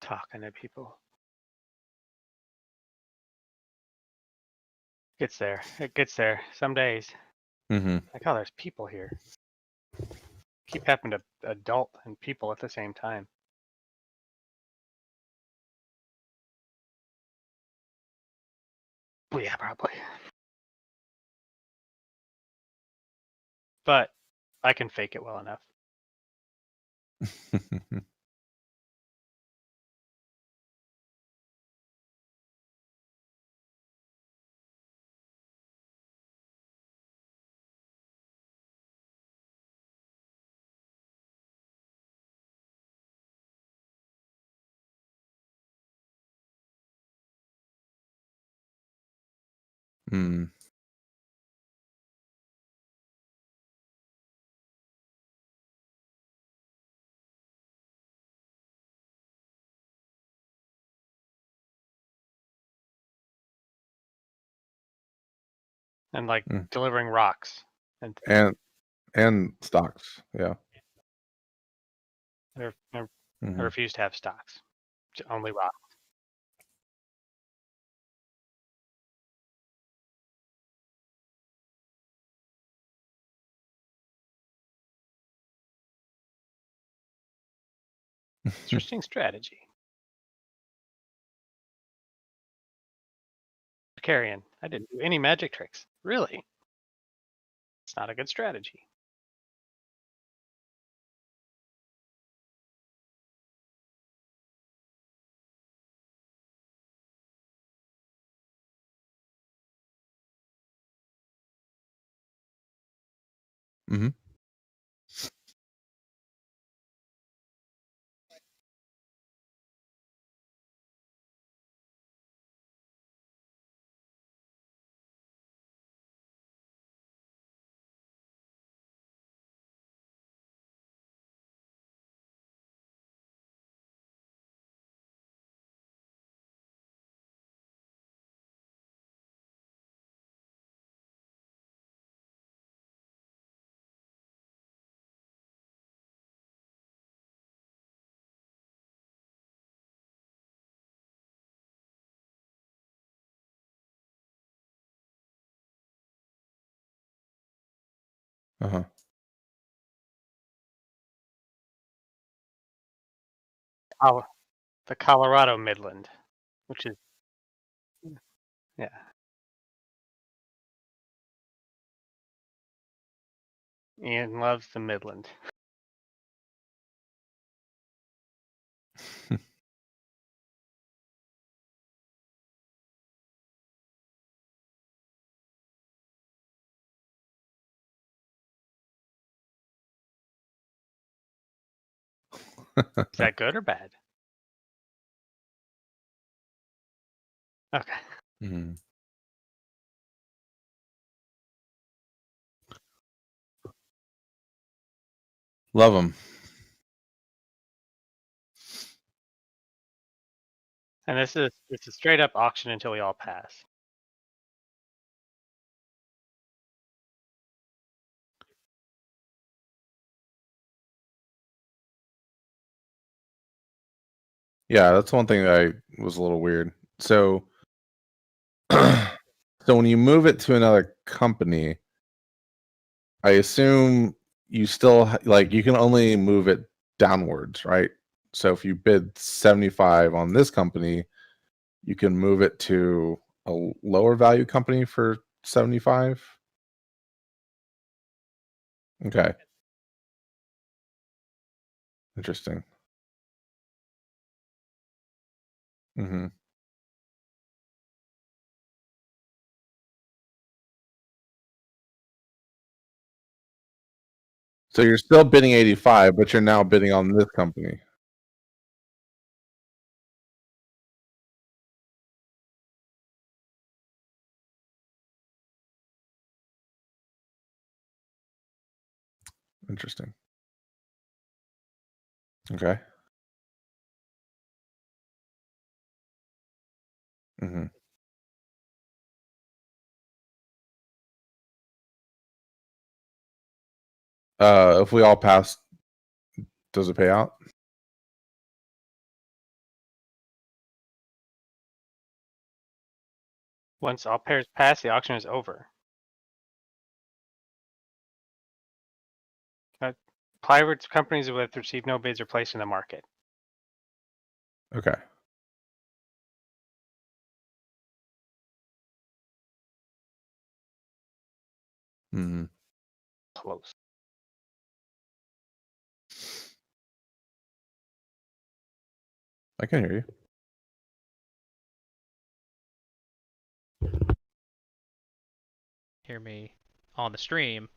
Talking to people. Gets there. It gets there. Some days. Like, oh, there's people here. Keep having to adult and people at the same time. Well, yeah, probably. But I can fake it well enough. And like delivering rocks and stocks. Yeah. I refuse to have stocks. Only rocks. Interesting strategy. Carrion. I didn't do any magic tricks. Really? It's not a good strategy. The Colorado Midland, which is yeah. Ian loves the Midland. Is that good or bad? Okay. Love them. And it's a straight up auction until we all pass. Yeah, that's one thing that I was a little weird. So, so when you move it to another company, I assume you still like you can only move it downwards, right? So if you bid 75 on this company, you can move it to a lower value company for 75. Okay. Interesting. So you're still bidding 85, but you're now bidding on this company. Interesting. Okay. If we all pass, does it pay out? Once all pairs pass, the auction is over. Private companies with received no bids are placed in the market. Okay. Mm-hmm. Close. I can hear you. Hear me on the stream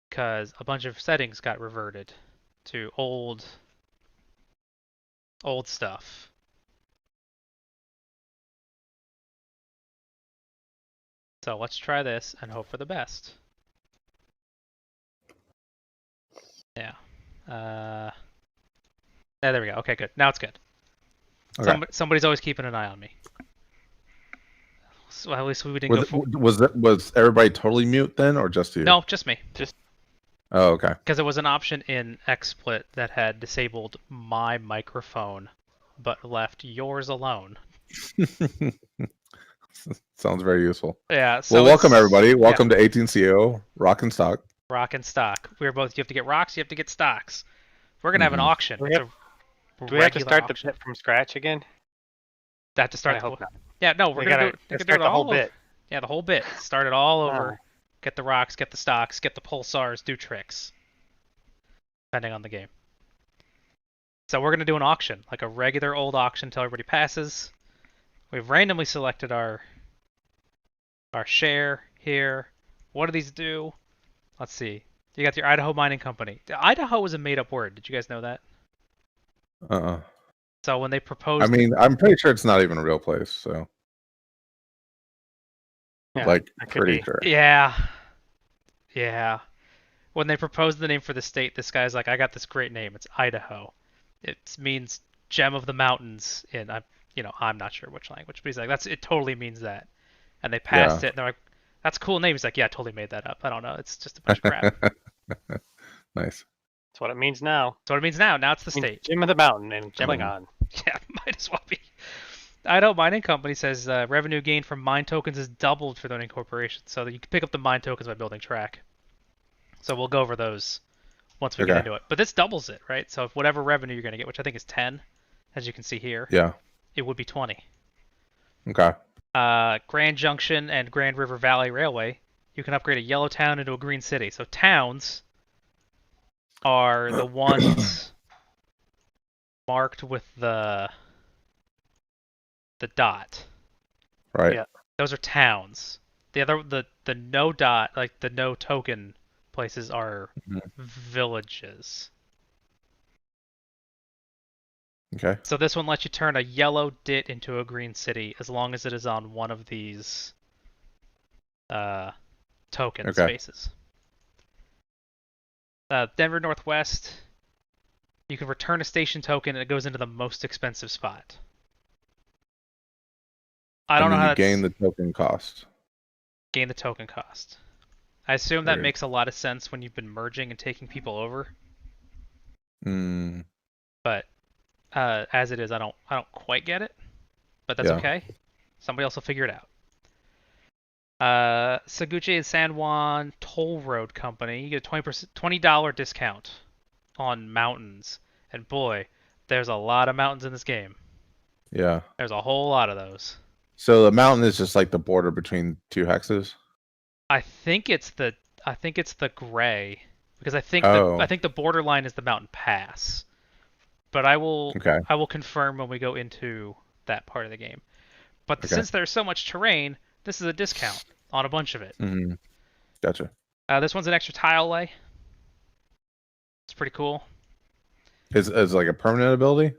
because a bunch of settings got reverted to old stuff. So let's try this and hope for the best. Yeah. Yeah, there we go. Okay, good. Now it's good. Okay. Somebody's always keeping an eye on me. So at least we didn't go for... Was everybody totally mute then, or just you? No, just me. Oh, okay. Because there was an option in XSplit that had disabled my microphone, but left yours alone. Sounds very useful. Yeah. So well, welcome everybody. Welcome to 18CO Rock and Stock. Rock and Stock. We're both. You have to get rocks. You have to get stocks. We're gonna have an auction. Do we have to start the bit from scratch again? That to start. I hope not. Yeah, no, we're gonna do it the whole bit. Yeah, the whole bit. Start it all over. Get the rocks, get the stocks, get the pulsars, do tricks. Depending on the game. So we're gonna do an auction, like a regular old auction until everybody passes. We've randomly selected our share here. What do these do? Let's see. You got your Idaho Mining Company. Idaho is a made-up word. Did you guys know that? So when they proposed... I mean, I'm pretty sure it's not even a real place, so... Yeah, like, pretty sure. Yeah. Yeah. When they proposed the name for the state, this guy's like, I got this great name. It's Idaho. It means gem of the mountains in, I'm not sure which language, but he's like, it totally means that. And they passed it, and they're like, that's a cool name. He's like, yeah, I totally made that up. I don't know. It's just a bunch of crap. Nice. That's what it means now. That's what it means now. Now it's the state. Gem of the mountain and Klingon. Yeah, might as well be. Idaho Mining Company says revenue gained from mine tokens is doubled for the owning corporation. So you can pick up the mine tokens by building track. So we'll go over those once we get into it. But this doubles it, right? So if whatever revenue you're going to get, which I think is 10, as you can see here, it would be 20. Okay. Grand Junction and Grand River Valley Railway, you can upgrade a yellow town into a green city. So towns are the ones marked with the dot. Right. Yeah. Those are towns. The other, the no dot, like the no token places are villages. Okay. So this one lets you turn a yellow dit into a green city as long as it is on one of these token spaces. Denver Northwest, you can return a station token and it goes into the most expensive spot. I don't know how to gain the token cost. Gain the token cost. I assume that makes a lot of sense when you've been merging and taking people over. But as it is, I don't quite get it. But that's okay. Somebody else will figure it out. Saguche and San Juan Toll Road Company, you get a $20 discount on mountains. And boy, there's a lot of mountains in this game. Yeah. There's a whole lot of those. So the mountain is just like the border between two hexes? I think it's the gray, because I think the borderline is the mountain pass. But I will confirm when we go into that part of the game. But since there's so much terrain, this is a discount on a bunch of it. Gotcha. This one's an extra tile lay. It's pretty cool. Is like a permanent ability?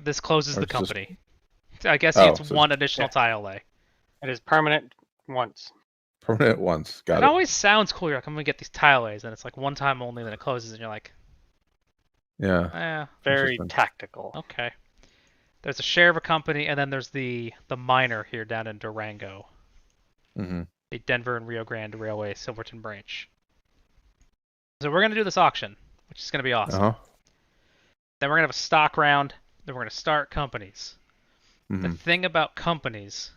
This closes the company. I guess it's one additional tile lay. It is permanent once. Permanent once. Got it. It always sounds cool. You're like, I'm going to get these tile lays, and it's like one time only, then it closes, and you're like... Yeah. Very tactical. Okay. There's a share of a company, and then there's the miner here down in Durango. The Denver and Rio Grande Railway Silverton branch. So we're going to do this auction, which is going to be awesome. Then we're going to have a stock round. Then we're going to start companies. The thing about companies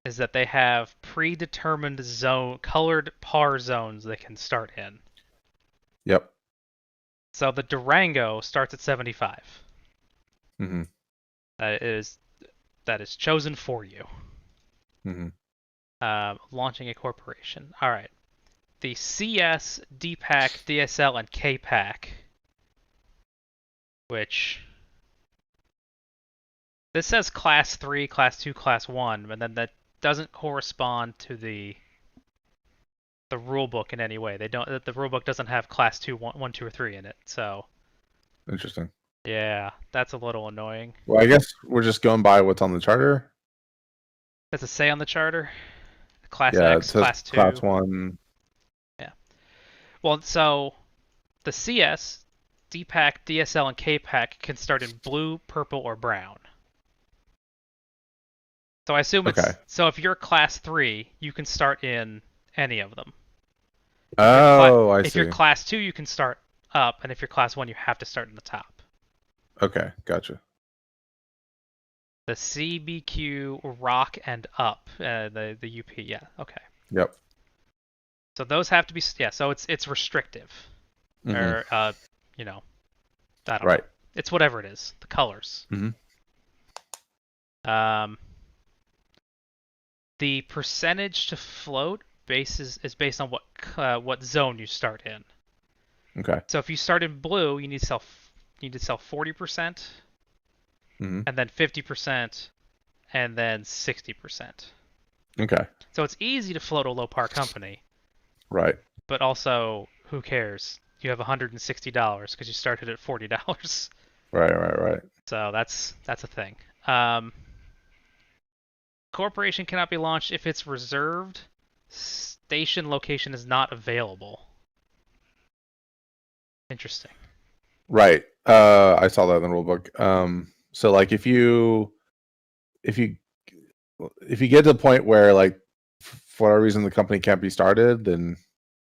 is that they have predetermined colored par zones they can start in. Yep. So the Durango starts at 75. Mm-hmm. That is chosen for you. Mm-hmm. Launching a corporation. All right. The CS, D-Pack, DSL, and K-Pack, which this says Class 3, Class 2, Class 1, and then that doesn't correspond to the rule book in any way. The rule book doesn't have Class 2, 1, 2, or 3 in it. So Interesting. yeah, that's a little annoying. Well, I guess we're just going by what's on the charter. Does it say on the charter? Class Yeah, X, it says Class 2. Class 1. Yeah. Well, so the CS, D-Pack, DSL, and K-Pack can start in blue, purple, or brown. So I assume it's so if you're Class 3, you can start in any of them. If you're Class 2, you can start up, and if you're Class 1, you have to start in the top. Okay, gotcha. The CBQ, Rock, and Up, the UP, yeah, okay. Yep. So those have to be, yeah, so it's restrictive. Or, I don't know. It's whatever it is, the colors. The percentage to float is based on what zone you start in. Okay. So if you start in blue, you need to sell 40%, and then 50%, and then 60%. Okay. So it's easy to float a low par company. Right. But also, who cares? You have $160 because you started at $40. Right. So that's a thing. Corporation cannot be launched if it's reserved. Station location is not available. Interesting. Right. I saw that in the rule book. So like if you get to the point where like for whatever reason the company can't be started, then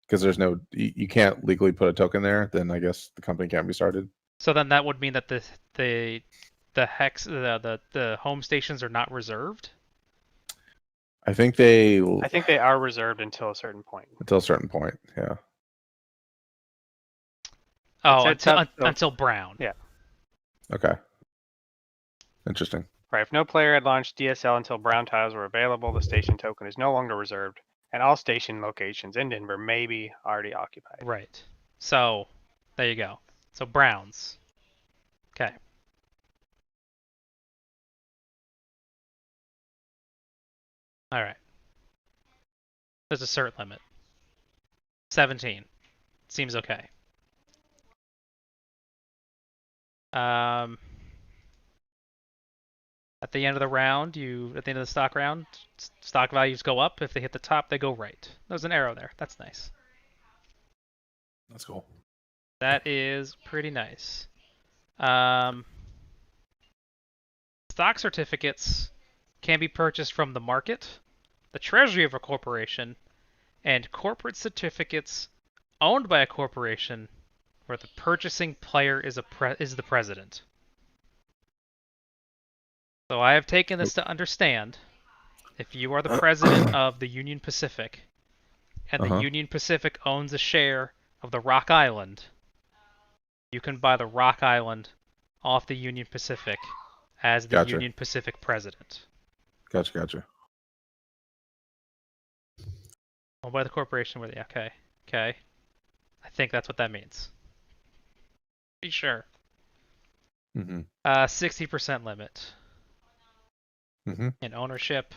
because there's no you can't legally put a token there, then I guess the company can't be started. So then that would mean that the hex the home stations are not reserved? I think they are reserved until a certain point. Until a certain point, yeah. Oh, until brown. Yeah. Okay. Interesting. Right. If no player had launched DSL until brown tiles were available, the station token is no longer reserved, and all station locations in Denver may be already occupied. Right. So, there you go. So browns. Okay. All right. There's a cert limit. 17. Seems okay. At the end of the round, at the end of the stock round, stock values go up. If they hit the top, they go right. There's an arrow there. That's nice. That's cool. That is pretty nice. Stock certificates can be purchased from the market, the treasury of a corporation, and corporate certificates owned by a corporation where the purchasing player is the president. So I have taken this to understand if you are the president of the Union Pacific and the Union Pacific owns a share of the Rock Island, you can buy the Rock Island off the Union Pacific as the Union Pacific president. Gotcha. Owned by the corporation where okay. I think that's what that means. Be sure. 60% limit. In ownership.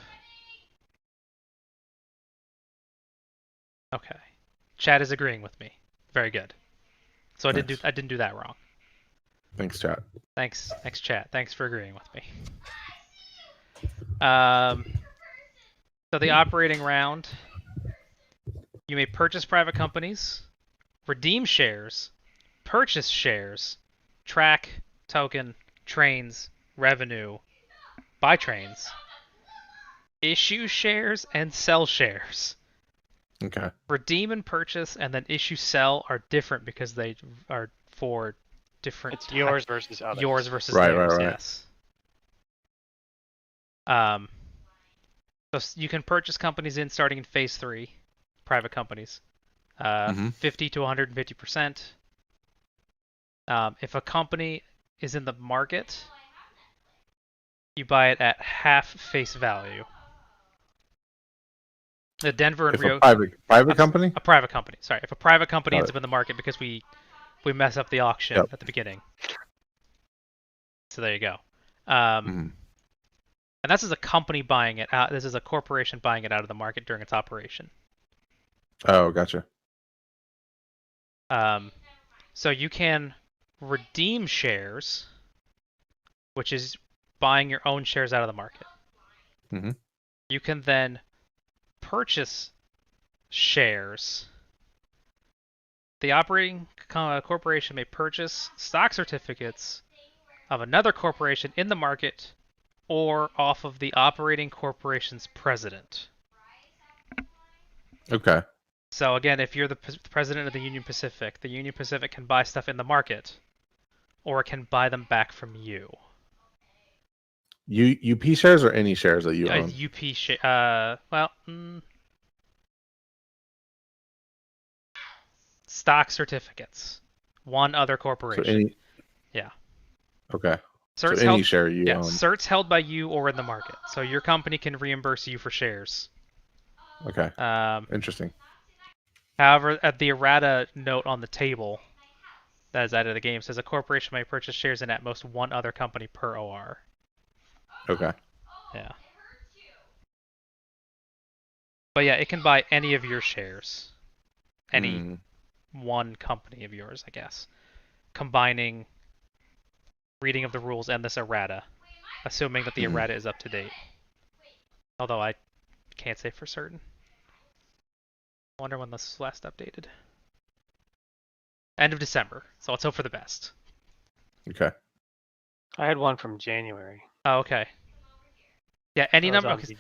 Okay. Chat is agreeing with me. Very good. So I didn't do that wrong. Thanks, chat. Thanks, chat. Thanks for agreeing with me. So the operating round, you may purchase private companies, redeem shares, purchase shares, track, token, trains, revenue, buy trains, issue shares, and sell shares. Okay. Redeem and purchase and then issue sell are different because they are for different. It's yours versus others. Yours versus Right, theirs. right. Yes. So you can purchase companies starting in phase 3, private companies, 50 to 150%. If a company is in the market, you buy it at half face value. The Denver and Rio. A private company? A private company. Sorry, if a private company ends up in the market because we mess up the auction at the beginning. So there you go. And this is a company buying it out. This is a corporation buying it out of the market during its operation. Oh, gotcha. So you can redeem shares, which is buying your own shares out of the market. You can then purchase shares. The operating corporation may purchase stock certificates of another corporation in the market or off of the operating corporation's president. Okay. So again, if you're the president of the Union Pacific can buy stuff in the market, or it can buy them back from you. UP shares or any shares that you own? UP share. Stock certificates. One other corporation. Yeah. Okay. Certs so any share you own. Certs held by you or in the market. So your company can reimburse you for shares. Okay. Interesting. However, at the errata note on the table that is out of the game says a corporation may purchase shares in at most one other company per OR. Okay. Yeah. But yeah, it can buy any of your shares. Any one company of yours, I guess. Combining reading of the rules and this errata. Assuming that the errata is up to date. Although I can't say for certain. I wonder when this was last updated. End of December. So let's hope for the best. Okay. I had one from January. Oh, okay. Yeah, any number. Okay.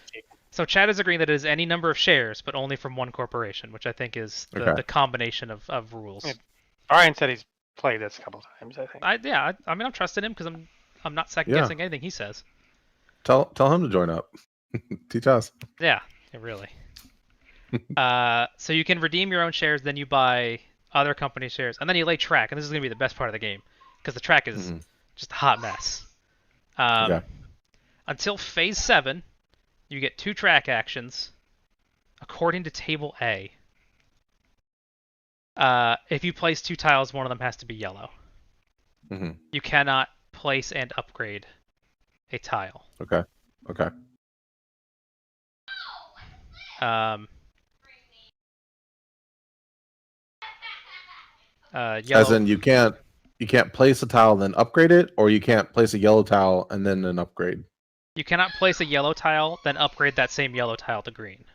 So Chad is agreeing that it is any number of shares, but only from one corporation, which I think is the combination of rules. Yeah. Brian said he's played this a couple times, I think. I mean, I'm trusting him because I'm not second guessing anything he says. Tell him to join up. Teach us. Yeah, really. So you can redeem your own shares, then you buy other company shares, and then you lay track. And this is going to be the best part of the game because the track is just a hot mess. Until phase 7, you get 2 track actions according to table A. If you place 2 tiles, one of them has to be yellow. You cannot place and upgrade a tile. Okay. Yellow. As in, you can't place a tile and then upgrade it, or you can't place a yellow tile and then an upgrade. You cannot place a yellow tile, then upgrade that same yellow tile to green.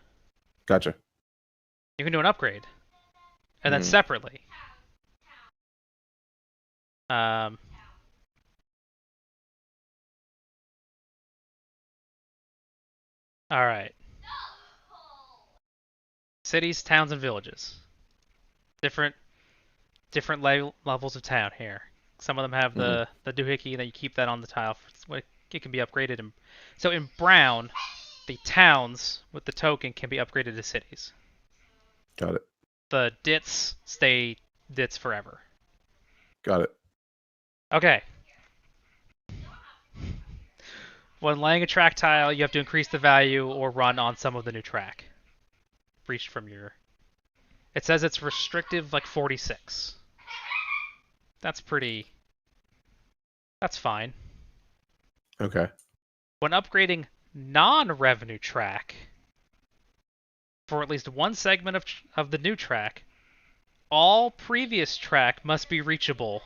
Gotcha. You can do an upgrade, and then separately. All right. Cities, towns, and villages. Different levels of town here. Some of them have the doohickey, and then you keep that on the tile. It can be upgraded. So in brown, the towns with the token can be upgraded to cities. Got it. The dits stay dits forever. Got it. Okay. When laying a track tile, you have to increase the value or run on some of the new track. Reached from your... It says it's restrictive like 46. That's fine. Okay. When upgrading non-revenue track for at least one segment of the new track, all previous track must be reachable.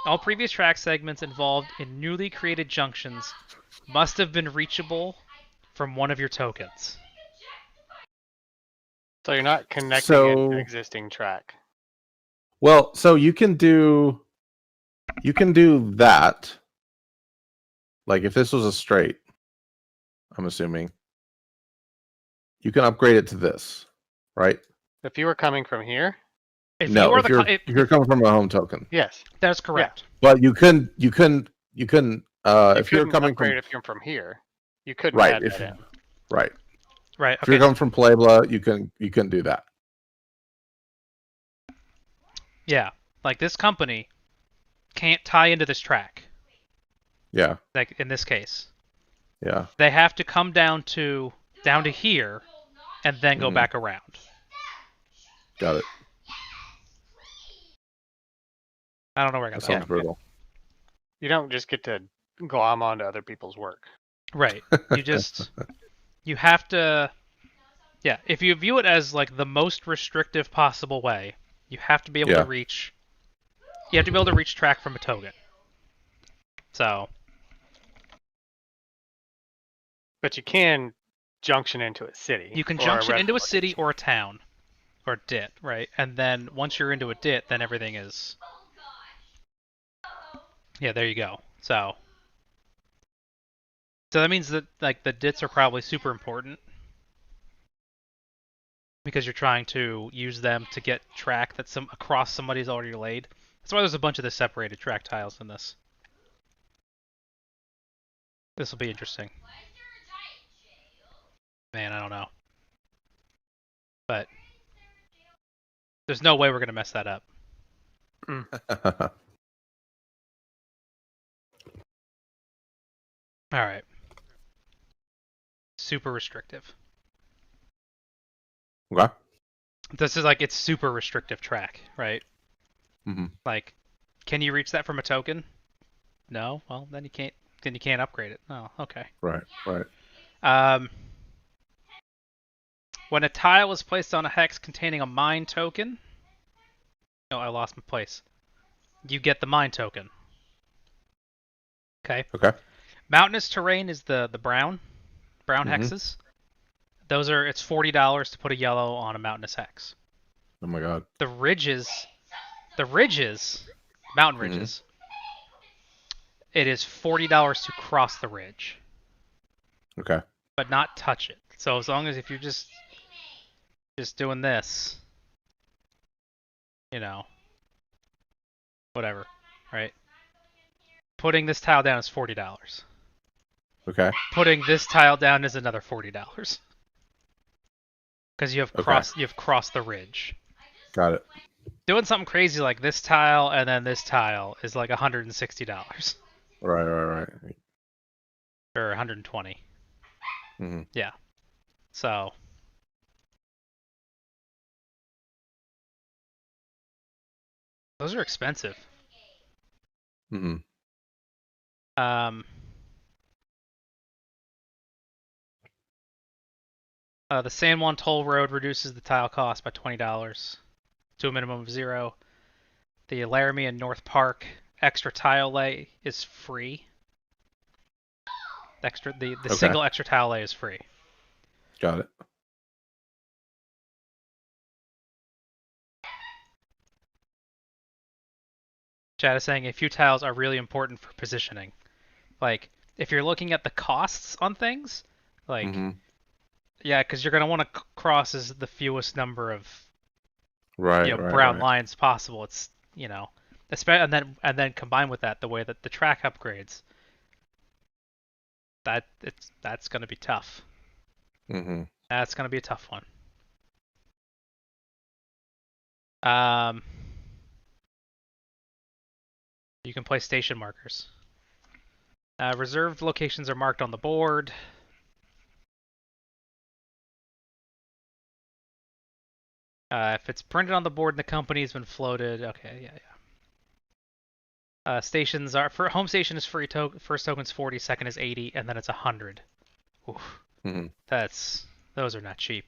All previous track segments involved in newly created junctions must have been reachable from one of your tokens. So you're not connecting an existing track. Well, so you can do that. Like if this was a straight, I'm assuming, you can upgrade it to this, right? If you were coming from here, If No, you are if you're coming from a home token. Yes. That's correct. But you couldn't if you're couldn't coming upgrade from if you're from here. You couldn't right, add that in. right. Right. If you're coming from Puebla, you couldn't do that. Yeah. Like this company can't tie into this track. Yeah. Like in this case. Yeah. They have to come down to here and then go back around. Got it. I don't know where I got That that. sounds brutal. You don't just get to glom onto other people's work. Right. You have to, yeah, if you view it as like the most restrictive possible way, you have to be able to reach track from a token. So. But you can junction into a city. You can junction into a city or a town. Or DIT, right? And then once you're into a DIT, then everything is... Yeah, there you go. So that means that like the DITs are probably super important. Because you're trying to use them to get track that's across somebody's already laid. That's why there's a bunch of the separated track tiles in this. This will be interesting. Man, I don't know. But there's no way we're going to mess that up. Alright. Super restrictive. Okay. This is like, it's super restrictive track, right? Mm-hmm. Like, can you reach that from a token? No? Well, then you can't upgrade it. Oh, okay. Right. When a tile is placed on a hex containing a mine token... Oh, I lost my place. You get the mine token. Okay. Mountainous terrain is the brown hexes. It's $40 to put a yellow on a mountainous hex. Oh my god. The ridges, mountain ridges, it is $40 to cross the ridge. Okay. But not touch it. So as long as if you're just doing this, whatever, right? Putting this tile down is $40. Okay. Putting this tile down is another $40. Because you have crossed the ridge. Got it. Doing something crazy like this tile and then this tile is like $160. Right. Or 120. Yeah. So. Those are expensive. The San Juan Toll Road reduces the tile cost by $20 to a minimum of 0. The Laramie and North Park extra tile lay is free. The single extra tile lay is free. Got it. Chad is saying a few tiles are really important for positioning. Like, if you're looking at the costs on things, like, yeah, because you're going to want to cross as the fewest number of brown lines possible. It's, and then combine with that the way that the track upgrades. That's going to be tough. That's going to be a tough one. You can place station markers. Reserved locations are marked on the board. If it's printed on the board and the company has been floated, okay, yeah. Stations are for home station is free. First token's 40, second is 80, and then it's 100. Oof. Those are not cheap.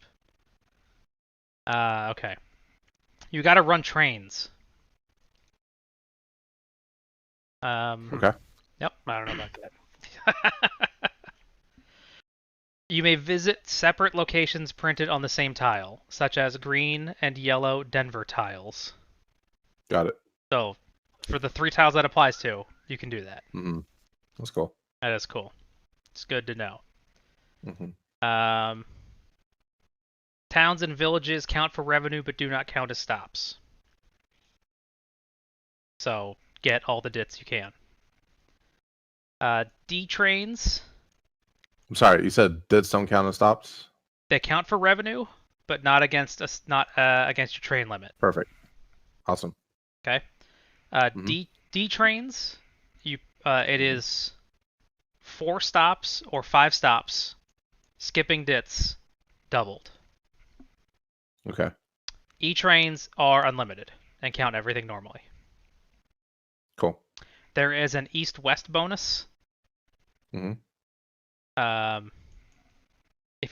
Okay. You got to run trains. Okay. Yep. I don't know about that. You may visit separate locations printed on the same tile, such as green and yellow Denver tiles. Got it. So, for the 3 tiles that applies to, you can do that. That's cool. That is cool. It's good to know. Towns and villages count for revenue but do not count as stops. So get all the dits you can. D trains, I'm sorry, you said did some count as stops? they count for revenue, but not against against your train limit. Perfect. Awesome. Okay. D trains, it is 4 stops or 5 stops, skipping dits, doubled. Okay. E trains are unlimited and count everything normally. Cool. There is an east-west bonus. If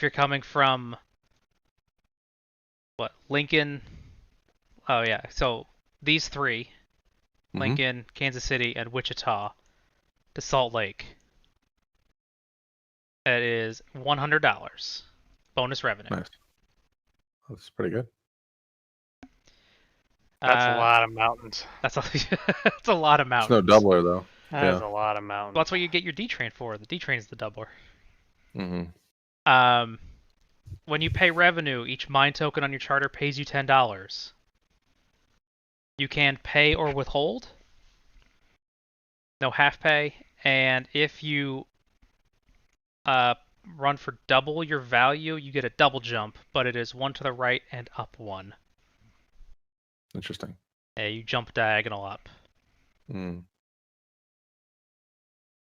you're coming from Lincoln. Oh yeah, so these 3, Lincoln, Kansas City, and Wichita, to Salt Lake. That is $100 bonus revenue. Nice. That's pretty good. That's a lot of mountains. That's a lot of mountains. It's no doubler though. That is a lot of mountains. Well, that's what you get your D train for. The D train is the doubler. Mm-hmm. When you pay revenue, each mine token on your charter pays you $10. You can pay or withhold. No half pay. And if you run for double your value, you get a double jump, but it is 1 to the right and up 1. Interesting. Yeah, you jump diagonal up.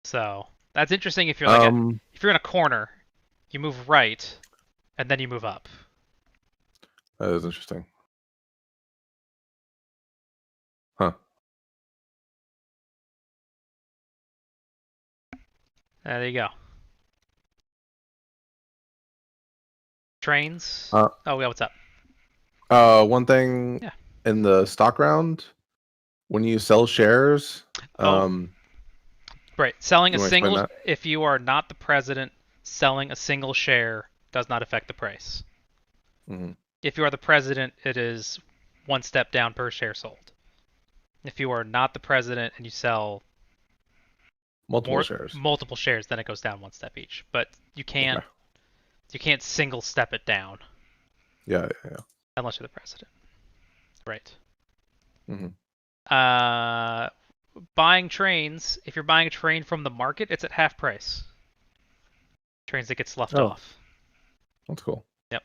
So that's interesting. If you're if you're in a corner, you move right, and then you move up. That is interesting. Huh. There you go. Trains. Yeah, what's up? One thing. Yeah. In the stock round, when you sell shares, right, selling a single. If you are not the president, selling a single share does not affect the price. If you are the president, it is 1 step down per share sold. If you are not the president and you sell multiple shares, then it goes down 1 step each. But you can't single step it down. Yeah. Unless you're the president. Right. Buying trains. If you're buying a train from the market, it's at half price. Trains that get sloughed off. That's cool. Yep.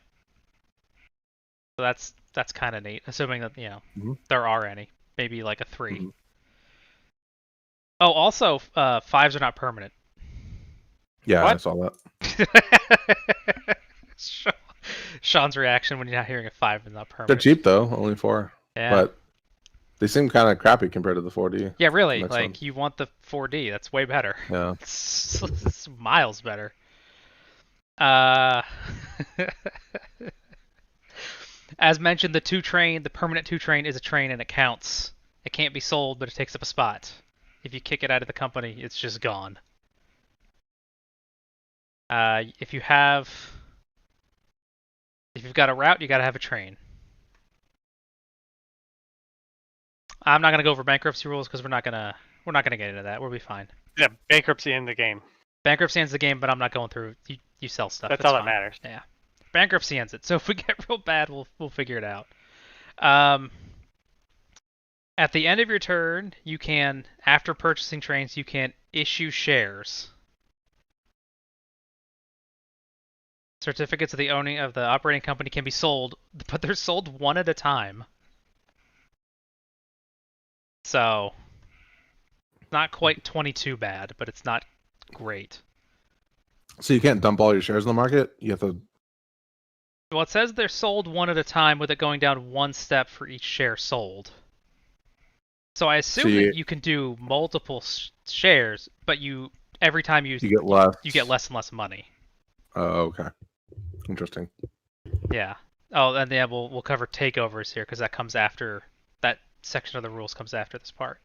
So that's kind of neat, assuming that there are any. Maybe like a 3. Oh, also, 5s are not permanent. Yeah, what? I saw that. Shawn's reaction when you're not hearing a 5 is not permanent. They're cheap though, only 4. Yeah. But they seem kind of crappy compared to the 4D. Yeah, really. Like you want the 4D. That's way better. Yeah. It's miles better. As mentioned, the permanent 2 train is a train and it counts. It can't be sold, but it takes up a spot. If you kick it out of the company, it's just gone. If you've got a route, you gotta have a train. I'm not gonna go over bankruptcy rules because we're not gonna get into that. We'll be fine. Yeah, bankruptcy in the game. Bankruptcy ends the game, but I'm not going through. You sell stuff. That's all that matters. Yeah, bankruptcy ends it. So if we get real bad, we'll figure it out. At the end of your turn, you can, after purchasing trains, you can issue shares. Certificates of the owning of the operating company can be sold, but they're sold 1 at a time. So, not quite 22 bad, but it's not great. So you can't dump all your shares in the market? You have to... Well, it says they're sold 1 at a time with it going down 1 step for each share sold. So I assume that you can do multiple shares, but every time you get less. You get less and less money. Oh, okay. Interesting. Yeah. Oh, and yeah, we'll cover takeovers here because that comes after that section of the rules comes after this part.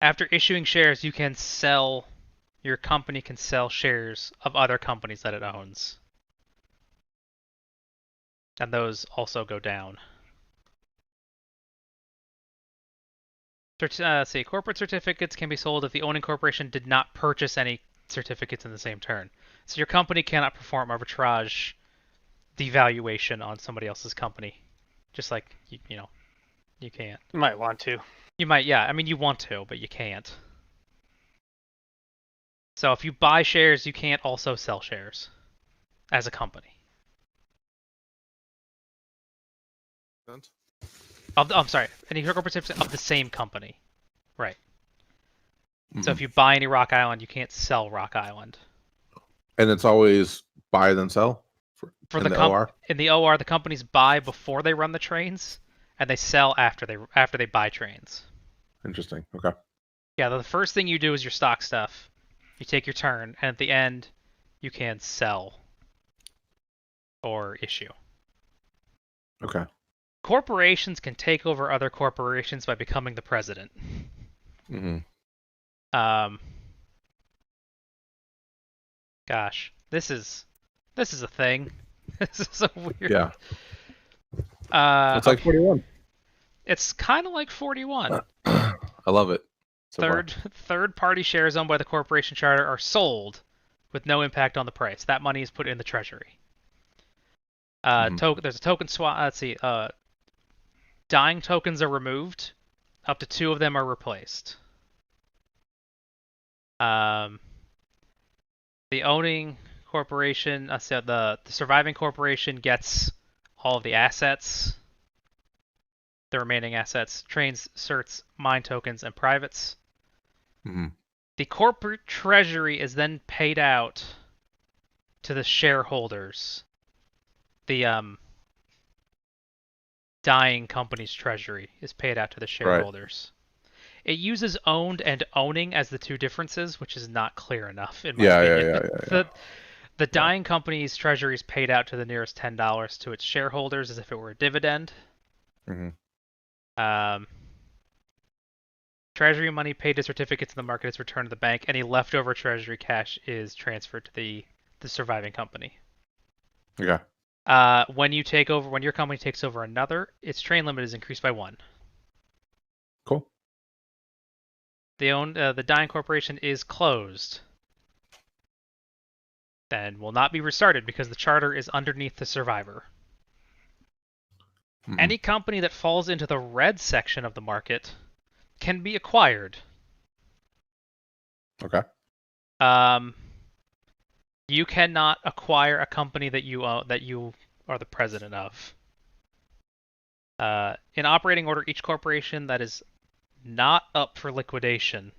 After issuing shares, your company can sell shares of other companies that it owns. And those also go down. Let's see, corporate certificates can be sold if the owning corporation did not purchase any certificates in the same turn. So your company cannot perform arbitrage devaluation on somebody else's company. Just like, You can't. You might want to. You might, yeah. I mean, you want to, but you can't. So if you buy shares, you can't also sell shares as a company. I'm sorry, any corporate of the same company, right? So if you buy any Rock Island, you can't sell Rock Island. And it's always buy then sell In the OR. In the OR, the companies buy before they run the trains, and they sell after they buy trains. Interesting. Okay. Yeah, the first thing you do is your stock stuff. You take your turn, and at the end, you can sell or issue. Okay. Corporations can take over other corporations by becoming the president. Gosh, this is a thing. This is so weird. Yeah. It's like 41. It's kind of like 41. I love it. Third party shares owned by the corporation charter are sold with no impact on the price. That money is put in the treasury. There's a token swap. Let's see. Dying tokens are removed. Up to 2 of them are replaced. The owning corporation, so the surviving corporation gets all of the assets. The remaining assets: trains, certs, mine tokens, and privates. The corporate treasury is then paid out to the shareholders. The dying company's treasury is paid out to the shareholders. Right. It uses owned and owning as the 2 differences, which is not clear enough in my opinion. The dying company's treasury is paid out to the nearest $10 to its shareholders as if it were a dividend. Treasury money paid to certificates in the market is returned to the bank. Any leftover treasury cash is transferred to the surviving company. Okay. When your company takes over another, its train limit is increased by 1. Cool. The dying corporation is closed. Then will not be restarted because the charter is underneath the survivor. Any company that falls into the red section of the market can be acquired. Okay. You cannot acquire a company that you are the president of. In operating order, each corporation that is not up for liquidation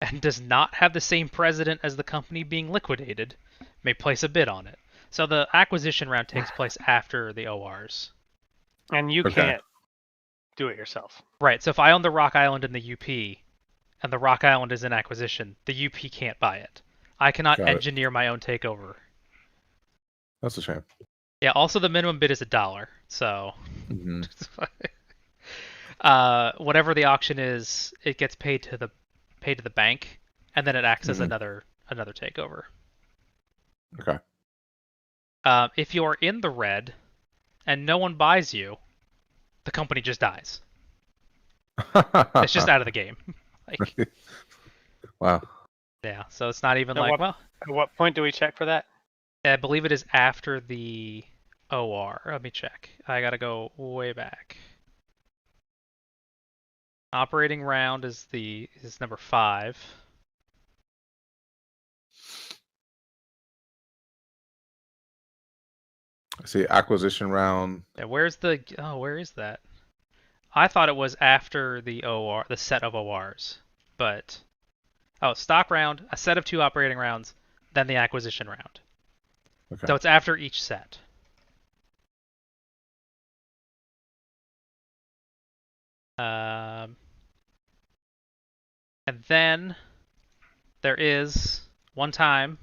and does not have the same president as the company being liquidated may place a bid on it. So the acquisition round takes place after the ORs. And you can't do it yourself. Right. So if I own the Rock Island in the UP, and the Rock Island is in acquisition, the UP can't buy it. I cannot engineer my own takeover. That's a shame. Yeah. Also, the minimum bid is $1. So whatever the auction is, it gets paid to the bank, and then it acts as another takeover. Okay. If you're in the red and no one buys you, the company just dies. It's just out of the game. Wow. Yeah, so it's not even At what point do we check for that? I believe it is after the OR. Let me check. I gotta go way back. Operating round is number 5. I see acquisition round. Yeah, where is that? I thought it was after the OR, the set of ORs, but stock round, a set of 2 operating rounds, then the acquisition round. Okay. So it's after each set. And then there is 1 time,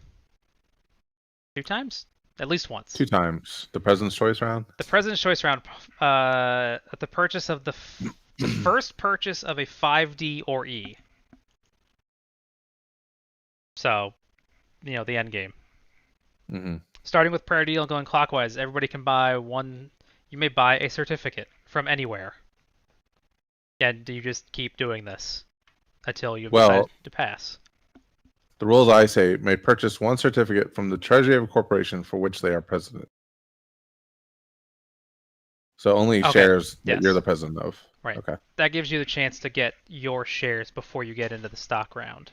2 times, at least once. 2 times. The President's Choice round? The President's Choice round, at the purchase of the first purchase of a 5D or E. So, the end game. Starting with prior deal and going clockwise, everybody can buy one. You may buy a certificate from anywhere. And you just keep doing this until you decide to pass. The rules I say may purchase 1 certificate from the treasury of a corporation for which they are president. So only Okay, shares that yes. you're the president of. Right. Okay. That gives you the chance to get your shares before you get into the stock round.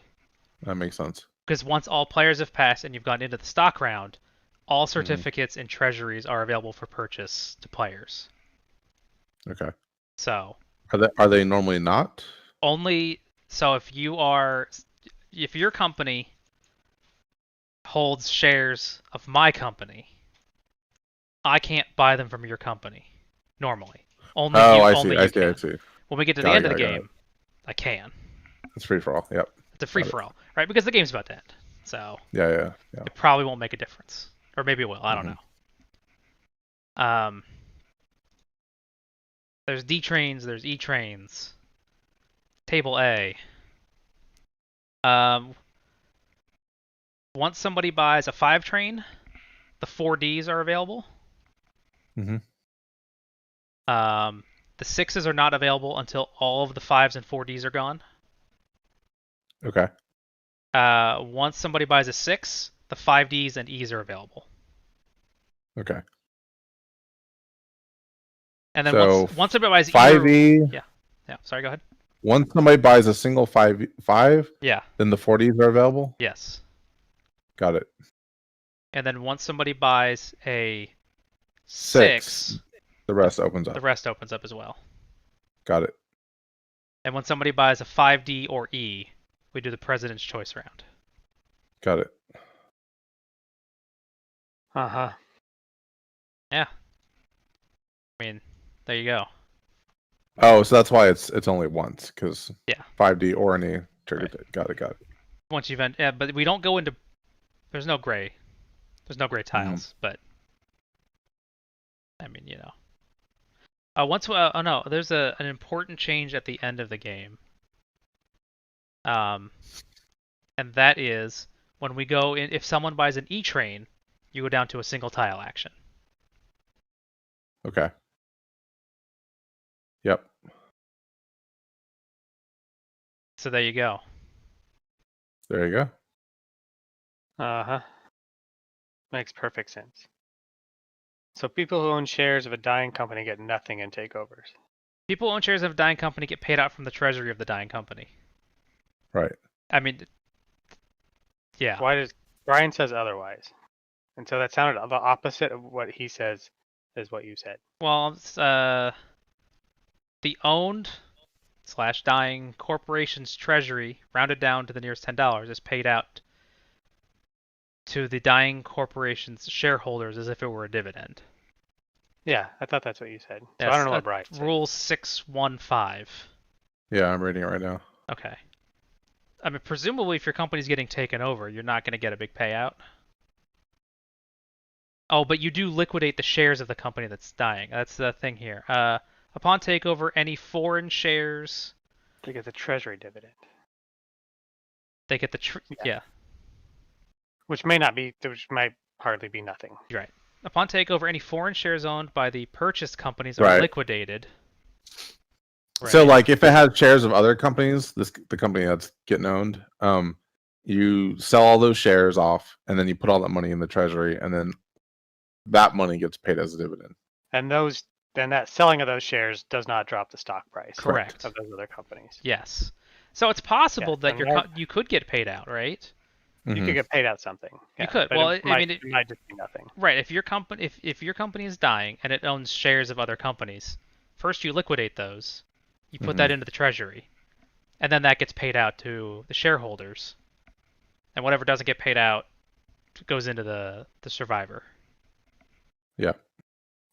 That makes sense. Because once all players have passed and you've gone into the stock round, all certificates and treasuries are available for purchase to players. Okay. So Are they normally not? only if your company holds shares of my company, I can't buy them from your company normally. Only Oh, you. I Only see. you I see. can. I see. When we get to the Got it, end of the got it, got game, I can. It's free for all. Yep. It's a free Got it. for all, right? Because the game's about to end, so Yeah. it probably won't make a difference, or maybe it will. I don't know. There's D trains. There's E trains. Table A. Once somebody buys a 5 train, the 4Ds are available. Mm-hmm. The 6s are not available until all of the 5s and 4Ds are gone. Okay. Once somebody buys a 6, the 5Ds and Es are available. Okay. And then So once somebody buys 5E. Yeah. Sorry, go ahead. Once somebody buys a single 5, Yeah. then the 40s are available? Yes. Got it. And then once somebody buys a 6, the rest opens up. The rest opens up as well. Got it. And when somebody buys a 5D or E, we do the President's Choice round. Got it. Uh-huh. Yeah. I mean, there you go. Oh, so that's why it's only once, because 5D or any trigger. Right. Got it. Once you've but we don't go into. There's no gray. There's no gray tiles, but I mean, no, there's an important change at the end of the game. And that is when we go in. If someone buys an E train, you go down to a single tile action. Okay. Yep. So there you go. There you go. Uh-huh. Makes perfect sense. So people who own shares of a dying company get nothing in takeovers. People who own shares of a dying company get paid out from the treasury of the dying company. Right. I mean, yeah. Why does Brian says otherwise? And so that sounded the opposite of what he says is what you said. Well, it's, the owned / dying corporation's treasury, rounded down to the nearest $10, is paid out to the dying corporation's shareholders as if it were a dividend. Yeah, I thought that's what you said. So I don't know what Brian said. Rule 615. Yeah, I'm reading it right now. Okay. I mean, presumably if your company's getting taken over, you're not going to get a big payout. Oh, but you do liquidate the shares of the company that's dying. That's the thing here. Upon takeover, any foreign shares... They get the treasury dividend. They get the... Yeah. Which might hardly be nothing. You're right. Upon takeover, any foreign shares owned by the purchased companies are liquidated. Right. So, like, if it has shares of other companies, the company that's getting owned, you sell all those shares off, and then you put all that money in the treasury, and then that money gets paid as a dividend. And that selling of those shares does not drop the stock price. Correct. Of those other companies. Yes. So it's possible that you could get paid out, right? You could get paid out something. You could. Well, it might just be nothing. Right. If your company is dying and it owns shares of other companies, first you liquidate those, you put that into the treasury, and then that gets paid out to the shareholders, and whatever doesn't get paid out goes into the survivor. Yeah.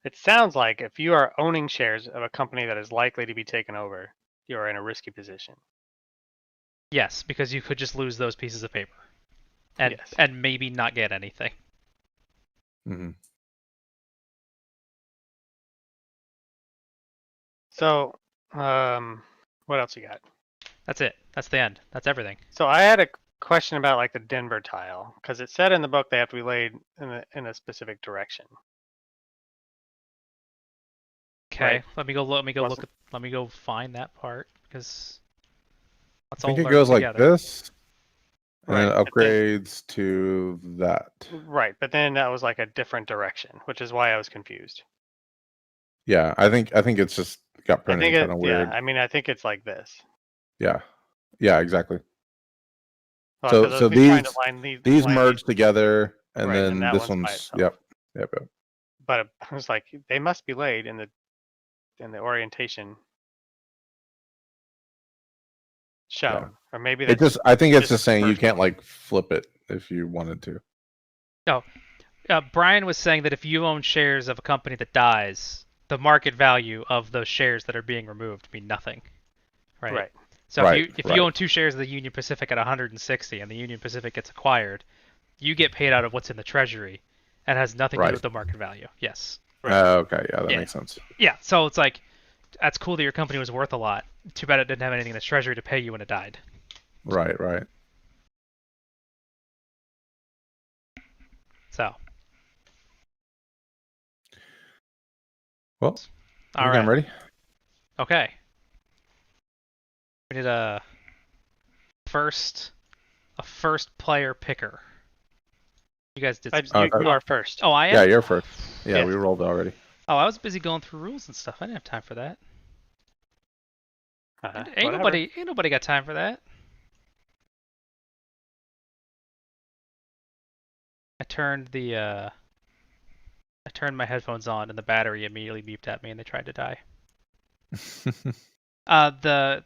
It sounds like if you are owning shares of a company that is likely to be taken over, you are in a risky position. Yes, because you could just lose those pieces of paper. And maybe not get anything. So, what else you got? That's it. That's the end. That's everything. So I had a question about like the Denver tile, because it said in the book they have to be laid in a specific direction. Okay, right. Let me go find that part, because I think it goes like this. And then it upgrades to that. Right, but then that was like a different direction, which is why I was confused. Yeah, I think it's just got printed kind of weird. Yeah, I mean, I think it's like this. Yeah, exactly. Well, So these merge together, and right, then and that this one's by one's itself. yep. But I was like, they must be laid in the orientation shown, or maybe It that's. I think it's just the saying you first can't one. like flip it if you wanted to. No. Brian was saying that if you own shares of a company that dies, the market value of those shares that are being removed mean nothing, right? Right. So if you own 2 shares of the Union Pacific at 160 and the Union Pacific gets acquired, you get paid out of what's in the treasury, and has nothing to do with the market value. Yes. Okay, yeah, that makes sense. Yeah, so it's like, that's cool that your company was worth a lot. Too bad it didn't have anything in its treasury to pay you when it died. Right. So. Well, all right. I'm ready. Okay. We need a first player picker. You guys did. You are first. Oh, I am. Yeah, you're first. Yeah, we rolled already. Oh, I was busy going through rules and stuff. I didn't have time for that. Ain't nobody got time for that. I turned my headphones on and the battery immediately beeped at me and they tried to die. The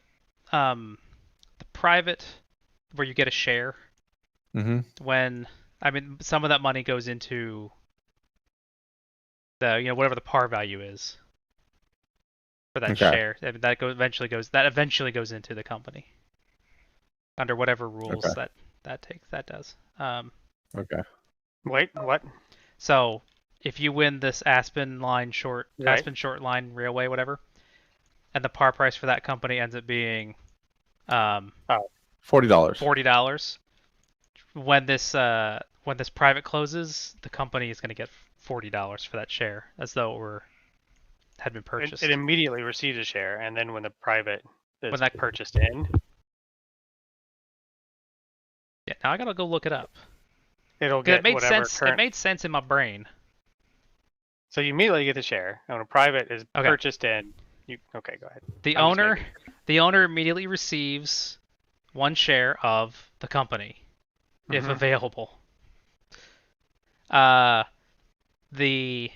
private where you get a share. When some of that money goes into the whatever the par value is for that share. I mean, that eventually goes into the company under whatever rules that does. Okay. Wait, what? So if you win this Aspen short line railway, whatever, and the par price for that company ends up being $40. When this private closes, the company is going to get $40 for that share, as though it had been purchased. It immediately receives a share, and then when the private is purchased in. Yeah, now I gotta go look it up. It'll get whatever current. It made sense in my brain. So you immediately get the share, and when a private is purchased in, go ahead. The owner immediately receives 1 share of the company, if available. The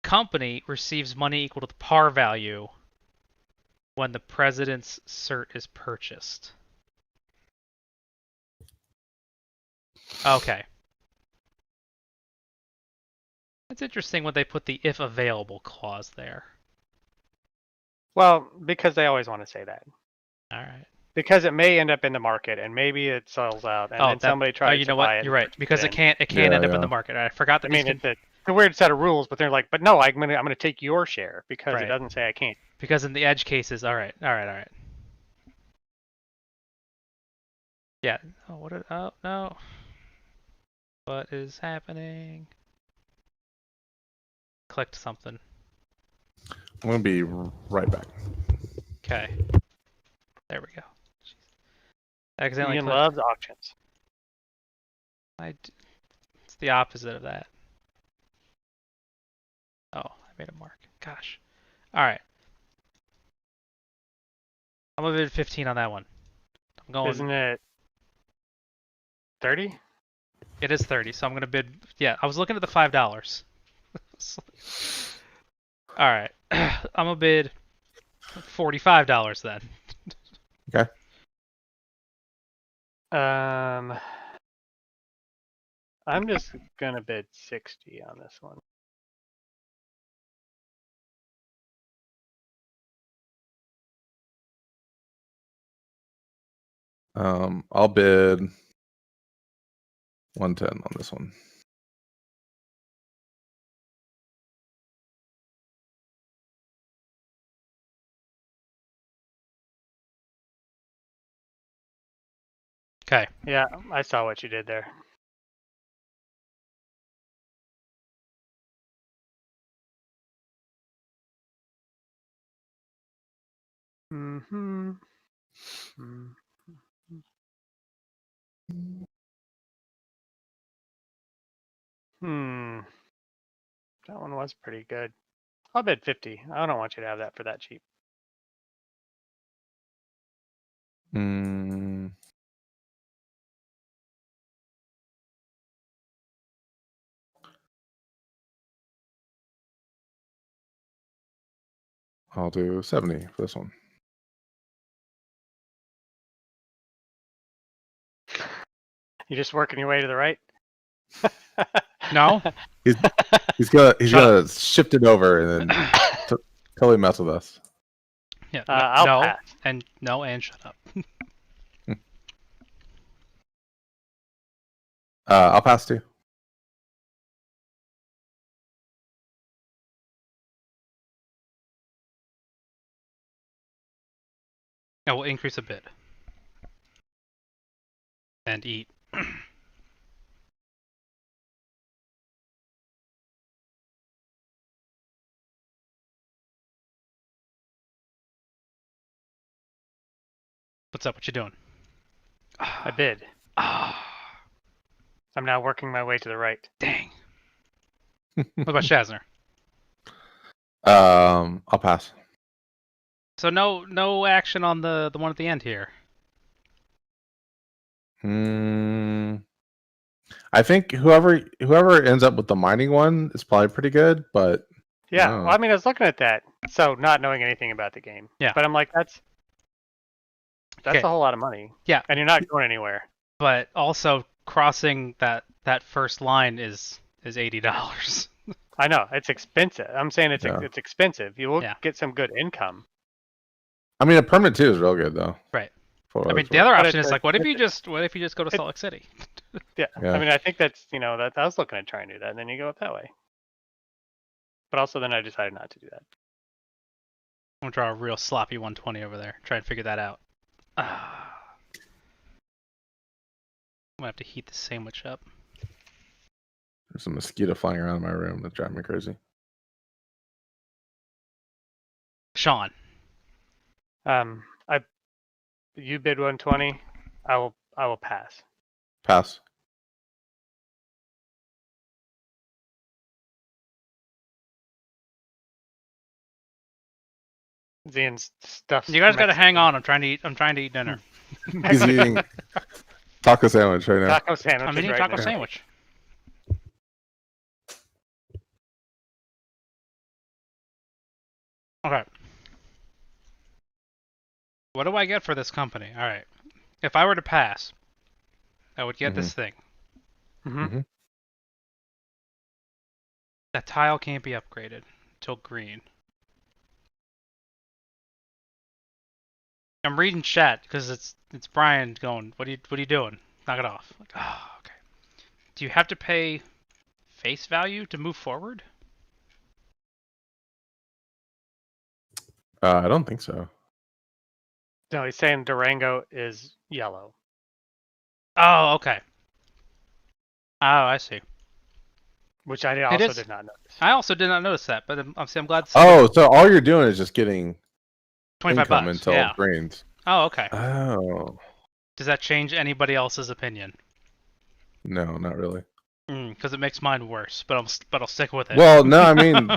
company receives money equal to the par value when the president's cert is purchased. Okay. It's interesting when they put the if available clause there. Well, because they always want to say that. All right. Because it may end up in the market, and maybe it sells out, and then somebody tries to buy it. You're right. Because it can't end up in the market. I forgot that. It's a weird set of rules, but they're like, but no, I'm gonna take your share because it doesn't say I can't. Because in the edge cases, all right. Yeah. Oh no. What is happening? Clicked something. I'm gonna be right back. Okay. There we go. Accidentally Ian loves auctions. It's the opposite of that. Oh, I made a mark. Gosh. All right. I'm gonna bid 15 on that one. I'm going. Isn't it 30? It is 30, so I'm gonna bid. Yeah, I was looking at the $5. All right. I'm gonna bid $45 then. Okay. I'm just gonna bid 60 on this one. I'll bid 110 on this one. Okay. Yeah, I saw what you did there. That one was pretty good. I'll bid 50. I don't want you to have that for that cheap. I'll do 70 for this one. You just working your way to the right? No. He's gonna shift it over and then totally mess with us. Yeah. I'll no. pass. And no. And shut up. I'll pass too. I will increase a bit. And eat. What's up? What you doing? I bid. Ah. I'm now working my way to the right. Dang. What about Shazzner? I'll pass. So no action on the one at the end here. I think whoever ends up with the mining one is probably pretty good, but Yeah, well, I mean, I was looking at that, so not knowing anything about the game. Yeah. But I'm like, that's Okay. a whole lot of money. Yeah. And you're not going anywhere. But also crossing that first line is $80. I know it's expensive. I'm saying it's expensive. You will get some good income. I mean, a permit too is real good though. Right. I mean, the other option is like, what if you just go to Salt Lake City? Yeah. I mean, I think that's that I was looking at trying to do that, and then you go up that way. But also, then I decided not to do that. I'm gonna draw a real sloppy 120 over there. Try and figure that out. I'm gonna have to heat the sandwich up. There's a mosquito flying around in my room that drives me crazy. Shawn. You bid 120. I will pass. Pass. Zian's stuff. You guys gotta hang on. I'm trying to eat dinner. He's eating taco sandwich right now. Taco sandwich. I'm eating a taco sandwich. Okay. What do I get for this company? All right. If I were to pass, I would get this thing. That tile can't be upgraded until green. I'm reading chat because it's Brian going, what are you doing? Knock it off. Like, oh, okay. Do you have to pay face value to move forward? I don't think so. No, he's saying Durango is yellow. Oh, okay. Oh, I see. Which I also did not notice. I also did not notice that, but I'm glad. Oh, so all you're doing is just getting $25 until it grains. Oh, okay. Oh. Does that change anybody else's opinion? No, not really. Because it makes mine worse, but I'll stick with it. Well, no, I mean,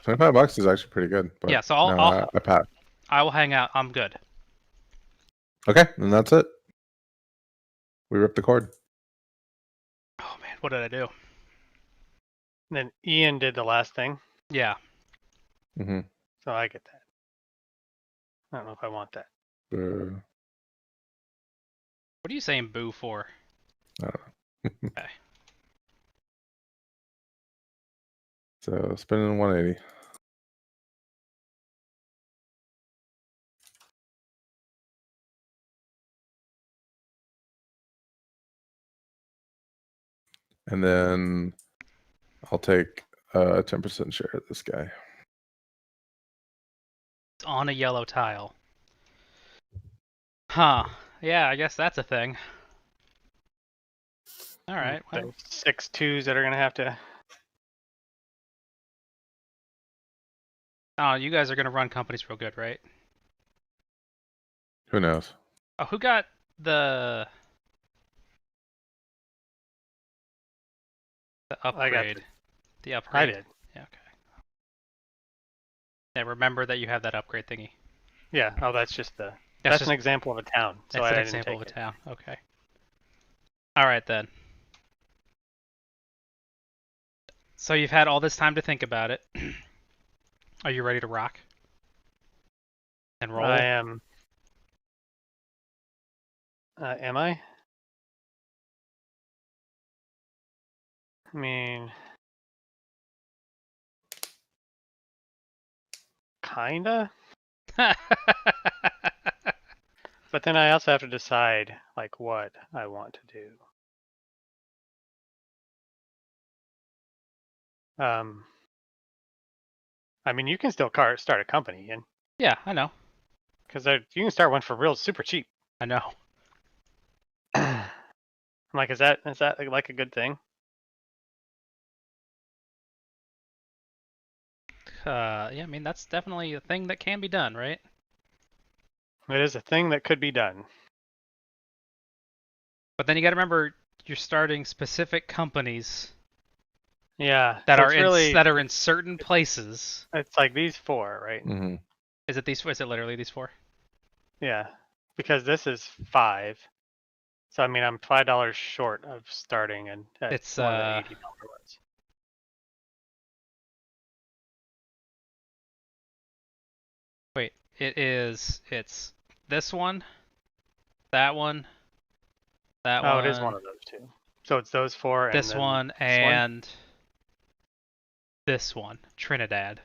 $25 is actually pretty good. But yeah, so I pass. I will hang out. I'm good. Okay, and that's it. We ripped the cord. Oh man, what did I do? And then Ian did the last thing. Yeah. So I get that. I don't know if I want that. What are you saying boo for? I don't know. Okay. So spinning 180. And then I'll take a 10% share of this guy. It's on a yellow tile. Huh. Yeah, I guess that's a thing. All right. Well. 6 2s that are going to have to... Oh, you guys are going to run companies real good, right? Who knows? Oh, who got the upgrade? The upgrade. I did. Yeah, okay. Yeah, remember that you have that upgrade thingy. Yeah. Oh, that's just That's that's just an example of a town. So that's I an didn't example take of a it. town. Okay. All right then. So you've had all this time to think about it. Are you ready to rock and roll? I am. Am I? I mean, kinda. But then I also have to decide like what I want to do. I mean, you can still start a company, and Yeah, I know. because you can start one for real super cheap. I know. I'm like, is that like a good thing? Yeah, I mean that's definitely a thing that can be done, right? It is a thing that could be done. But then you got to remember you're starting specific companies Yeah. that So are it's really in certain places. it's like these four, right? Mm-hmm. Is it these? Is it literally these four? Yeah. Because this is 5. So I mean, I'm $5 short of starting and at It's one of the $80 ones. wait, it's this one, that one, that Oh, it is one one, of those two. So it's those four and this then one, this one. and this one, Trinidad.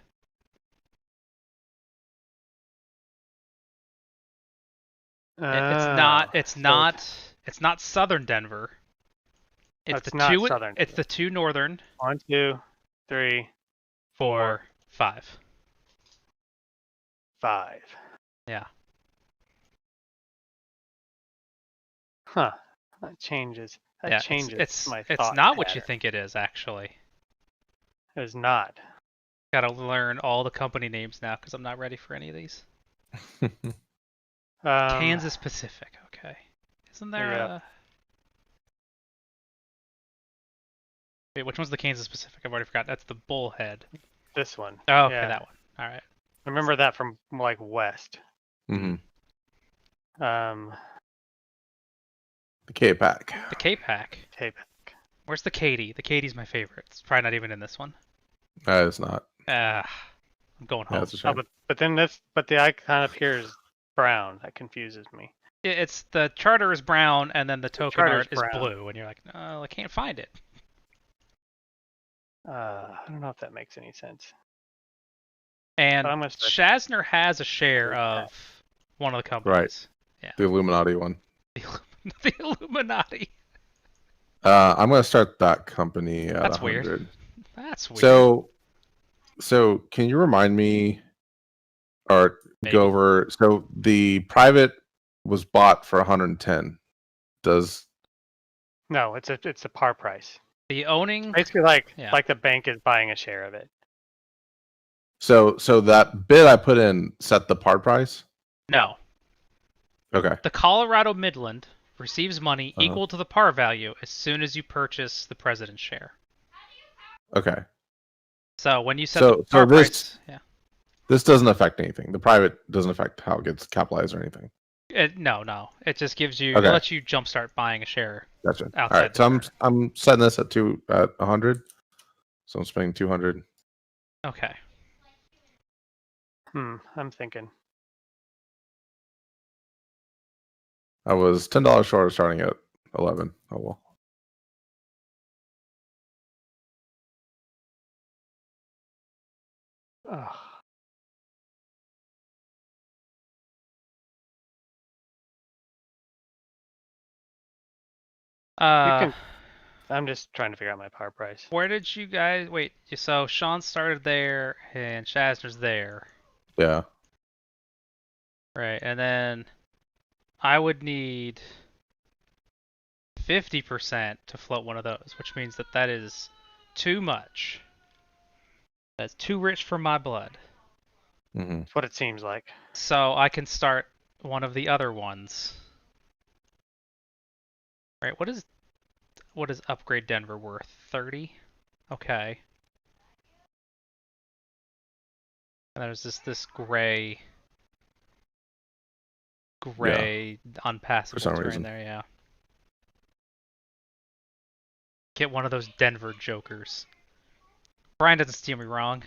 It's not. It's So not. It's not Southern Denver. it's not southern. It's the two northern. 1, 2, 3, 4, 4, 5. 5. Yeah. Huh. That changes. That Yeah. changes my It's thought not what you pattern. think it is actually. It is not. Got to learn all the company names now because I'm not ready for any of these. Kansas Pacific. Okay. Isn't there Yep. a? Wait, which one's the Kansas Pacific? I've already forgot. That's the Bullhead. This one. Oh, okay, Yeah. that one. All right. I remember that from like west. Mm-hmm. Um, The K-Pack. The K-Pack. K-Pack. Where's the Katy? The Katy's my favorite. It's probably not even in this one. It's not. Ah, I'm going Yeah, home. it's a Oh, shame. but then the icon up here is brown. That confuses me. It's the charter is brown and then the token charter's art is brown. blue, and you're like, oh, I can't find it. I don't know if that makes any sense. And But I'm gonna start Shazzner has a share K-Pack. of one of the companies. The Illuminati one. The Illuminati. I'm gonna start that company at That's 100. weird. That's weird. So can you remind me or Maybe. go over? So the private was bought for 110. No, it's a par price. The owning. Basically, like Yeah. like the bank is buying a share of it. So that bid I put in set the par price? No. Okay. The Colorado Midland receives money equal to the par value as soon as you purchase the president's share. Okay. So when you set the par price, yeah. This doesn't affect anything. The private doesn't affect how it gets capitalized or anything. No. It just gives you, Okay. it lets you jumpstart buying a share. Gotcha. Outside All right. the So turn. I'm setting this at 100. So I'm spending 200. Okay. I'm thinking. I was $10 short of starting at 11. Oh well. Ugh. I'm just trying to figure out my par price. Where did you guys wait? So Shawn started there and Shazzner's there, Yeah. right? And then I would need 50% to float one of those, which means that is too much. That's too rich for my blood. Mm-hmm. That's what it seems like. So I can start one of the other ones. Right? What is upgrade Denver worth? 30? Okay. And there's this gray unpassable some terrain reason. there, yeah. Get one of those Denver jokers. Brian doesn't steer me wrong.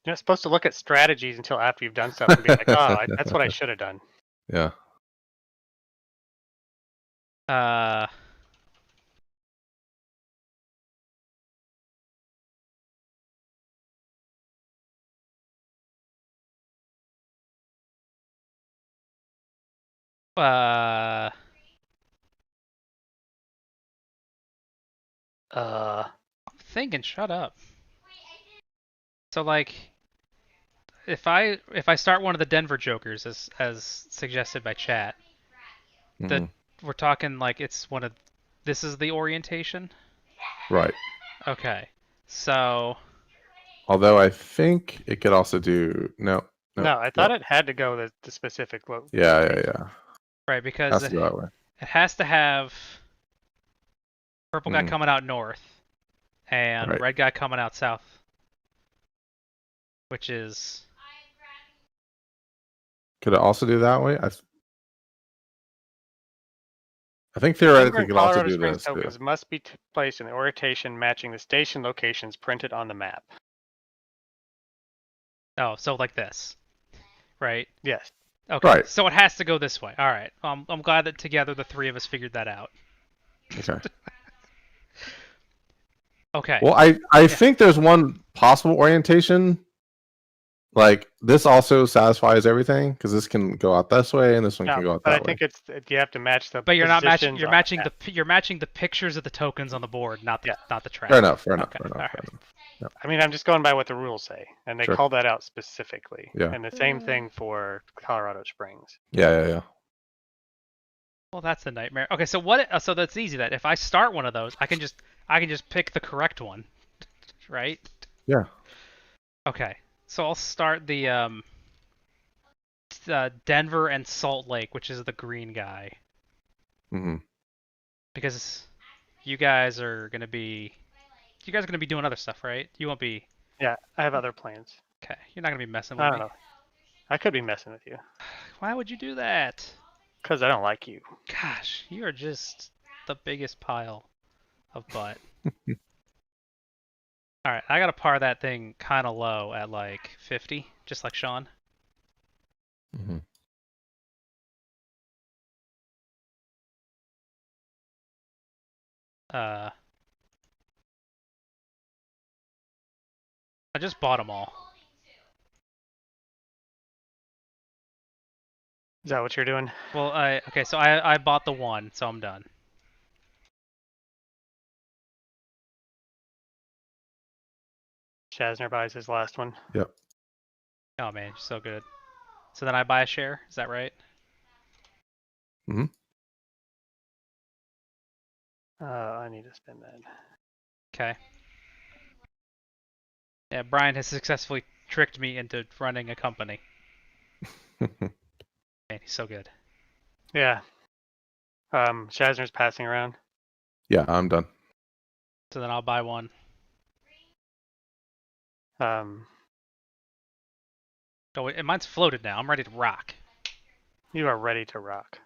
You're not supposed to look at strategies until after you've done stuff and be like, oh, that's what I should have done. Yeah. I'm thinking, shut up. So like, if I start one of the Denver jokers as suggested by chat, we're talking like it's one of this is the orientation? Right. Okay. So Although I think it could also do No, I thought it had to go the specific Yeah. Right, because Has to go that way. it has to have purple guy coming out north and red guy coming out south. Which is... Could it also do that way? I think theoretically it could also do this. Tokens must be placed in the orientation matching the station locations printed on the map. Oh, so like this, right? Yes. Okay. Right. So it has to go this way. All right. I'm glad that together the three of us figured that out. Okay. Okay. Well, I think there's one possible orientation. Like this also satisfies everything because this can go out this way and this one can go out that way. But I think you have to match the. But you're not matching. You're matching you're matching the pictures of the tokens on the board, not the track. Fair enough. Yep. I mean, I'm just going by what the rules say, and they call that out specifically. Yeah. And the same thing for Colorado Springs. Yeah. Well, that's a nightmare. Okay, so what? So that's easy. That if I start one of those, I can just pick the correct one, right? Yeah. Okay, so I'll start the Denver and Salt Lake, which is the green guy. Because you guys are gonna be doing other stuff, right? You won't be. Yeah, I have other plans. Okay, you're not gonna be messing with me. I don't know. I could be messing with you. Why would you do that? Because I don't like you. Gosh, you are just the biggest pile of butt. Alright, I gotta par that thing kind of low at like 50, just like Shawn. I just bought them all. Is that what you're doing? Well, okay, so I bought the one, so I'm done. Shazzner buys his last one. Yep. Oh man, you're so good. So then I buy a share, is that right? I need to spend that. Okay. Yeah, Brian has successfully tricked me into running a company. Man, he's so good. Yeah. Shazzner's passing around. Yeah, I'm done. So then I'll buy one. Oh, and mine's floated now. I'm ready to rock. You are ready to rock.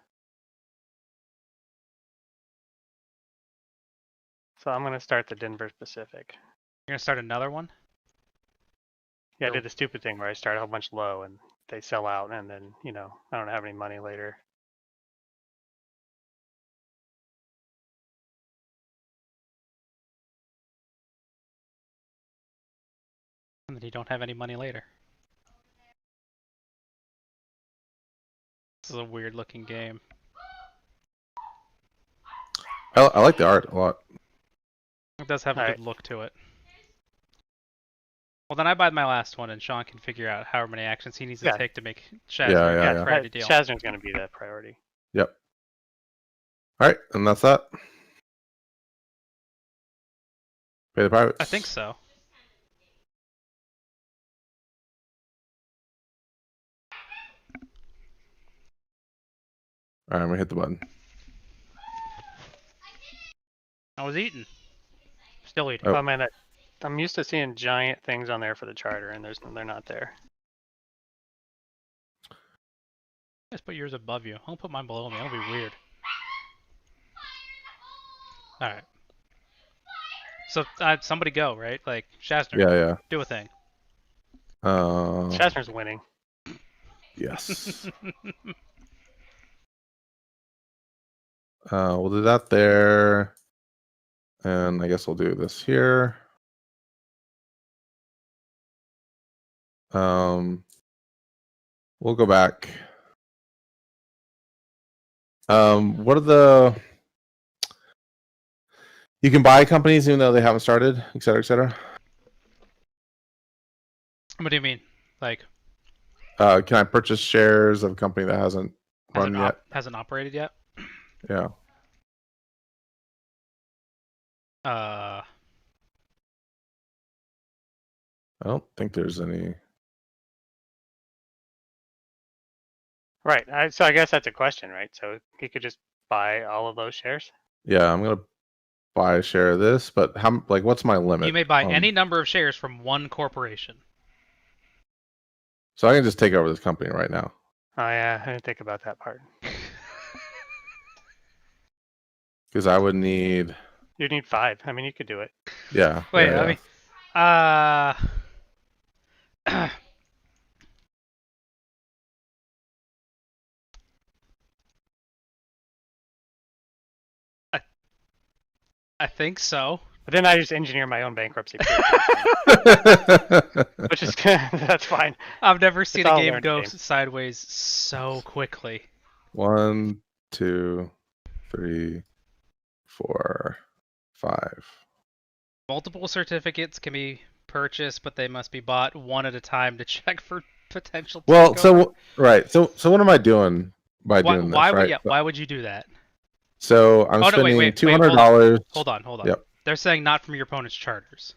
So I'm going to start the Denver Pacific. You're going to start another one? Yeah, I did the stupid thing where I start a whole bunch low and they sell out and then, I don't have any money later. And then you don't have any money later. This is a weird looking game. I like the art a lot. It does have a good look to it. Well, then I buy my last one, and Shawn can figure out however many actions he needs to take to make Shazzner a priority deal. Shazzner's going to be that priority. Yep. All right, and that's that. Pay the pirates. I think so. All right, I'm gonna hit the button. I was eating. Still eating. Oh man, I'm used to seeing giant things on there for the charter, and they're not there. Just put yours above you. I'll put mine below me. That'll be weird. All right. So somebody go, right? Like Shazzner. Yeah. Do a thing. Shazzner's winning. Yes. We'll do that there. And I guess we'll do this here. We'll go back. What are the... You can buy companies even though they haven't started, et cetera, et cetera? What do you mean? Like... can I purchase shares of a company that hasn't run yet? Hasn't operated yet? Yeah. I don't think there's any... Right. So I guess that's a question, right? So he could just buy all of those shares? Yeah, I'm going to buy a share of this, but how? Like, what's my limit? You may buy any number of shares from one corporation. So I can just take over this company right now. Oh, yeah. I didn't think about that part. Because I would need... You need 5. I mean, you could do it. Yeah. Wait, yeah, I mean... I think so. But then I just engineer my own bankruptcy. Which is good. That's fine. I've never seen a game go game. sideways so quickly. 1, 2, 3, 4, 5. Multiple certificates can be purchased, but they must be bought one at a time to check for potential Well, takeover. so what am I doing by doing this? Right? Why would you do that? So I'm spending $200. Hold on. Yep. They're saying not from your opponent's charters.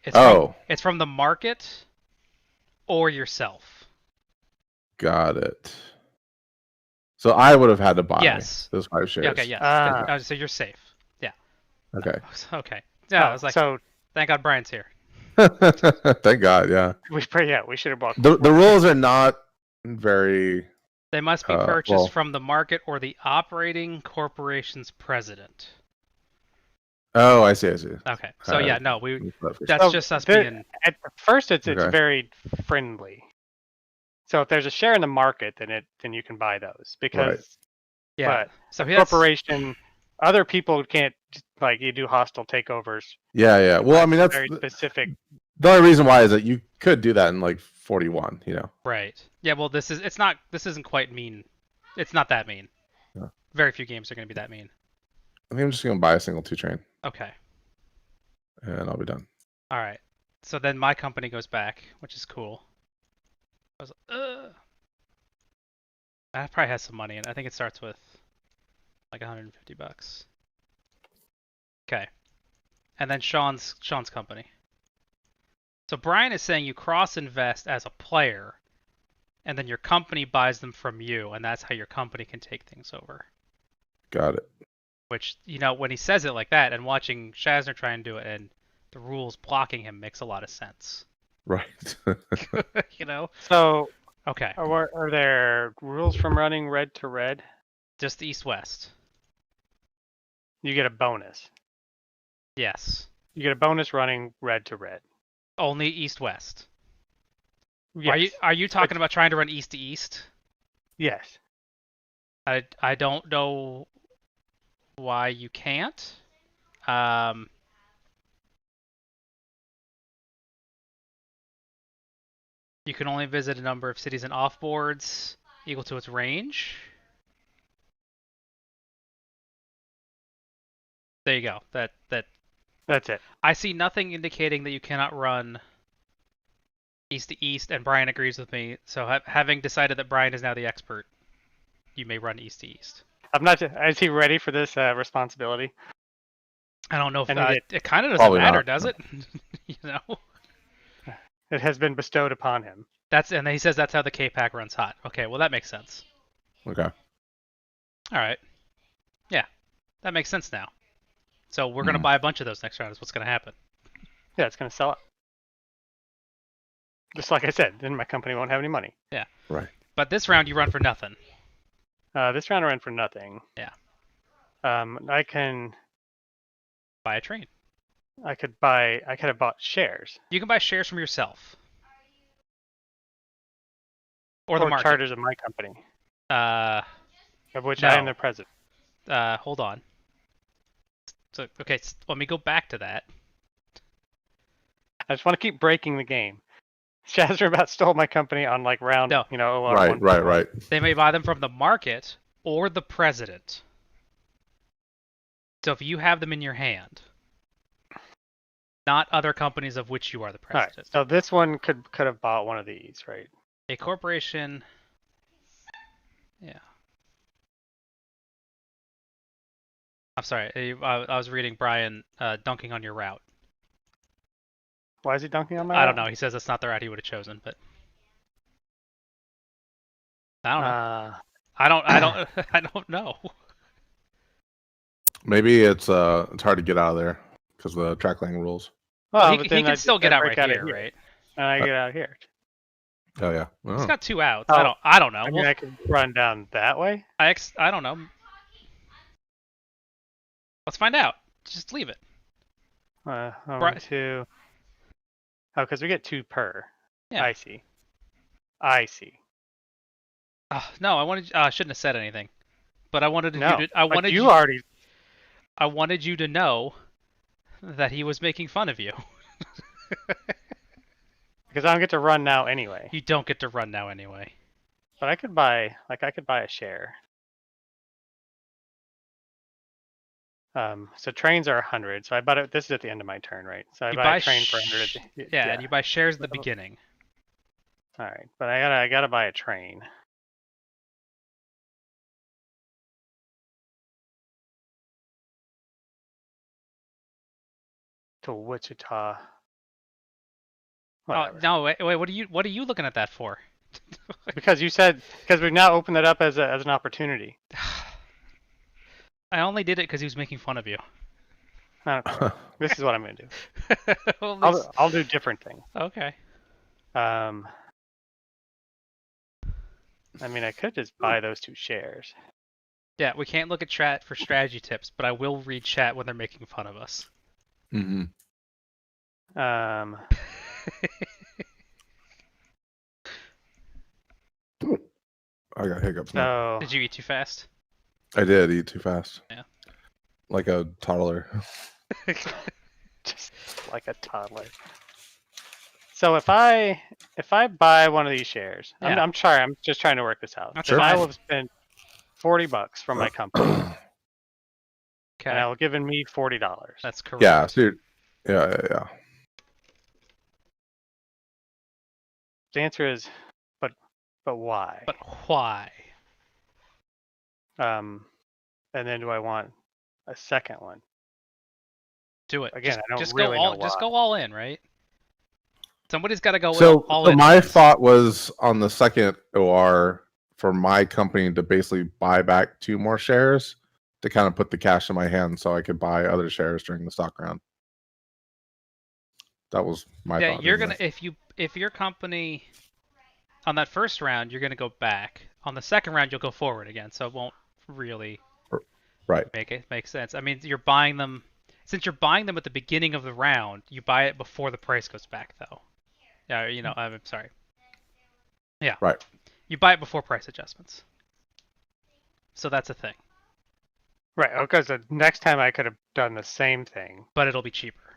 It's from the market or yourself. Got it. So I would have had to buy those 5 shares. Yeah, okay, yeah. So you're safe. Yeah. Okay. Okay. Yeah, I was like, so thank God Brian's here. Thank God, yeah. We should have bought. The rules are not very... They must be purchased from the market or the operating corporation's president. Oh, I see. Okay. So yeah, no, that's just us being... At first, it's very friendly. So if there's a share in the market, then you can buy those because so corporation, other people can't, like, you do hostile takeovers. Yeah. Well, I mean, that's very specific. The only reason why is that you could do that in like 41, you know. Right. Yeah. Well, this isn't quite mean. It's not that mean. Yeah. Very few games are going to be that mean. I think I'm just gonna buy a single 2-train. Okay. And I'll be done. All right. So then my company goes back, which is cool. I was like, that probably has some money in it. I think it starts with like $150. Okay. And then Shawn's company. So Brian is saying you cross-invest as a player, and then your company buys them from you, and that's how your company can take things over. Got it. Which, when he says it like that, and watching Shazzner try and do it, and the rules blocking him makes a lot of sense. Right. So, okay. Are there rules from running red to red? Just east-west. You get a bonus. Yes. You get a bonus running red to red. Only east-west. Yes. Are you talking about trying to run east to east? Yes. I don't know why you can't. You can only visit a number of cities and offboards equal to its range. There you go. That's it. I see nothing indicating that you cannot run east to east, and Brian agrees with me. So having decided that Brian is now the expert, you may run east to east. I'm not. Is he ready for this responsibility? I don't know if it kind of doesn't matter, does it? It has been bestowed upon him. And he says that's how the K-Pack runs hot. Okay, well that makes sense. Okay. All right. Yeah, that makes sense now. So we're gonna buy a bunch of those next round. Is what's gonna happen. Yeah, it's going to sell up. Just like I said, then my company won't have any money. Yeah. Right. But this round you run for nothing. This round I ran for nothing. Yeah. I can Buy a train. I could have bought shares. You can buy shares from yourself. Or the or market. charters of my company, of which I am No. the president. Hold on. So, okay, let me go back to that. I just want to keep breaking the game. Shazzner about stole my company on like round, No. OR Right, 1.1. right, right. They may buy them from the market or the president. So if you have them in your hand, not other companies of which you are the All right, president. so this one could have bought one of these, right? A corporation. Yeah. I'm sorry. I was reading Brian dunking on your route. Why is he dunking on my I don't route? know. He says that's not the route he would have chosen, but I don't know. I don't know. Maybe it's hard to get out of there because of the track lane rules. Well, but he then can still get out right of here, right? And I get out here. Oh yeah. He's Oh. got 2 outs. Oh, I don't know. I mean, I could run down that way. I don't know. Let's find out. Just leave it. I want to. Oh, because we get 2 per. Yeah. I see. No, I shouldn't have said anything. But I wanted No, you to. I wanted you already. I wanted you to know that he was making fun of you. Because I don't get to run now anyway. You don't get to run now anyway. But I could buy a share. So trains are 100. So I bought it. This is at the end of my turn, right? So I buy a train for 100. Yeah, and you buy shares at the beginning. All right, but I gotta buy a train. To Wichita. Whatever. Oh no! Wait! What are you looking at that for? Because you said we've now opened it up as an opportunity. I only did it because he was making fun of you. I don't care. This is what I'm gonna do. Well, I'll do different things. Okay. I mean, I could just buy those 2 shares. Yeah, we can't look at chat for strategy tips, but I will read chat when they're making fun of us. Mm-hmm. I got hiccups now. So Did you eat too fast? I did eat too fast. Yeah. Like a toddler. just like a toddler. So if I buy one of these shares, Yeah. I'm sorry, I'm just trying to work this out. Sure. I will have spent $40 from my company, Okay. and I will give me $40. That's correct. Yeah, dude. Yeah. The answer is, but why? But why? And then do I want a second one? Do it. Again, I don't just really go all, know why. Just go all in, right? Somebody's got to go all So in. my thought was on the second OR for my company to basically buy back 2 more shares to kind of put the cash in my hand so I could buy other shares during the stock round. That was my thought. You're gonna if your company on that first round you're gonna go back. On the second round you'll go forward again, so it won't really make sense. I mean, you're buying them since you're buying them at the beginning of the round. You buy it before the price goes back, though. Yeah, I'm sorry. Yeah. Right. You buy it before price adjustments. So that's a thing. Right. Okay. So next time I could have done the same thing, but it'll be cheaper.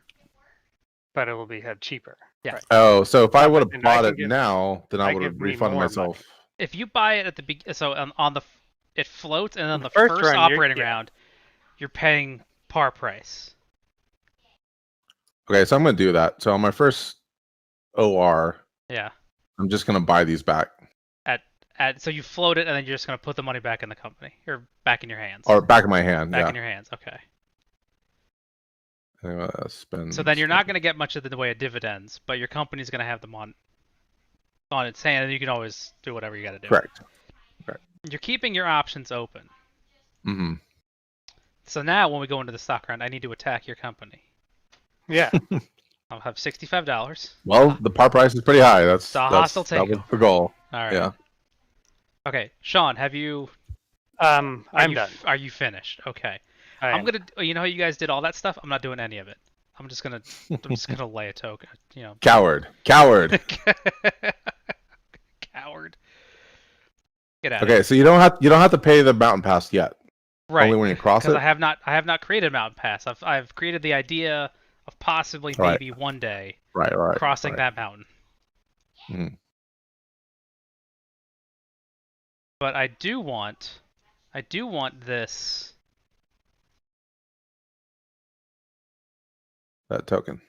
But it will be cheaper. Yeah. Right. Oh, so if I would have bought it now, then I would have refunded myself. Money. If you buy it at the it floats, and on the first operating round, you're paying par price. Okay, so I'm going to do that. So on my first OR, I'm just going to buy these back. So you float it, and then you're just going to put the money back in the company, or back in your hands. Or back in my hand, Back in your hands, okay. So then you're not going to get much of the way of dividends, but your company's going to have them on its hand, and you can always do whatever you got to do. Correct. You're keeping your options open. Mm-hmm. So now when we go into the stock round, I need to attack your company. Yeah. I'll have $65. Well, the par price is pretty high. a hostile That was takeover. the goal. All right. Yeah. Okay, Shawn, have you? I'm done. Are you finished? Okay. I'm gonna. You know how you guys did all that stuff? I'm not doing any of it. I'm just gonna lay a token. You know. Coward. Coward. Get out. Okay, so you don't have to pay the mountain pass yet. Right. Only when you cross it. Because I have not created a mountain pass. I've created the idea of possibly maybe one day crossing that mountain. Mm. But I do want this. That token.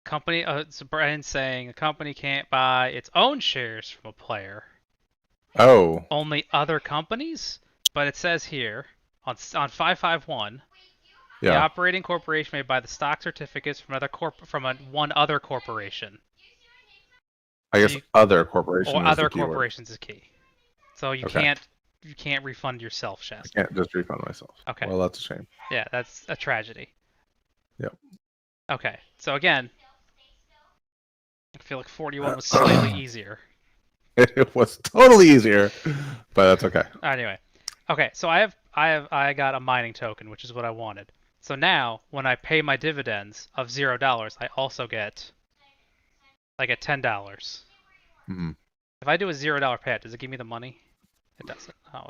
Company. So Brian's saying a company can't buy its own shares from a player. Oh. Only other companies. But it says here on 551. Yeah. The operating corporation may buy the stock certificates from one other corporation. I guess other corporations. Or other corporations is key. So you can't refund yourself, Shazzner. I can't just refund myself. Okay. Well, that's a shame. Yeah, that's a tragedy. Yep. Okay, so again, I feel like 41 was slightly easier. It was totally easier, but that's okay. Anyway, okay, so I got a mining token, which is what I wanted. So now, when I pay my dividends of $0, I also get $10. Mm-hmm. If I do a $0 payout, does it give me the money? It doesn't. Oh, I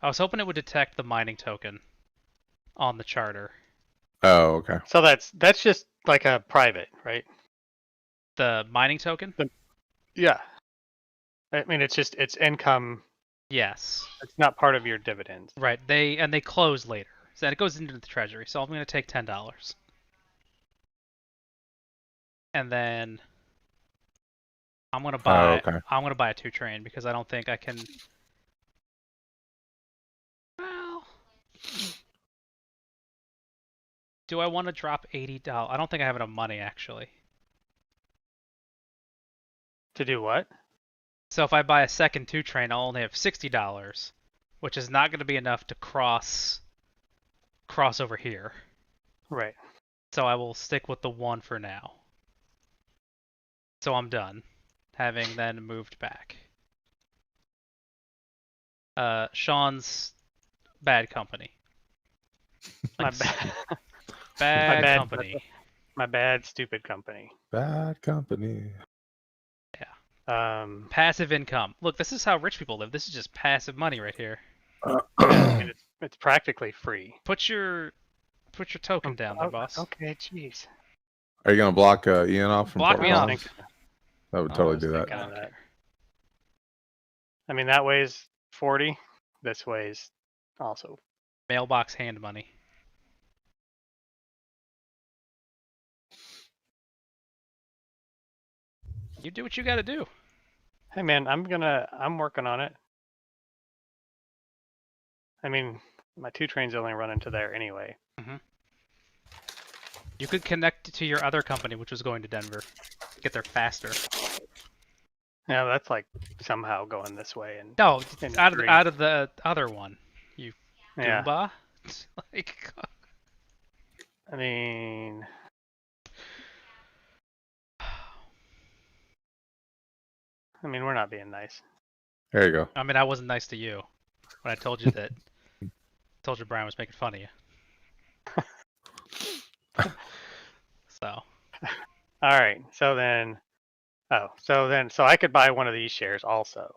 was hoping it would detect the mining token on the charter. Oh, okay. So that's just like a private, right? The mining token? Yeah. I mean, it's income. Yes. It's not part of your dividends. Right. They close later, so it goes into the treasury. So I'm going to take $10, and then I'm going to buy. Oh, okay. I'm going to buy a 2-train because I don't think I can. Well, do I want to drop $80? I don't think I have enough money actually. To do what? So if I buy a second 2-train, I'll only have $60, which is not going to be enough to cross over here. Right. So I will stick with the 1 for now. So I'm done, having then moved back. Shawn's bad company. My bad. Bad company. My bad, stupid company. Bad company. Passive income. Look, this is how rich people live. This is just passive money right here. And it's practically free. Put your token down there, boss. Okay, jeez. Are you gonna block Ian off from Block me off. That would totally do that. I mean, that weighs 40. This weighs also. Mailbox hand money. You do what you gotta do. Hey man, I'm working on it. I mean, my 2-trains only run into there anyway. Mm-hmm. You could connect to your other company, which was going to Denver. Get there faster. Yeah, that's like somehow going this way. And no, out of the other one. You goomba. Like. I mean. We're not being nice. There you go. I mean, I wasn't nice to you when I told you that. Told you Brian was making fun of you. So. All right. So I could buy one of these shares also.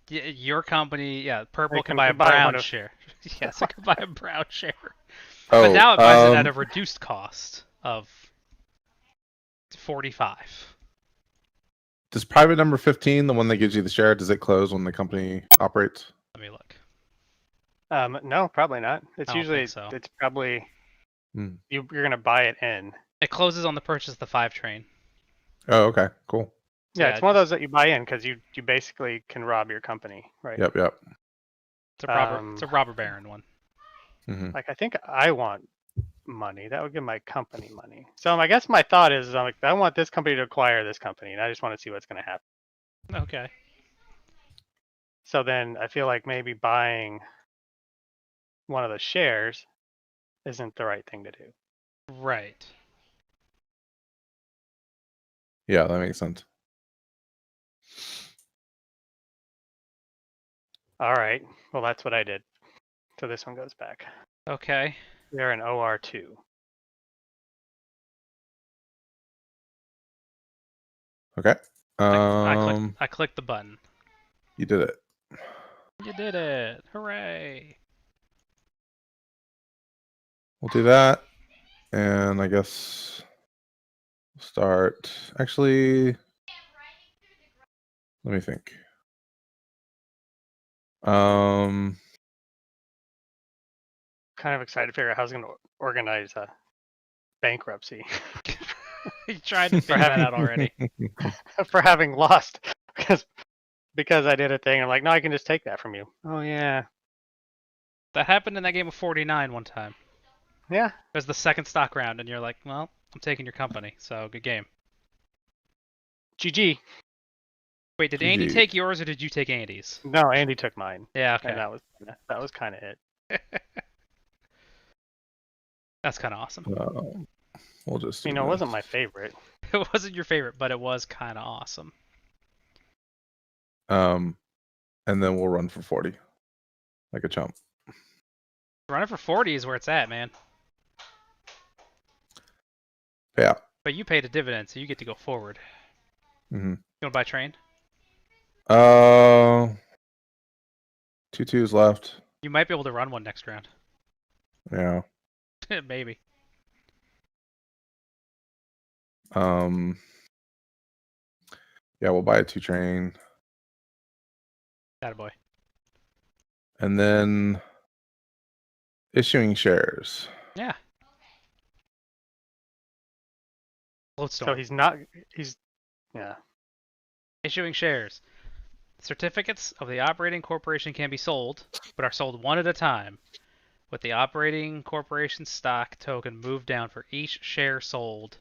Your company, Purple can buy a brown share. Yes, I could buy a brown share. Oh, but now it buys it at a reduced cost of 45. Does private number 15, the one that gives you the share, does it close when the company operates? Let me look. No, probably not. It's usually so. It's probably you're gonna buy it in. It closes on the purchase of the 5-train. Oh, okay, cool. Yeah, it's one of those that you buy in because you basically can rob your company, right? Yep. It's a robber baron one. Mm-hmm. Like I think I want money. That would give my company money. So I guess my thought is I want this company to acquire this company, and I just want to see what's going to happen. Okay. So then I feel like maybe buying one of the shares isn't the right thing to do. Right. Yeah, that makes sense. All right. Well, that's what I did. So this one goes back. Okay. They're an OR2. Okay. I clicked the button. You did it. You did it! Hooray! We'll do that, and I guess start. Actually, let me think. Kind of excited to figure out how I was going to organize a bankruptcy You tried to figure that out already. for having lost because I did a thing. I'm like, no, I can just take that from you. Oh yeah, That happened in that game of 49 one time. yeah. It was the second stock round, and you're like, well, I'm taking your company, so good game. GG. Wait, did Andy GG. take yours, or did you take Andy's? No, Andy took mine. Yeah, okay. And that was kind of it. That's kind of awesome. We'll just do It wasn't my favorite. It wasn't your favorite, but it was kind of awesome. And then we'll run for 40, like a chump. Running for 40 is where it's at, man. Yeah. But you paid a dividend, so you get to go forward. Mm-hmm. You want to buy train? 2 twos left. You might be able to run one next round. Yeah. Maybe. Yeah, we'll buy a 2 train. Attaboy. And then issuing shares. Yeah. So he's yeah. Issuing shares. Certificates of the operating corporation can be sold, but are sold one at a time, with the operating corporation stock token moved down for each share sold,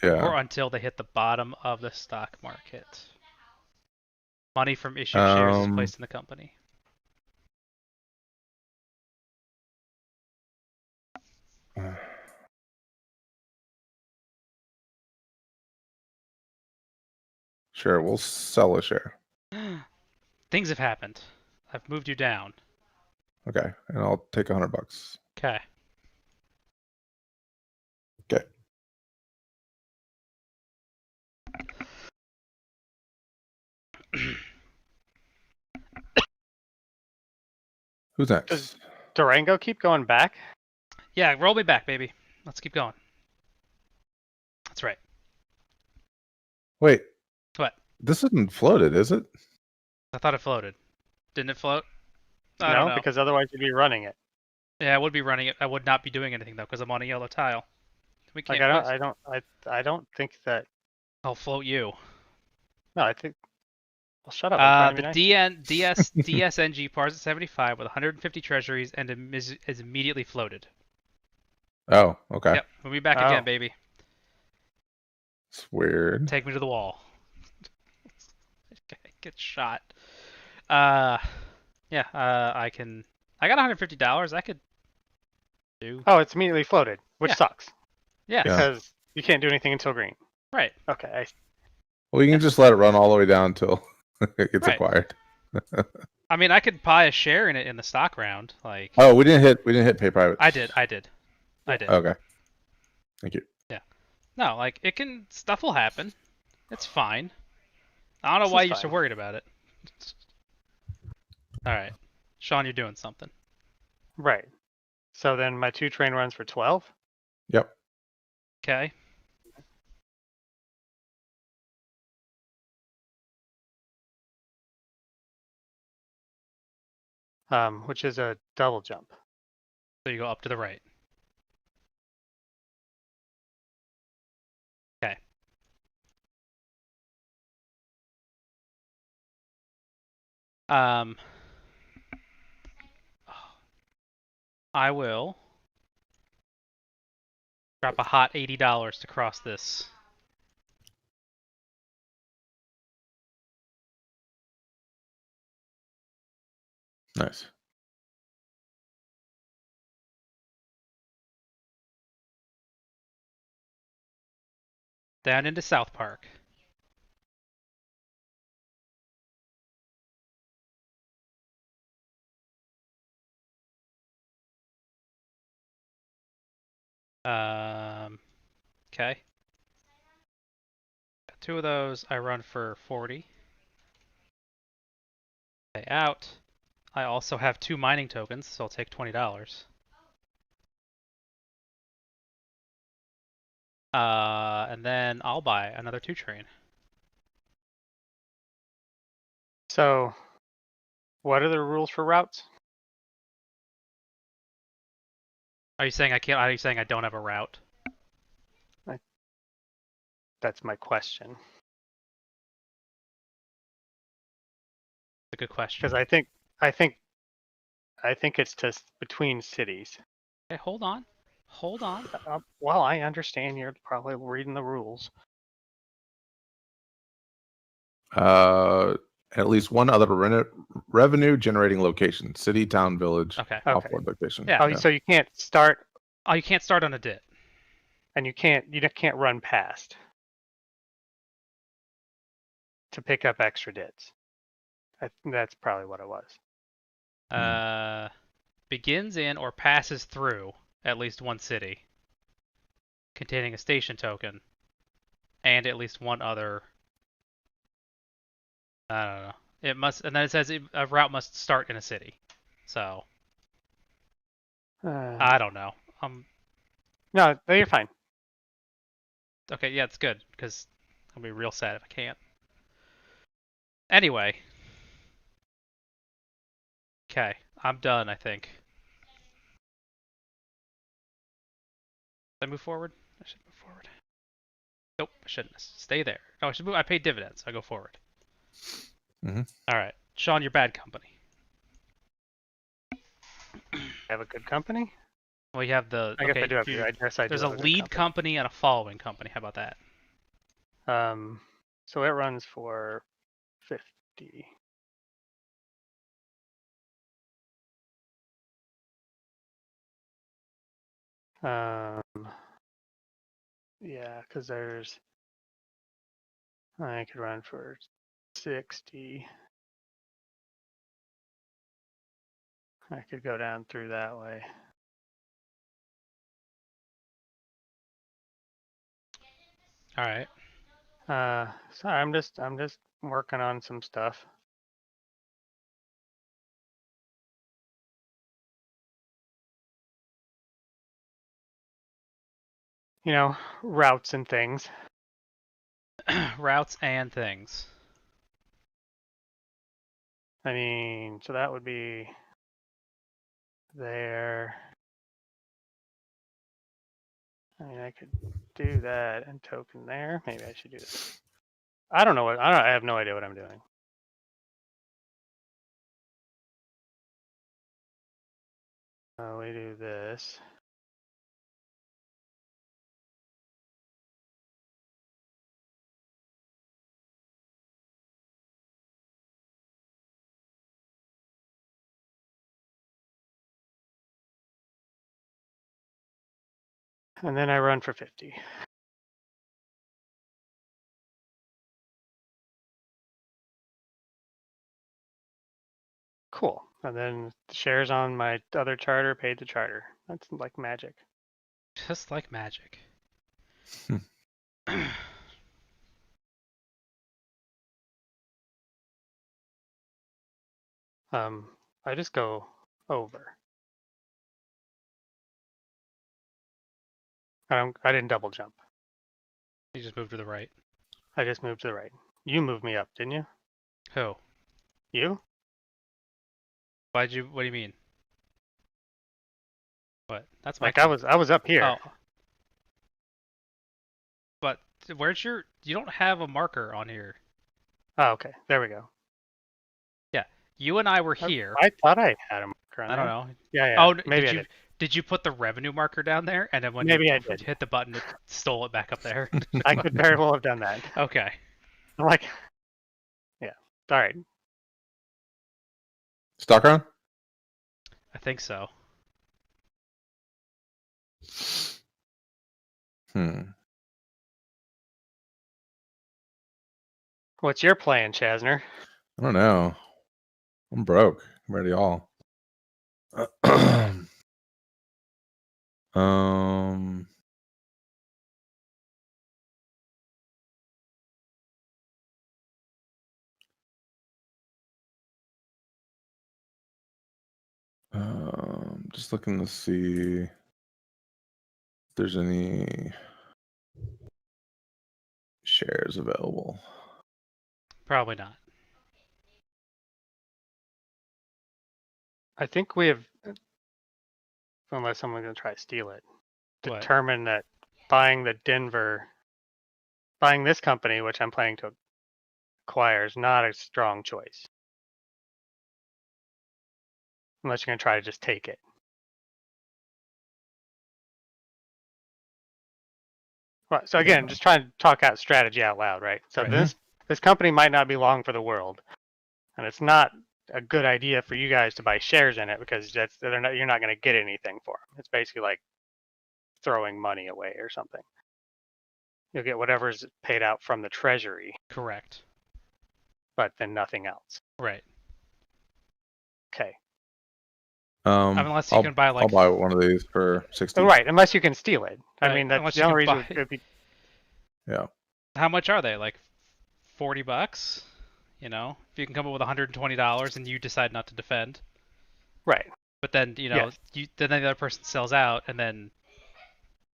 or until they hit the bottom of the stock market. Money from issued shares is placed in the company. Sure, we'll sell a share. Things have happened. I've moved you down. Okay, and I'll take $100. Okay. Okay. Who's next? Does Durango keep going back? Yeah, roll me back, baby. Let's keep going. That's right. Wait. What? This isn't floated, is it? I thought it floated. Didn't it float? I don't know. Because otherwise you'd be running it. Yeah, I would be running it. I would not be doing anything though, because I'm on a yellow tile. We can't. I don't think that. I'll float you. No, I think. Well, shut up. I'm The trying to be nice. DSNG pars at 75 with 150 treasuries and is immediately floated. Oh, okay. Yep, we'll be back again, baby. It's weird. Take me to the wall. Okay, get shot. Yeah, I can. I got $150. I could do. Oh, it's immediately floated, which sucks. Yeah. Because you can't do anything until green. Right. Okay. Well, you can just let it run all the way down until it gets acquired. I mean, I could buy a share in it in the stock round, like. Oh, we didn't hit pay private. I did. Okay. Thank you. Yeah. No, like stuff will happen. It's fine. I don't know why you're so worried about it. All right, Shawn, you're doing something. Right. So then my 2 train runs for 12. Yep. Okay. Which is a double jump. So you go up to the right. Okay. I will drop a hot $80 to cross this. Nice. down into South Park. Okay. Got 2 of those. I run for 40. Pay out. I also have 2 mining tokens, so I'll take $20. And then I'll buy another 2 train. So, what are the rules for routes? Are you saying I can't? Are you saying I don't have a route? That's my question. It's a good question. Because I think it's just between cities. Okay, hold on. Hold on. Well, I understand you're probably reading the rules. At least one other revenue generating location: city, town, village, Okay. off-board location. Yeah. Oh, so you can't start. Oh, you can't start on a dit. And you can't run past to pick up extra dits. That's probably what it was. Begins in or passes through at least one city containing a station token and at least one other. I don't know. It must, and then it says a route must start in a city. So I don't know. No, you're fine. Okay, yeah, it's good because I'll be real sad if I can't. Anyway. Okay, I'm done, I think. Should I move forward? I should move forward. Nope, I shouldn't. Stay there. No, I should move. I paid dividends. I go forward. Mm-hmm. All right, Shawn, you're bad company. Have a good company? Well, you have the. I guess I do have. I guess I do. There's a lead company and a following company. How about that? So it runs for 50. Yeah, because there's. I could run for 60. I could go down through that way. All right. Sorry, I'm just working on some stuff. You know, routes and things. Routes and things. I mean, so that would be there. I mean, I could do that and token there. Maybe I should do this. I don't know I have no idea what I'm doing. We do this. And then I run for 50. Cool. And then the shares on my other charter paid the charter. That's like magic. Just like magic. I just go over. I didn't double jump. You just moved to the right. I just moved to the right. You moved me up, didn't you? Who? You? Why'd you? What do you mean? What? That's my. Like I was up here. Oh. But where's your? You don't have a marker on here. Oh, okay. There we go. Yeah, you and I were here. I thought I had a marker on I there. don't know. Yeah. Oh, maybe I did. Did you put the revenue marker down there, and then when maybe you I did. hit the button, it stole it back up there? I could very well have done that. Okay. I'm like, yeah. All right. Stock on? I think so. What's your plan, Shazzner? I don't know. I'm broke compared to y'all. Just looking to see if there's any shares available. Probably not. I think we have, unless someone's going to try to steal it, What? determined that buying this company, which I'm planning to acquire, is not a strong choice. Unless you're going to try to just take it. Well, so again, just trying to talk out strategy out loud, right? So Right. this company might not be long for the world, and it's not a good idea for you guys to buy shares in it because you're not going to get anything for them. It's basically like throwing money away or something. You'll get whatever's paid out from the treasury, Correct. but then nothing else. Right. Okay. Unless you can buy I'll buy one of these for 60. Right, unless you can steal it. I Right, mean, that's unless the you only can reason buy- it could be. Yeah. How much are they? Like $40? You know, if you can come up with $120 and you decide not to defend, Right. but then Yes. then the other person sells out, and then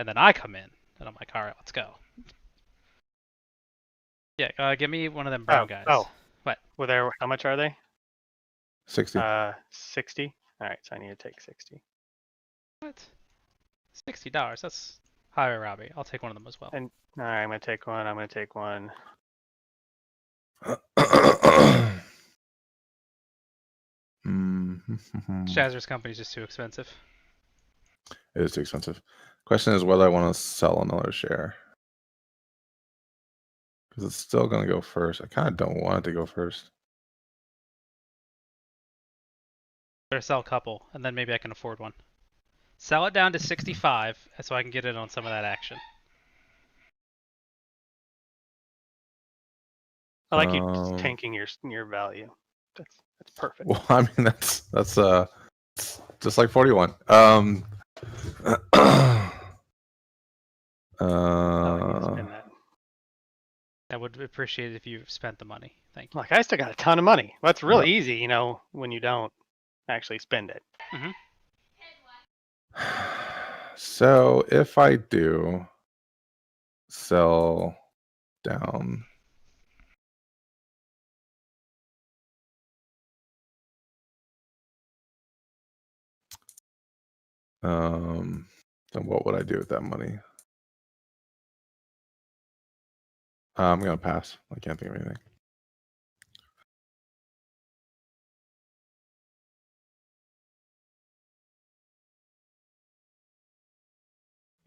I come in, and I'm like, all right, let's go. Yeah, give me one of them brown guys. Oh. What? Well, how much are they? 60. 60. All right, so I need to take 60. What? $60? That's highway robbery. I'll take one of them as well. And all right, I'm gonna take one. I'm gonna take one. Shazzer's company is just too expensive. It is too expensive. Question is whether I want to sell another share. Because it's still going to go first. I kind of don't want it to go first. Better sell a couple, and then maybe I can afford one. Sell it down to 65, so I can get in on some of that action. I like you tanking your value. That's perfect. Well, I mean that's just like 41. Oh, I need to spend that. I would appreciate it if you spent the money. Thank you. Like I still got a ton of money. Well, that's really easy, when you don't actually spend it. Mm-hmm. So if I do sell down, then what would I do with that money? I'm gonna pass. I can't think of anything.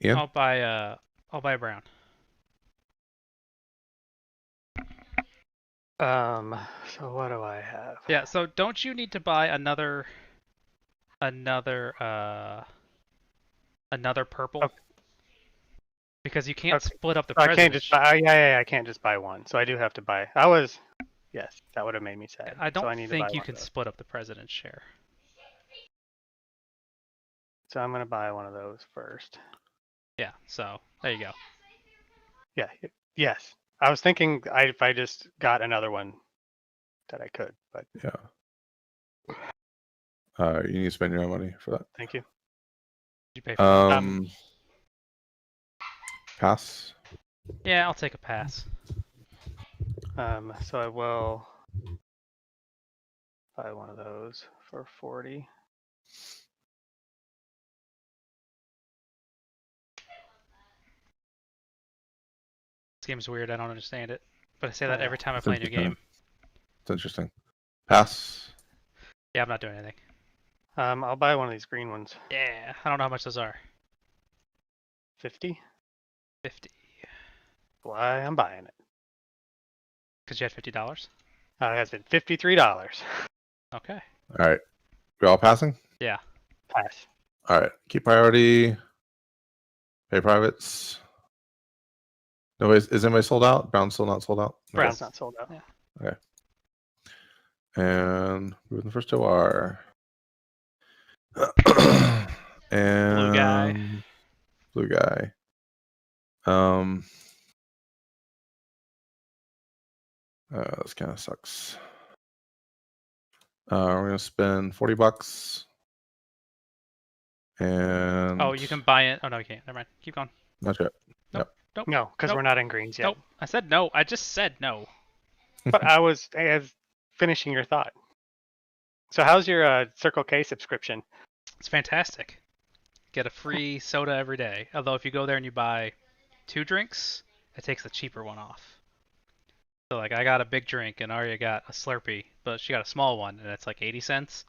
Ian? I'll buy a brown. So what do I have? Yeah, so don't you need to buy another purple? Okay. Because you can't Okay. split up the I president. can't just buy. I can't just buy one. So I do have to buy. Yes, that would have made me sad. I don't so I need think to buy you one can of those. split up the president's share. So I'm gonna buy one of those first. Yeah, so there you go. Yeah. Yes. I was thinking if I just got another one that I could, but Yeah. You need to spend your own money for that. thank you. Did you pay for that? Pass. Yeah, I'll take a pass. So I will buy one of those for 40. This game's weird. I don't understand it, but I say that every time I play a new game. It's interesting. Pass. Yeah, I'm not doing anything. I'll buy one of these green ones. Yeah, I don't know how much those are. 50. 50. Why I'm buying it? Because you had $50. It has been $53. Okay. All right. We're all passing? Yeah. Pass. All right. Key priority. Pay privates. No, is anybody sold out? Brown's still not sold out? Okay. Brown's not sold out. Yeah. Okay. And moving the first OR. And Blue guy. Blue guy. This kind of sucks. We're gonna spend $40. And Oh, you can buy it. Oh no, you can't. Never mind. Keep going. not yet. Nope. No, because we're not in greens yet. Nope. I said no. I just said no. But I was finishing your thought. So how's your Circle K subscription? It's fantastic. Get a free soda every day. Although if you go there and you buy 2 drinks, it takes the cheaper one off. So like I got a big drink and Arya got a Slurpee, but she got a small one and it's like 80 cents.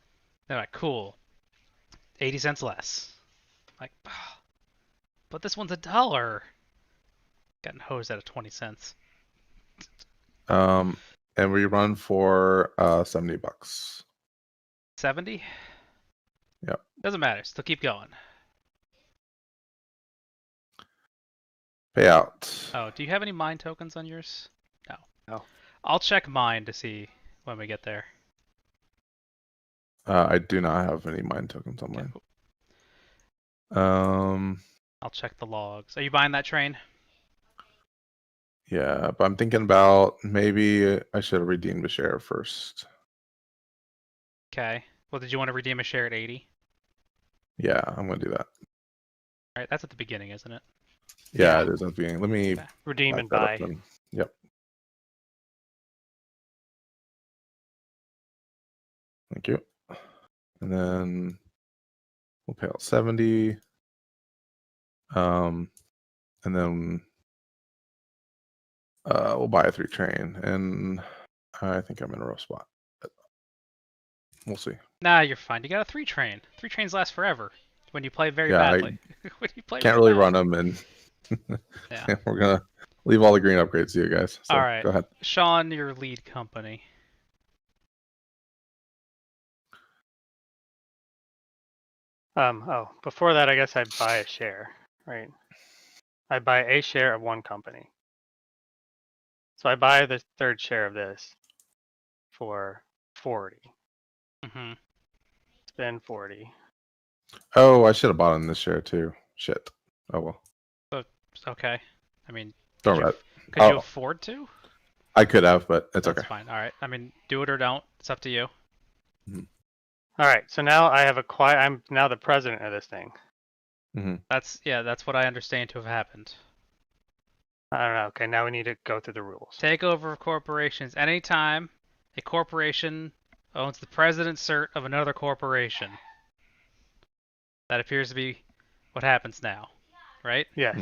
They're like, cool. 80 cents less. Like, but this one's $1. Getting hosed out of 20 cents. And we run for $70. 70? Yep. Doesn't matter. Still keep going. Payout. Oh, do you have any mine tokens on yours? No. No. I'll check mine to see when we get there. I do not have any mine tokens on Okay, mine. cool. I'll check the logs. Are you buying that train? Yeah, but I'm thinking about maybe I should have redeemed a share first. Okay. Well, did you want to redeem a share at 80? Yeah, I'm gonna do that. All right, that's at the beginning, isn't it? Yeah, it is at the beginning. Let me Okay. Redeem back and that up buy. then. Yep. Thank you. And then we'll pay out 70. And then we'll buy a 3 train. And I think I'm in a rough spot. But we'll see. Nah, you're fine. You got a 3 train. 3 trains last forever when you play very Yeah, badly. When you play Can't really bad. run them, and Yeah. we're gonna leave all the green upgrades to you guys. So All right. go ahead. Shawn, your lead company. Oh, before that, I guess I'd buy a share, right? I buy a share of one company. So I buy the third share of this for 40. Mm-hmm. Spend 40. Oh, I should have bought in this share too. Shit. Oh well. Okay. I mean, Don't could worry. could you Oh. afford to? I could have, but it's That's okay. fine. All right. I mean, do it or don't. It's up to you. All right. So now I have I'm now the president of this thing. That's what I understand to have happened. I don't know. Okay. Now we need to go through the rules. Takeover of corporations. Anytime a corporation owns the president cert of another corporation. That appears to be what happens now, right? Yes.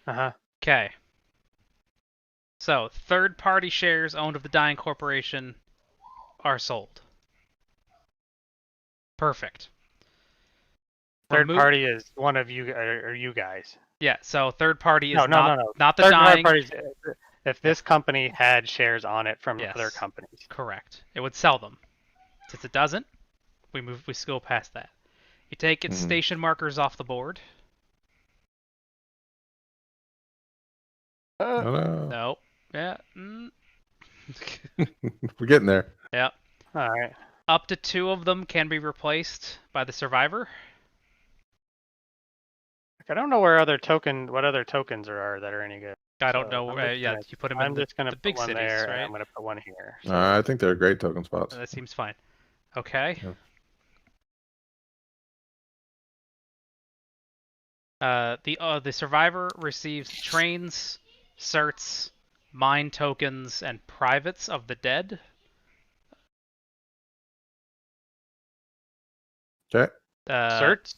Uh-huh. Okay. So, third-party shares owned of the dying corporation are sold. Perfect. Third party is one of you or you guys. Yeah, so third party is No. not the Third dying. party if this company had shares on it from Yes. other companies. Correct. It would sell them. Since it doesn't, we go past that. You take its station markers off the board. No. No. Yeah. We're getting there. Yeah. All right. Up to 2 of them can be replaced by the survivor. I don't know what other tokens there are that are any good. I don't So know. I'm Yeah, you put them I'm in just gonna the put big one cities, there, right? and I'm gonna put one here. So I think they're great token spots. That seems fine. Okay. Yeah. The survivor receives trains, certs, mine tokens, and privates of the dead. Okay. certs.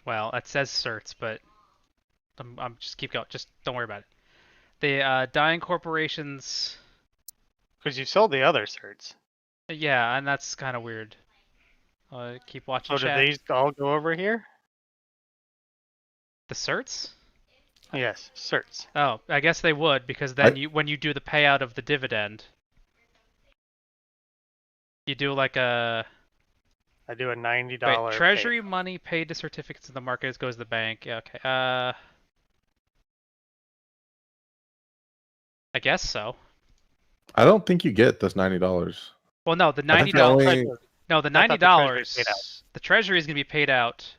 Well, it says certs, but I'm just keep going. Just don't worry about it. The dying corporations. Because you sold the other certs. Yeah, and that's kind of weird. Keep watching. So chat. do these all go over here? The certs? Yes, certs. Oh, I guess they would, because then when you do the payout of the dividend, you do like a. I do a $90. Wait, treasury money paid to certificates in the market goes to the bank. Yeah, okay. I guess so. I don't think you get this $90. Well, no, the I think $90. the only No, the I thought the Treasury paid out. $90. The Treasury is gonna be paid out,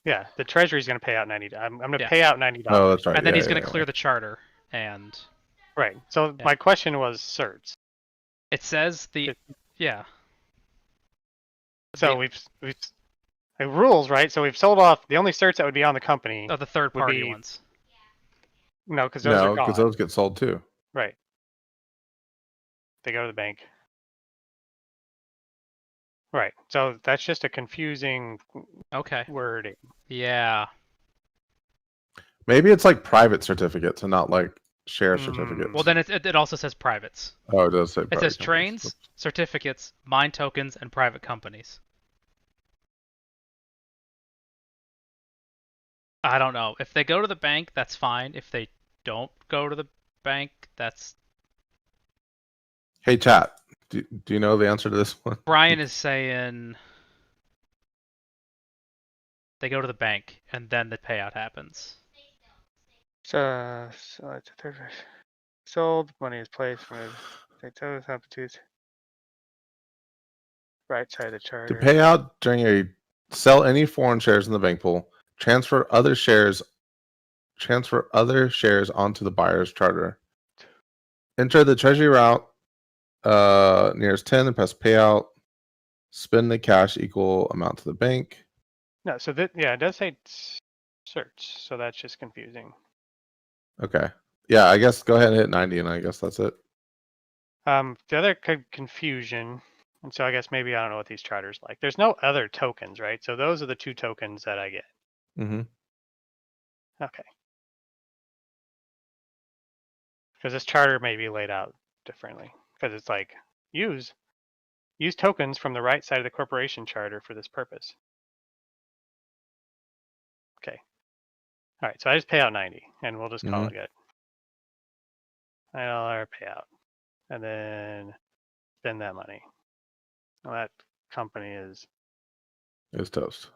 Yeah, the Treasury's going to pay out 90. I'm going to Yeah. pay out $90. oh, that's right. and then yeah, he's gonna yeah, clear the charter. And Right. So Yeah. my question was certs. it says the It- yeah. So The- we've like, rules, right? So we've sold off the only certs that would be on the company. Oh, the third would party be- ones. No, because those No, are because gone. those get sold too. Right. They go to the bank. Right. So that's just a confusing Okay. wording. Yeah. Maybe it's like private certificates and not like share Mm. certificates. Well, then it also says privates. Oh, it does say It private says companies. trains, certificates, mine tokens, and private companies. I don't know. If they go to the bank, that's fine. If they don't go to the bank, that's Hey, chat. Do you know the answer to this one? Brian is saying they go to the bank and then the payout happens. So it's a third. Sold. Money is placed. They total substitutes. Right side of the To charter. pay out during a sell any foreign shares in the bank pool, transfer other shares onto the buyer's charter. Enter the treasury route nearest 10 and press payout. Spend the cash equal amount to the bank. No, so that it does say search, so that's just confusing. Okay. Yeah, I guess go ahead and hit 90 and I guess that's it. The other confusion, and so I guess maybe I don't know what these charters like. There's no other tokens, right? So those are the two tokens that I get. Mm-hmm. Okay. Because this charter may be laid out differently. Because it's like use tokens from the right side of the corporation charter for this purpose. Okay. All right, so I just pay out 90 and we'll just call it good. $90 payout. And then spend that money. Well, that company is toast.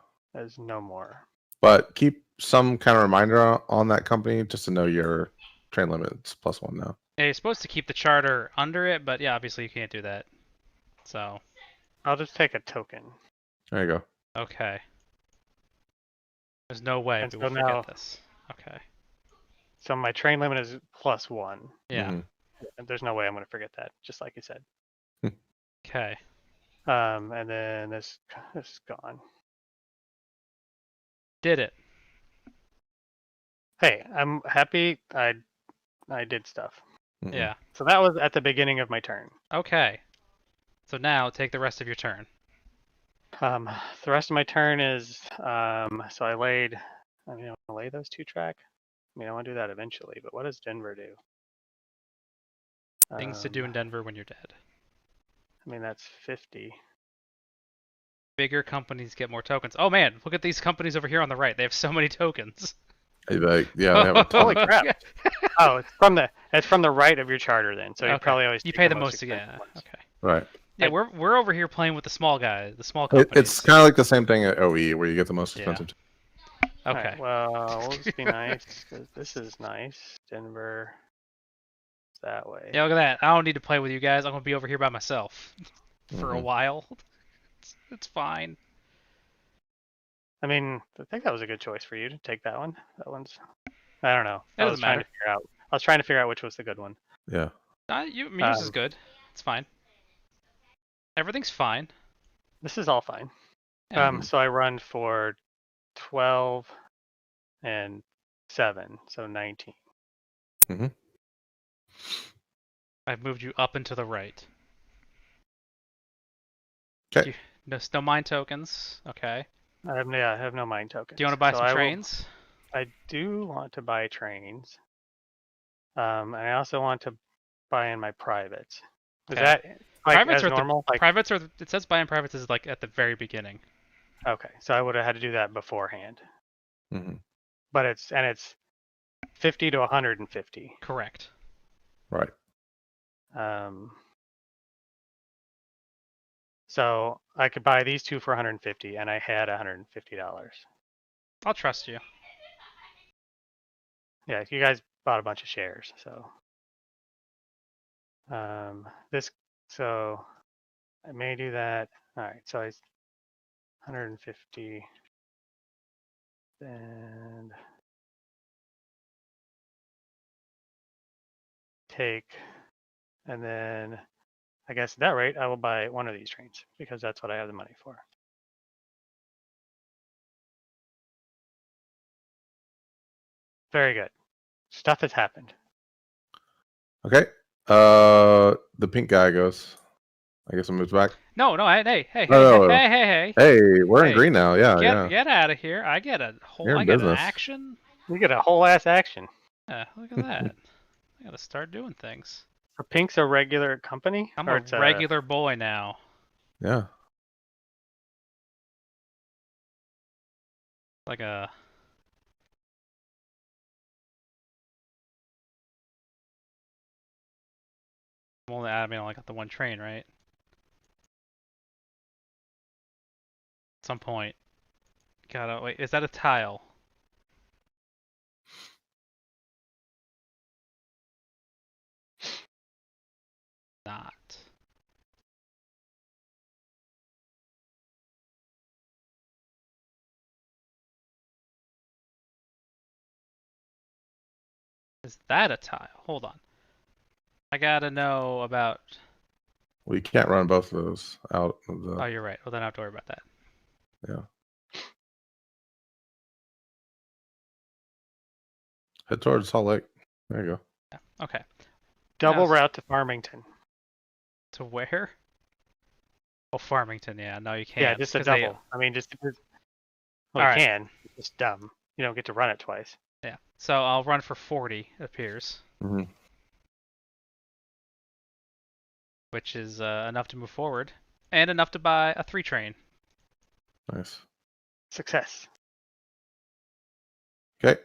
no more. But keep some kind of reminder on that company just to know your train limit's +1 now. Yeah, you're supposed to keep the charter under it, but yeah, obviously you can't do that. So I'll just take a token. There you go. okay. There's no way And we so will forget now- this. Okay. So my train limit is +1. Yeah. Mhm. And there's no way I'm going to forget that, just like you said. Okay. And then this is gone. Did it. Hey, I'm happy I did stuff. Mhm. Yeah. So that was at the beginning of my turn. Okay. So now take the rest of your turn. The rest of my turn is so I laid. I mean, I want to lay those 2 track. I mean, I want to do that eventually, but what does Denver do? Things to do in Denver when you're dead. I mean, that's 50. Bigger companies get more tokens. Oh man, look at these companies over here on the right. They have so many tokens. They have a ton. Holy crap! Oh, it's from the right of your charter then. So you Okay. probably always You take pay the most. expensive Yeah. ones. Okay. Right. Yeah, we're over here playing with the small guys, the small companies. It's kind of like the same thing at OE where you get the most Yeah. expensive. All Okay. right, well, we'll just be nice. 'Cause this is nice. Denver. That way. Yeah, look at that. I don't need to play with you guys. I'm gonna be over here by myself for a Mhm. while. It's fine. I mean, I think that was a good choice for you to take that one. That one's. I don't know. It I doesn't was trying to matter. figure out. I was trying to figure out which was the good one. Yeah. Yours is good. It's fine. Everything's fine. This is all fine. Yeah. So I run for 12 and 7, so 19. I've moved you up and to the right. 'Kay. No mine tokens. Okay. I have no mine tokens. Do you want to buy So some I will- trains? I do want to buy trains. And I also want to buy in my privates. Is Okay. that like Privates as are normal? Like, privates are. It says buy in privates is like at the very beginning. okay, so I would have had to do that beforehand. Hmm. But it's 50 to 150. Correct. Right. So I could buy these 2 for 150, and I had $150. I'll trust you. Yeah, you guys bought a bunch of shares, so This, so I may do that. All right, so it's 150 and take, and then I guess at that rate I will buy one of these trains because that's what I have the money for. Very good. Stuff has happened. Okay. The pink guy goes. I guess it moves back. No, hey, No. hey. Hey, we're in Hey, green now. Yeah. Get out of here. I get an business. action. You get a whole ass action. Yeah, look at that. I gotta start doing things. So Pink's a regular company? I'm or a it's regular boy now. Yeah. Like a... I only got the one train, right? At some point. Gotta... Wait, is that a tile? Not. Is that a tile? Hold on. I gotta know about... We can't run both of those out of the... Oh, you're right. Well, then I don't have to worry about that. Yeah. Head towards Salt Lake. There you go. Yeah. Okay. double route to Farmington. To where? Oh, Farmington. Yeah, no, you can't. Yeah, just a double. I mean, just... Well, you can. It's just dumb. You don't get to run it twice. Yeah. So I'll run for 40, it appears. Mm-hmm. Which is enough to move forward. And enough to buy a 3 train. Nice. Success. Okay.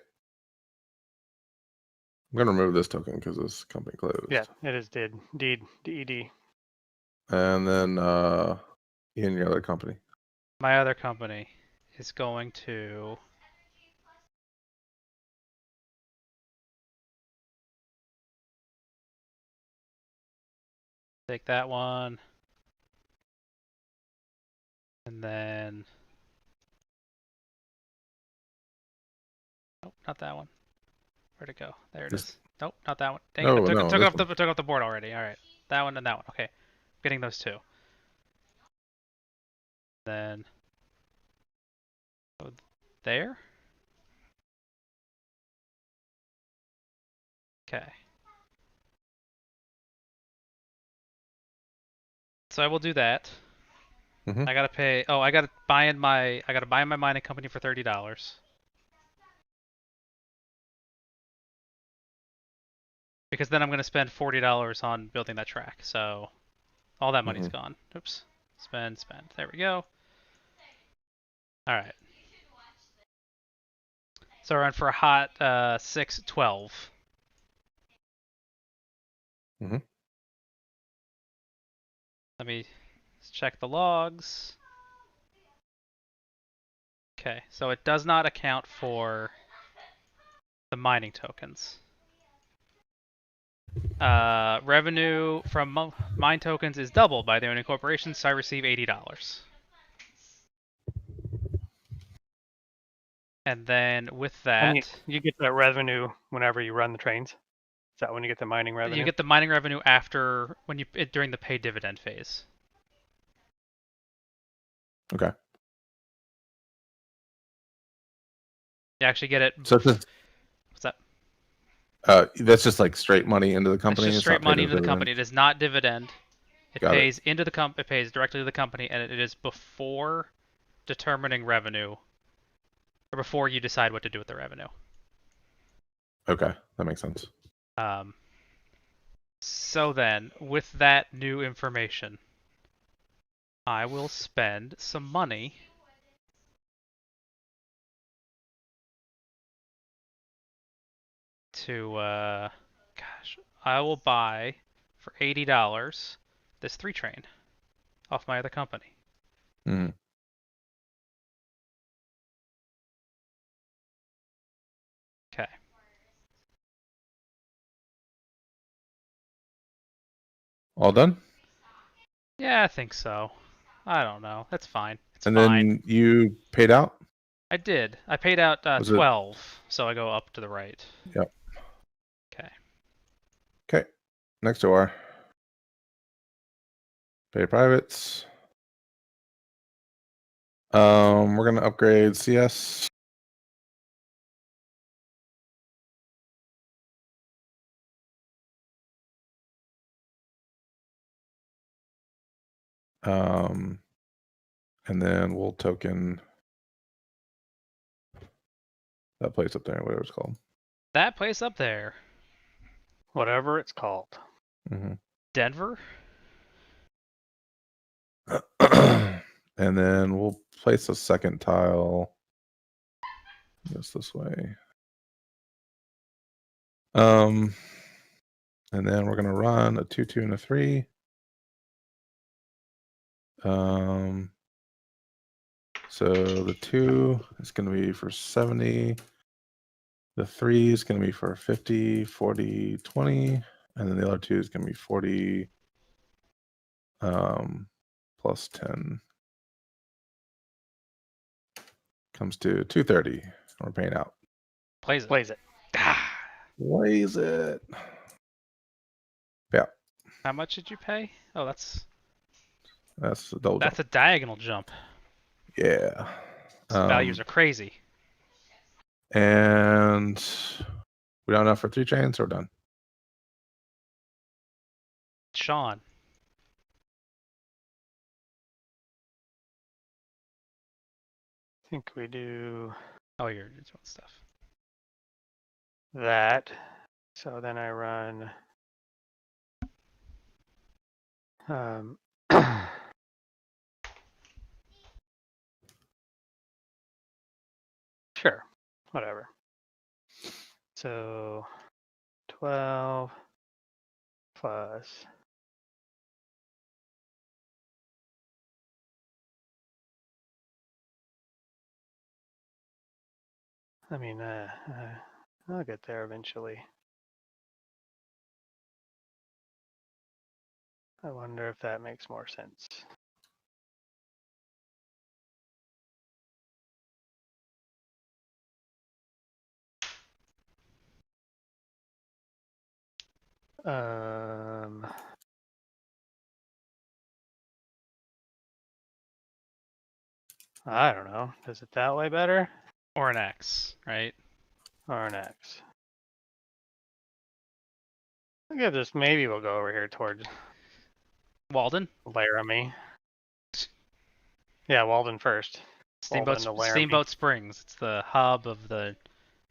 I'm going to remove this token because this company closed. Yeah, it is DED. DED. And then in your other company. My other company is going to... take that one. And then... Nope, not that one. Where'd it go? There it is. Nope, not that one. Dang it, I took off the board already. Alright. That one and that one. Okay. Getting those two. Then... go there? Okay. So I will do that. Mm-hmm. I gotta pay... Oh, I gotta buy in my mining company for $30. Because then I'm gonna spend $40 on building that track, so all that money's gone. Oops. Spend. There we go. Alright. So we're on for a hot 6-12. Mm-hmm. Let me check the logs. Okay, so it does not account for the mining tokens. Revenue from mine tokens is doubled by the owning corporation, so I receive $80. And then with that... And you get that revenue whenever you run the trains? Is that when you get the mining revenue? You get the mining revenue after, during the pay dividend phase. Okay. You actually get it... So what's that? That's just like straight money into the company? It's just straight money into the company. It is not dividend. It pays into the it pays directly to the company, and it is before determining revenue, or before you decide what to do with the revenue. Okay, that makes sense. So then, with that new information, I will spend some money to, gosh, I will buy for $80 this 3 train off my other company. Mm-hmm. Okay. All done? Yeah, I think so. I don't know. That's fine. It's And fine. then you paid out? I did. I paid out Was it? 12, so I go up to the right. Yep. Okay. Okay. Next door. Pay privates. We're gonna upgrade CS. And then we'll token that place up there, whatever it's called. That place up there. Whatever it's called. Mm-hmm. Denver? And then we'll place a second tile just this way. And then we're gonna run a 2-2 and a 3. So the 2 is gonna be for 70. The 3 is gonna be for 50, 40, 20, and then the other 2 is gonna be 40 plus 10. Comes to 230. We're paying out. Plays it. Plays it. Plays it. Yeah. How much did you pay? Oh, that's a double a jump. diagonal jump. Yeah. Values are crazy. And we don't know for 3 chains, or we're done. Shawn. I think we do Oh, you're doing stuff. that. So then I run sure, whatever. So 12 plus I mean, I'll get there eventually. I wonder if that makes more sense. I don't know. Does it that way better? Or an X, right? Or an X? I guess this maybe we'll go over here towards Walden? Laramie. Yeah, Walden first. Walden to Laramie. Steamboat Springs. It's the hub of the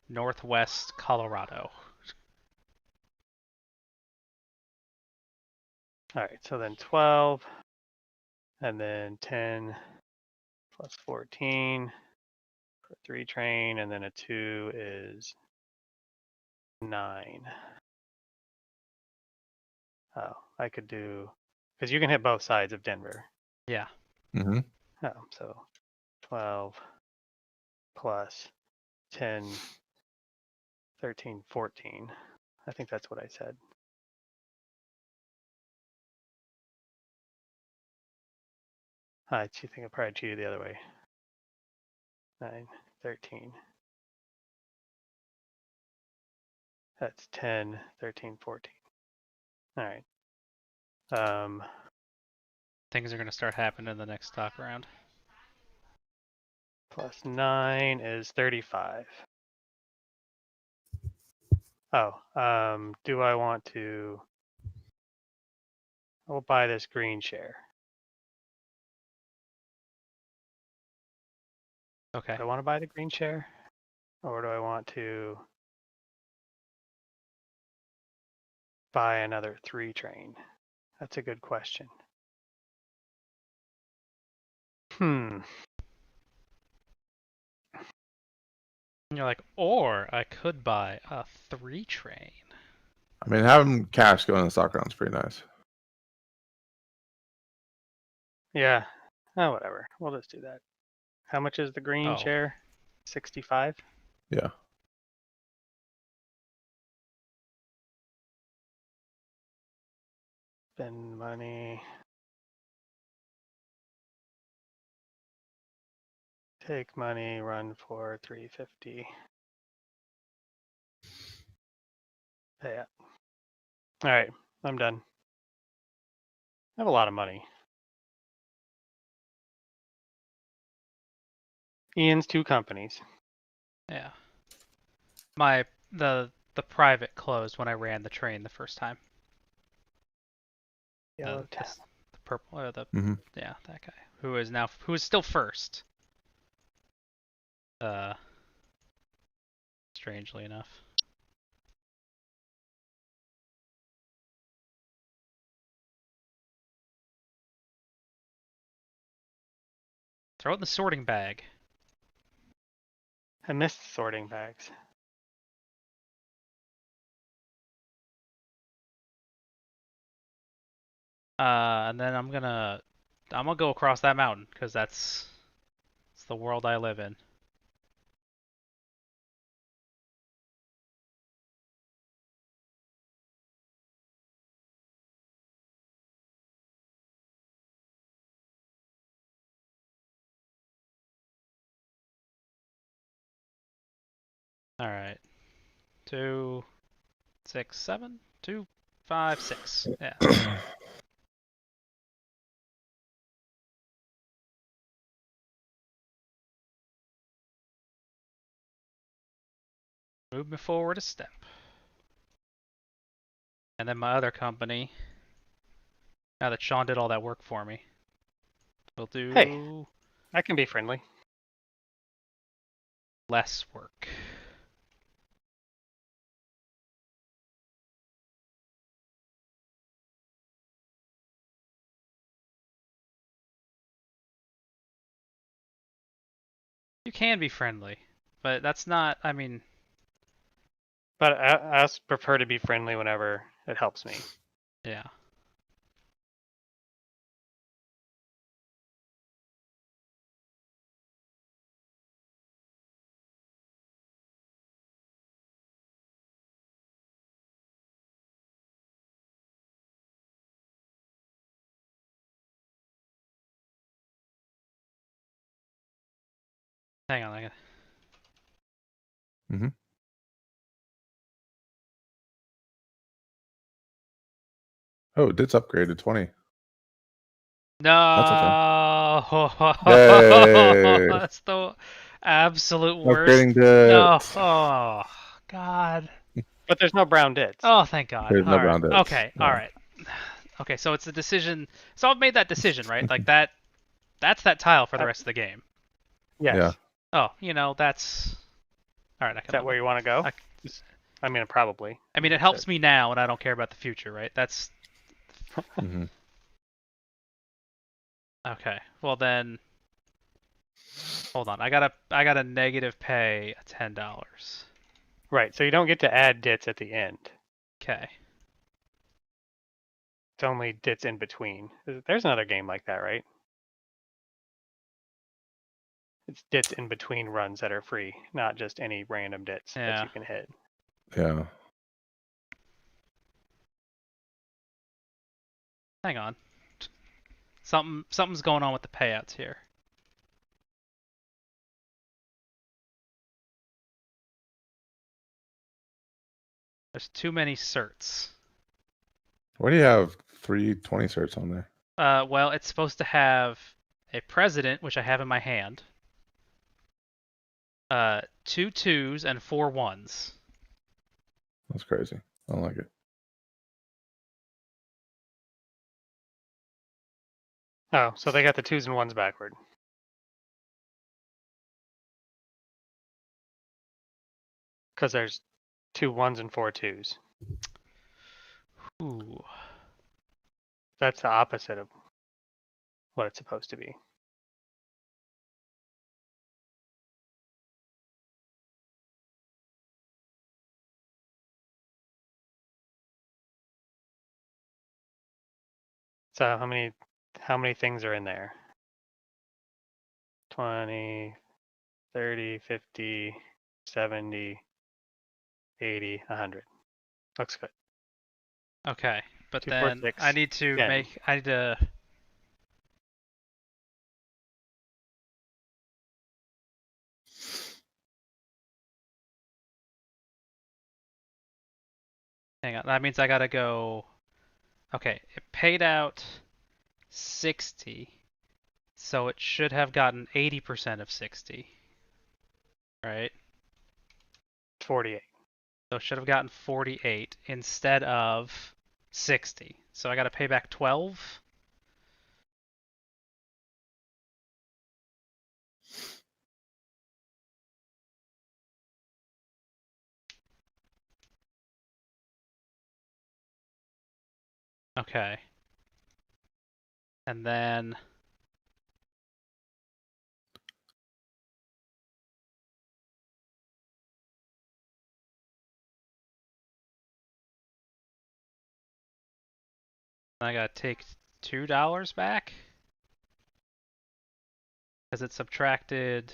Northwest Colorado. All right, so then 12, and then 10 plus 14 for 3 train, and then a 2 is 9. Oh, I could do, because you can hit both sides of Denver. Yeah. Mm-hmm. Oh, so 12 plus 10, 13, 14. I think that's what I said. I think I probably cheated the other way. 9, 13. That's 10, 13, 14. All right. Things are going to start happening in the next stock round. Plus 9 is 35. Oh, do I want to? I'll buy this green share. Okay. Do I want to buy the green share? Or do I want to buy another 3 train? That's a good question. And you're like, or I could buy a 3 train. I mean, having cash going in the stock round is pretty nice. Yeah. Oh, whatever. We'll just do that. How much is the green share? 65? Yeah. Spend money. Take money, run for 350. Pay it. All right, I'm done. I have a lot of money. Ian's 2 companies. Yeah. The private closed when I ran the train the first time. Yellow The, tab. the purple, Mm-hmm. yeah, that guy who is still first. Strangely enough. Throw it in the sorting bag. I missed sorting bags. And then I'm gonna go across that mountain because it's the world I live in. All right. 2, 6, 7, 2, 5, 6. Yeah. Move me forward a step. And then my other company, now that Shawn did all that work for me, will do Hey. I can be friendly. less work. You can be friendly, but that's not, I mean, But I also prefer to be friendly whenever it helps me. yeah. Hang on, I got. Mm-hmm. Oh, it's upgraded 20. No, Yay! that's the absolute worst. Upgrading No, dits. oh God. But there's no brown dits. Oh, thank God. There's no All right. brown dits. Okay. Yeah. All right. Okay. So it's a decision. So I've made that decision, right? Like that. That's that tile for the rest of the game. Yes. Yeah. Oh, that's. All right. I Is can that live where with. you want to go? I mean, probably. I mean, it helps me now, and I don't care about the future, right? That's Mm-hmm. okay. Well then, hold on. I gotta negative pay $10. Right. So you don't get to add dits at the end. Okay. It's only dits in between. There's another game like that, right? It's dits in between runs that are free, not just any random dits that you can hit. Yeah. Hang on. Something's going on with the payouts here. There's too many certs. Why do you have 320 certs on there? Well, it's supposed to have a president, which I have in my hand. 2 2s and 4 1s. That's crazy. I don't like it. Oh, so they got the 2s and 1s backward. Because there's 2 1s and 4 2s. Ooh. That's the opposite of what it's supposed to be. So how many things are in there? 20, 30, 50, 70, 80, 100. Looks good. Okay. but 2, 4, then 6, I need to 10. I need to. Hang on. That means I gotta go. Okay, it paid out 60, so it should have gotten 80% of 60, right? 48. So it should have gotten 48 instead of 60. So I gotta pay back 12. Okay. And then I gotta take $2 back because it subtracted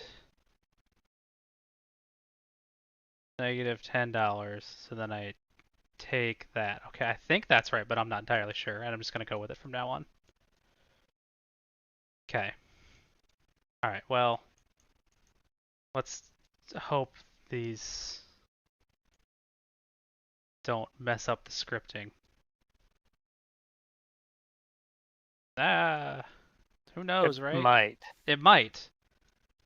-$10. So then I take that. Okay, I think that's right, but I'm not entirely sure, and I'm just gonna go with it from now on. Okay. All right. Well, let's hope these don't mess up the scripting. Ah, who knows, It right? might. It might,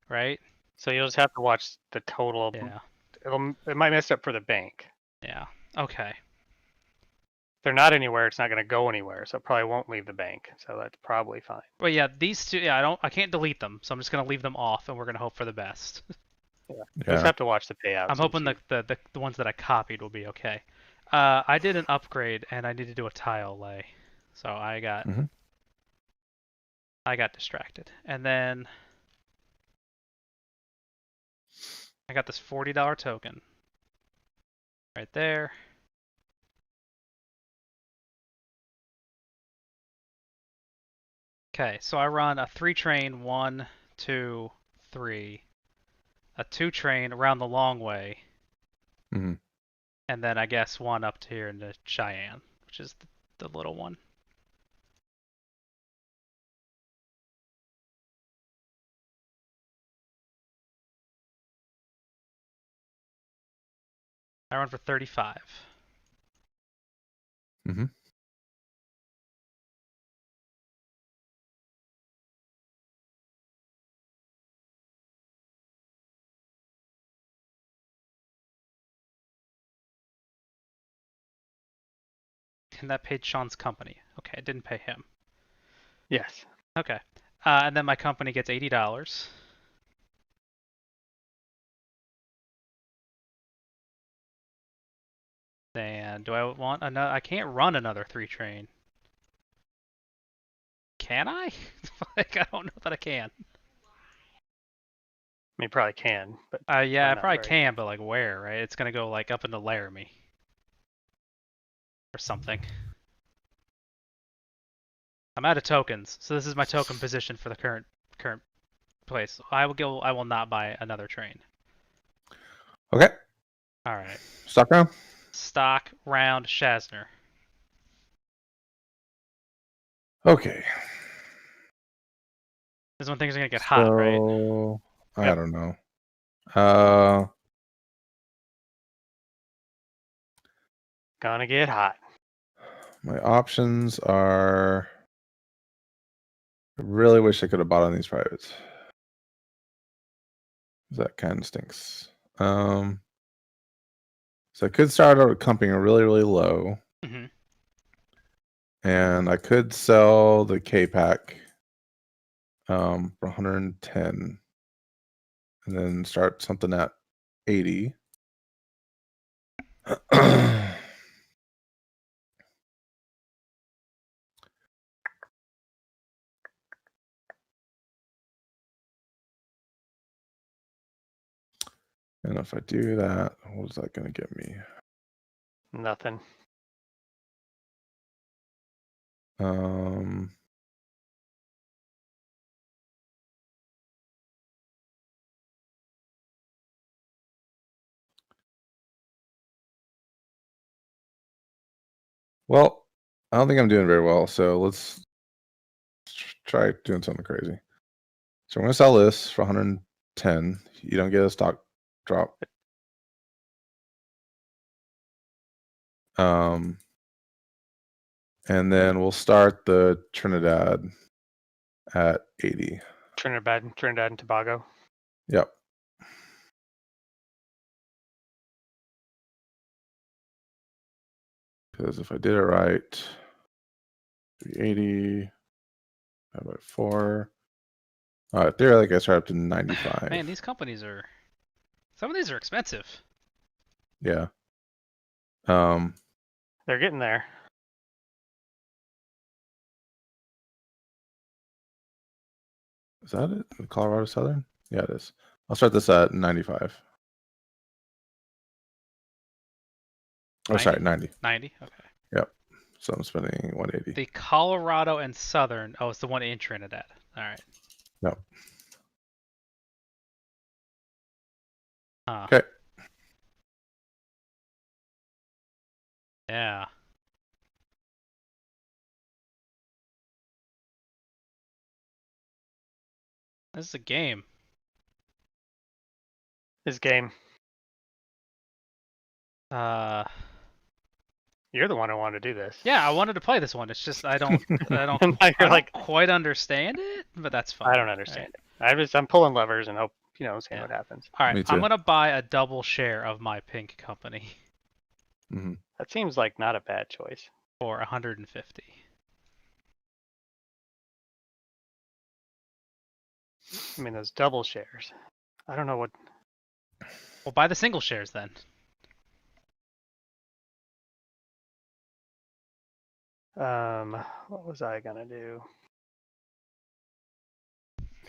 right? So you'll just have to watch the total. Yeah. It might mess up for the bank. Yeah. Okay. If they're not anywhere, it's not going to go anywhere, so it probably won't leave the bank. So that's probably fine. Well, yeah, these two. Yeah, I can't delete them, so I'm just gonna leave them off, and we're gonna hope for the best. Yeah. Yeah. Just have to watch the payouts. I'm hoping and see. the ones that I copied will be okay. I did an upgrade, and I need to do a tile lay, so Mhm. I got distracted, and then I got this $40 token right there. Okay, so I run a 3-train, 1, 2, 3, a 2-train around the long way, Mhm. and then I guess one up to here into Cheyenne, which is the little one. I run for 35. Mhm. And that paid Shawn's company. Okay, it didn't pay him. Yes. Okay. And then my company gets $80. And do I want another? I can't run another 3-train. Can I? Like, I don't know that I can. I mean, probably can, but Yeah, I not probably very. can, but like where, right? It's gonna go like up into Laramie or something. I'm out of tokens, so this is my token position for the current place. I will not buy another train. Okay. All right. Stock round. Stock round Shazzner. Okay. This is when things are gonna get hot, right? So I Yep. don't know. Uh, Gonna get hot. my options are. I really wish I could have bought on these privates. That kind of stinks. So I could start out comping really, really low, Mm-hmm. and I could sell the K pack for 110, and then start something at 80. And if I do that, what is that going to get me? Nothing. Um, well, I don't think I'm doing very well, so let's try doing something crazy. So we're gonna sell this for 110. You don't get a stock drop. And then we'll start the Trinidad at 80. Trinidad and Tobago. Yep. Because if I did it right, 380 divided by 4. Theoretically, I guess right up to 95. Man, these companies are. Some of these are expensive. Yeah. They're getting there. Is that it? The Colorado Southern? Yeah, it is. I'll start this at 95. Oh, sorry, 90. 90? Okay. Yep. So I'm spending 180. The Colorado and Southern. Oh, it's the one in Trinidad. All right. Yep. Huh. Okay. Yeah. This is a game. This game. Uh. You're the one who wanted to do this. Yeah, I wanted to play this one. It's just I don't And now you're don't quite understand it, but that's fine. I don't understand it. I'm pulling levers and hope seeing what happens. All Me right, too. I'm gonna buy a double share of my pink company Mm-hmm. That seems like not a bad choice. for 150. I mean, those double shares. I don't know what. Well, buy the single shares then. What was I gonna do?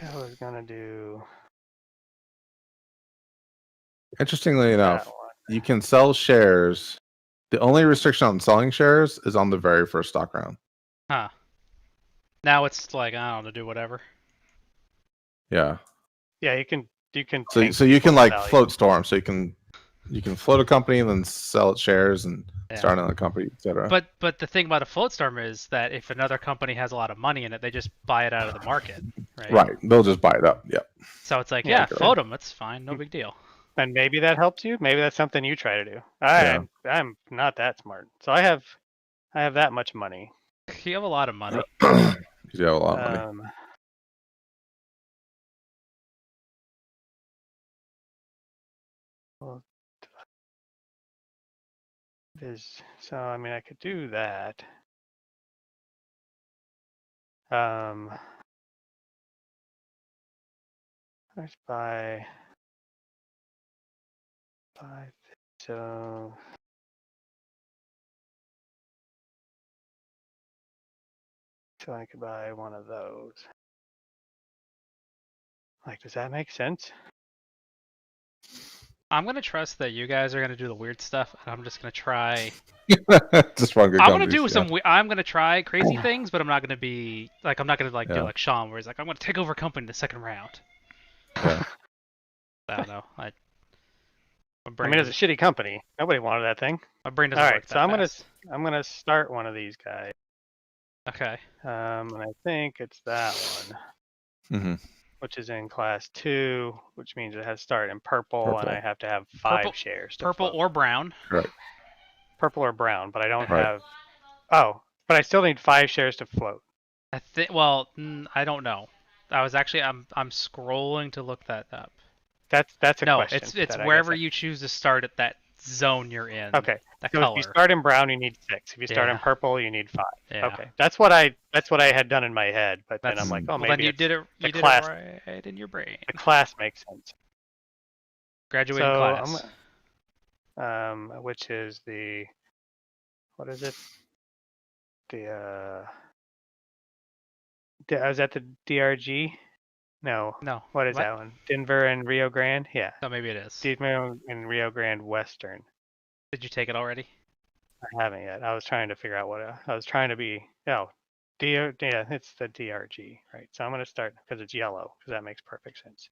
I was gonna do Interestingly that enough, one. you can sell shares. The only restriction on selling shares is on the very first stock round. Huh. Now it's like I don't know, do whatever. Yeah. Yeah, you can So tank you can people's like value. float storm. So you can float a company and then sell its shares and Yeah. start another company, etc. But the thing about a float storm is that if another company has a lot of money in it, they just buy it out of the market, right? Right. They'll just buy it up. Yep. So it's like, Yeah, yeah, sure. float them. That's fine. No big deal. And maybe that helps you. Maybe that's something you try to do. Yeah. I'm not that smart. So I have that much money. You have a lot of money. You have a lot of money. Well, so I mean I could do that. Let's buy 5. So I could buy one of those. Like, does that make sense? I'm gonna trust that you guys are gonna do the weird stuff, and I'm just gonna try. Just run good I'm gonna companies, do yeah. some. I'm gonna try crazy things, but I'm not gonna be like. I'm not gonna like do Yeah. like Shawn, where he's like, I'm gonna take over a company in the second round. Yeah. I don't know. My I brain mean, it's a doesn't- shitty company. Nobody wanted that thing. my brain doesn't All work right, that so fast. I'm gonna start one of these guys. Okay. And I think it's that one, Mm-hmm. which is in class 2, which means it has to start in purple, and I have to have 5 Purple- shares. To Purple float. or brown. Right. Purple or brown, but I don't Right. have. Oh, but I still need 5 shares to float. I think. Well, I don't know. I was actually. I'm scrolling to look that up. That's a No, question. it's that I wherever guess you choose to start at that zone you're in. Okay. The So color. if you start in brown, you need 6. If you start in Yeah. purple, you need 5. Yeah. Okay, that's what I had done in my head, but then I'm like, oh, well, maybe then you it's did it. the You did class. it right in your brain. The class makes sense. Graduating So class. which is the, what is it? Is that the DRG? No. No. What is that one? Denver and Rio Grande? Yeah. Oh, maybe it is. Denver and Rio Grande Western. Did you take it already? I haven't yet. I was trying to figure out what I was trying to be. Oh, yeah, it's the DRG, right? So I'm going to start because it's yellow, because that makes perfect sense.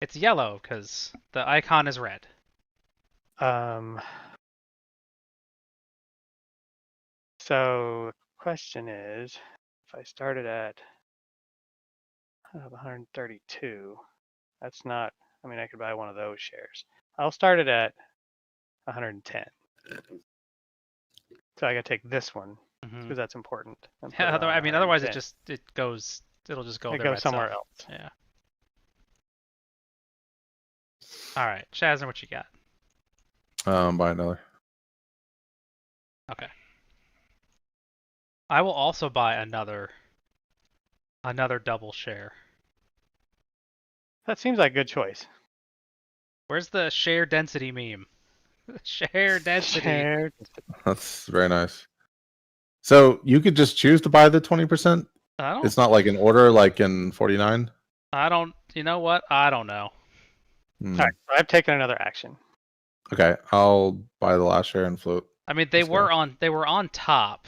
It's yellow because the icon is red. So the question is, if I started at 132, that's not. I mean, I could buy one of those shares. I'll start it at 110. So I got to take this one Mhm. because that's important. and put Yeah, it on I mean, otherwise it 110. it'll just go It there by goes somewhere itself. else. Yeah. All right, Shazzner, what you got? Buy another. Okay. I will also buy another double share. That seems like a good choice. Where's the share density meme? Share density. Share. That's very nice. So you could just choose to buy the 20%. It's not like an order like in 49. You know what? I don't know. All right, so I've taken another action. Okay, I'll buy the last share and float. I mean, they were on top.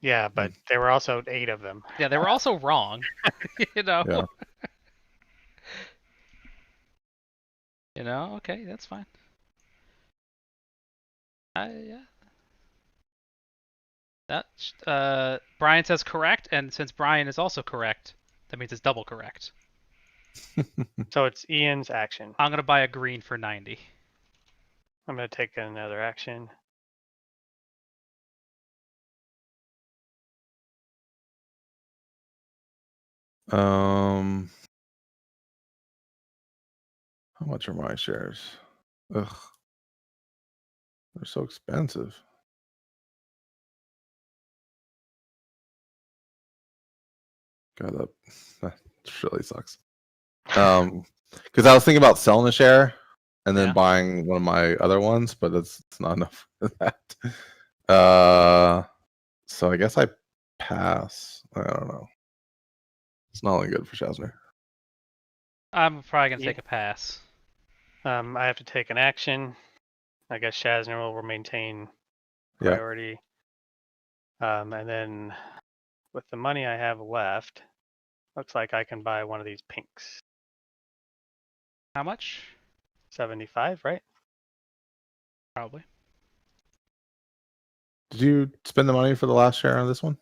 Yeah, but there were also 8 of them. Yeah, they were also wrong. You know. Yeah. You know. Okay, that's fine. Yeah. That Brian says correct, and since Brian is also correct, that means it's double correct. So it's Ian's action. I'm gonna buy a green for 90. I'm going to take another action. How much are my shares? Ugh, they're so expensive. God, that really sucks. Because I was thinking about selling a share and then buying one of my other ones, but it's not enough for that. So I guess I pass. I don't know. It's not only good for Shazzner. I'm probably gonna take a pass. I have to take an action. I guess Shazzner will maintain priority. And then with the money I have left, looks like I can buy one of these pinks. How much? 75, right? Probably. Did you spend the money for the last share on this one?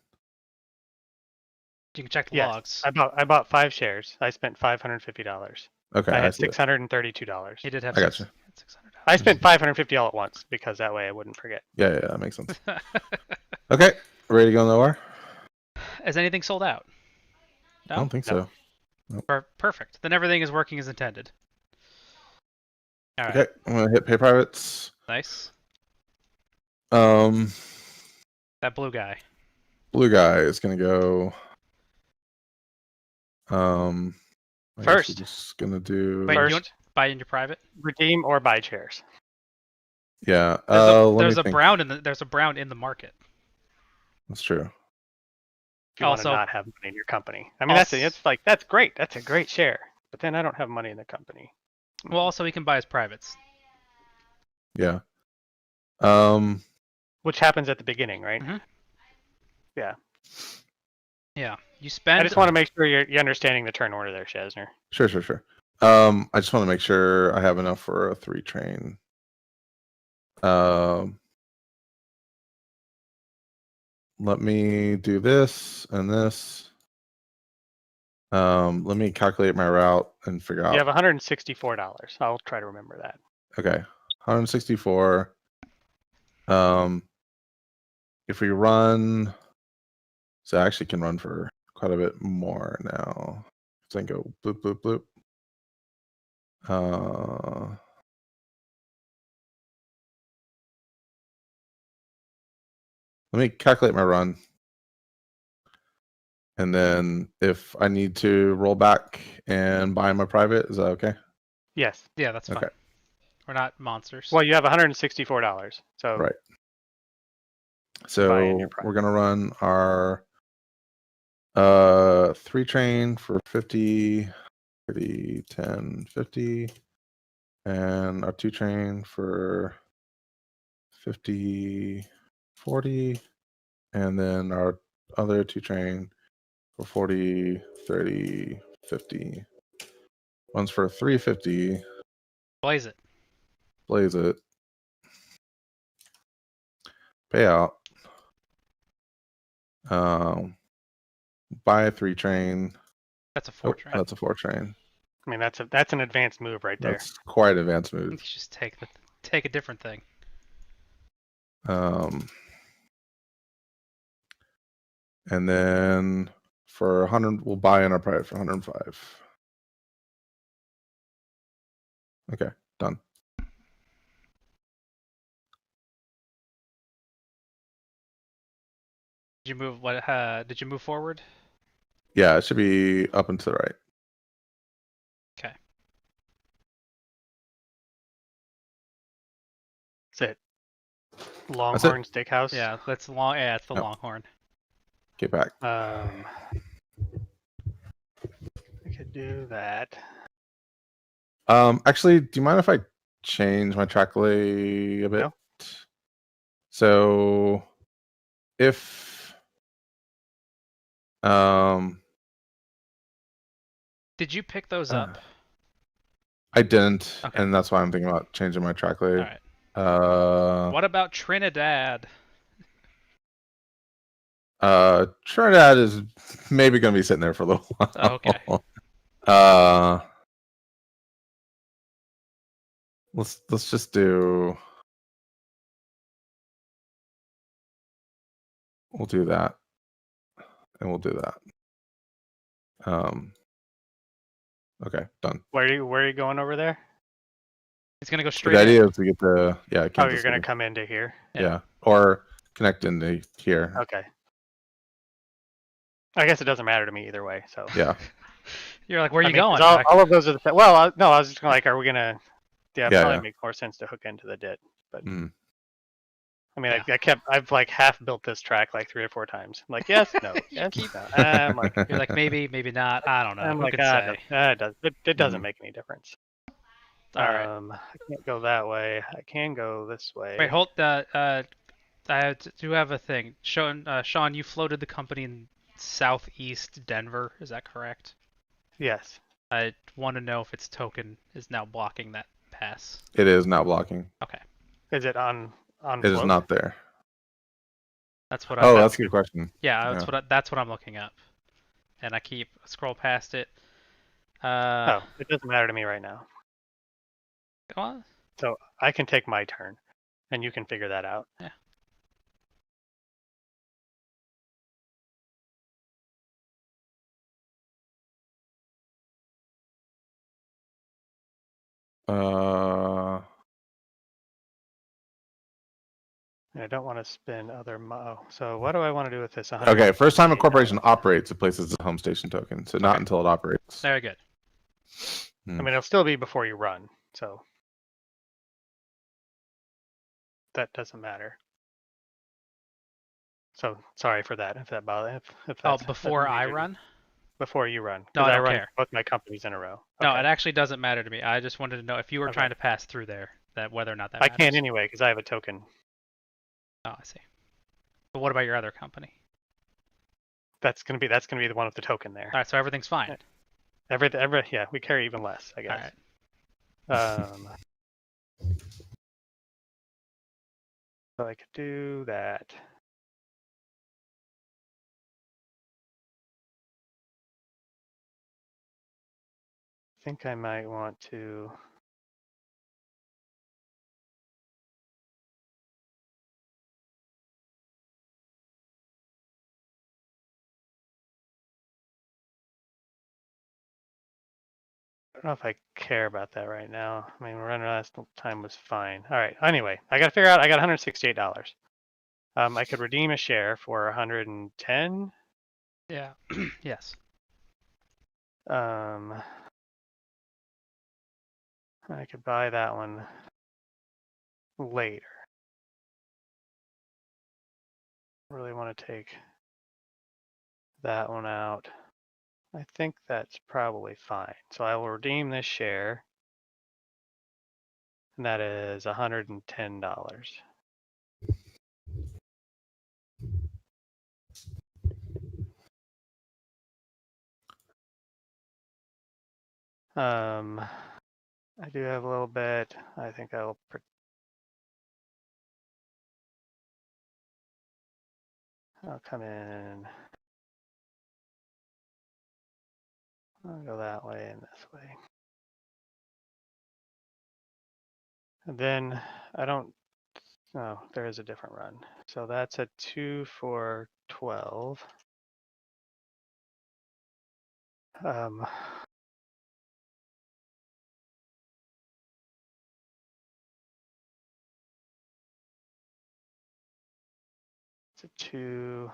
You can check the Yes. logs. I bought 5 shares. I spent $550. Okay, I had see that. $632. He did have I got you. $600. I spent $550 all at once because that way I wouldn't forget. Yeah, that makes sense. Okay, ready to go nowhere? Is anything sold out? No? I don't think so. Nope. Perfect. Then everything is working as intended. All right. Okay, I'm gonna hit pay privates. Nice. That blue guy. Blue guy is gonna go. I guess we're just gonna do. Wait, you want to buy in your private? Redeem or buy shares. Yeah. There's a brown in the market. That's true. If you want to not have money in your company. I mean, that's great. That's a great share. But then I don't have money in the company. Well, also he can buy his privates. Yeah. Which happens at the beginning, right? Mm-hmm. Yeah. Yeah. You spend. I just want to make sure you're understanding the turn order there, Shazzner. Sure. I just want to make sure I have enough for a 3 train. Let me do this and this. Let me calculate my route and figure out. You have $164. I'll try to remember that. Okay, 164. If we run, so I actually can run for quite a bit more now. So I can go bloop bloop bloop. Let me calculate my run. And then if I need to roll back and buy my private, is that okay? Yes. Yeah, that's fine. We're not monsters. Well, you have $164. So right. So we're gonna run our 3 train for 50, 30, 10, 50, and our 2 train for 50, 40, and then our other 2 train for 40, 30, 50. One's for 350. Blaze it. Blaze it. Payout. Buy a 3 train. That's a 4 Oh, train. that's a 4 train. I mean, that's an advanced move right there. That's quite advanced You move. just take a different thing. And then for 100, we'll buy in our private for 105. Okay, done. Did you move what? Did you move forward? Yeah, it should be up and to the right. Okay. That's it. Longhorn Steakhouse. Yeah, that's long. Yeah, it's the No. Longhorn. Get back. I could do that. Actually, do you mind if I change my track lay a bit? No. So if Did you pick those up? I didn't, Okay. and that's why I'm thinking about changing my track lay. All right. What about Trinidad? Trinidad is maybe going to be sitting there for a little while. Okay. Let's just do. We'll do that, and we'll do that. Okay, done. Where are you going over there? He's gonna go The straight idea in. is to get the Oh, Kansas you're gonna City. come into here. Yeah, or connect into here. Okay. I guess it doesn't matter to me either way. So. Yeah. You're like, where are you 'cause going? all of those are the. Well, no, I was just like, are we gonna? Yeah, it Yeah, probably yeah. makes more sense to hook into the dit. But Mm. I mean, Yeah. I've like half built this track like 3 or 4 times. I'm like, yes, no, yes, no. I'm like, You're like, maybe not. I don't know. I'm Who like, could say? it doesn't Mhm. make any difference. All right. I can't go that way. I can go this way. Wait, hold. I do have a thing. Shawn, you floated the company in southeast Denver. Is that correct? Yes. I want to know if its token is now blocking that pass. It is not blocking. Okay. Is it on It is float? not there. That's what Oh, that's a good question. Yeah, that's what I'm looking up. And I keep scroll past it. Oh, it doesn't matter to me right now. Go on. So I can take my turn, and you can figure that out. Yeah. I don't want to spend other so what do I want to do with this? Okay, first time a $168? corporation operates, it places a home station token. So not Okay. until it operates. Very good. I mean, it'll still be before you run, so that doesn't matter. So sorry for that. If that bothers. If Oh, that's, before I run? Before you run. No, I don't run care. both my companies in a row. No, Okay. it actually doesn't matter to me. I just wanted to know if you were Okay. trying to pass through there, that whether or not that I matters. can't anyway because I have a token. Oh, I see. But what about your other company? That's gonna be the one with the token there. All right, so everything's fine. Yeah, we carry even less, I guess. All right. So I could do that. I think I might want to. I don't know if I care about that right now. I mean, running last time was fine. All right. Anyway, I got to figure out. I got $168. I could redeem a share for 110. Yeah. Yes. I could buy that one later. Really want to take that one out. I think that's probably fine. So I will redeem this share. And that is $110. I do have a little bit. I think I'll I'll come in. I'll go that way and this way. And then I don't, no, there is a different run. So that's a 2 for 12. It's a 2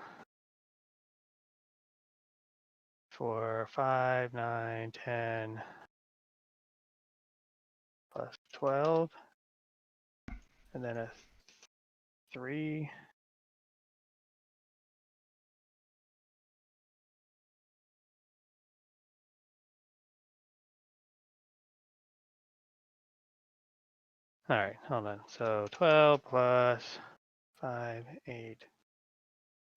for 5, 9, 10, plus 12. And then a 3. All right, hold on. So 12 plus 5, 8.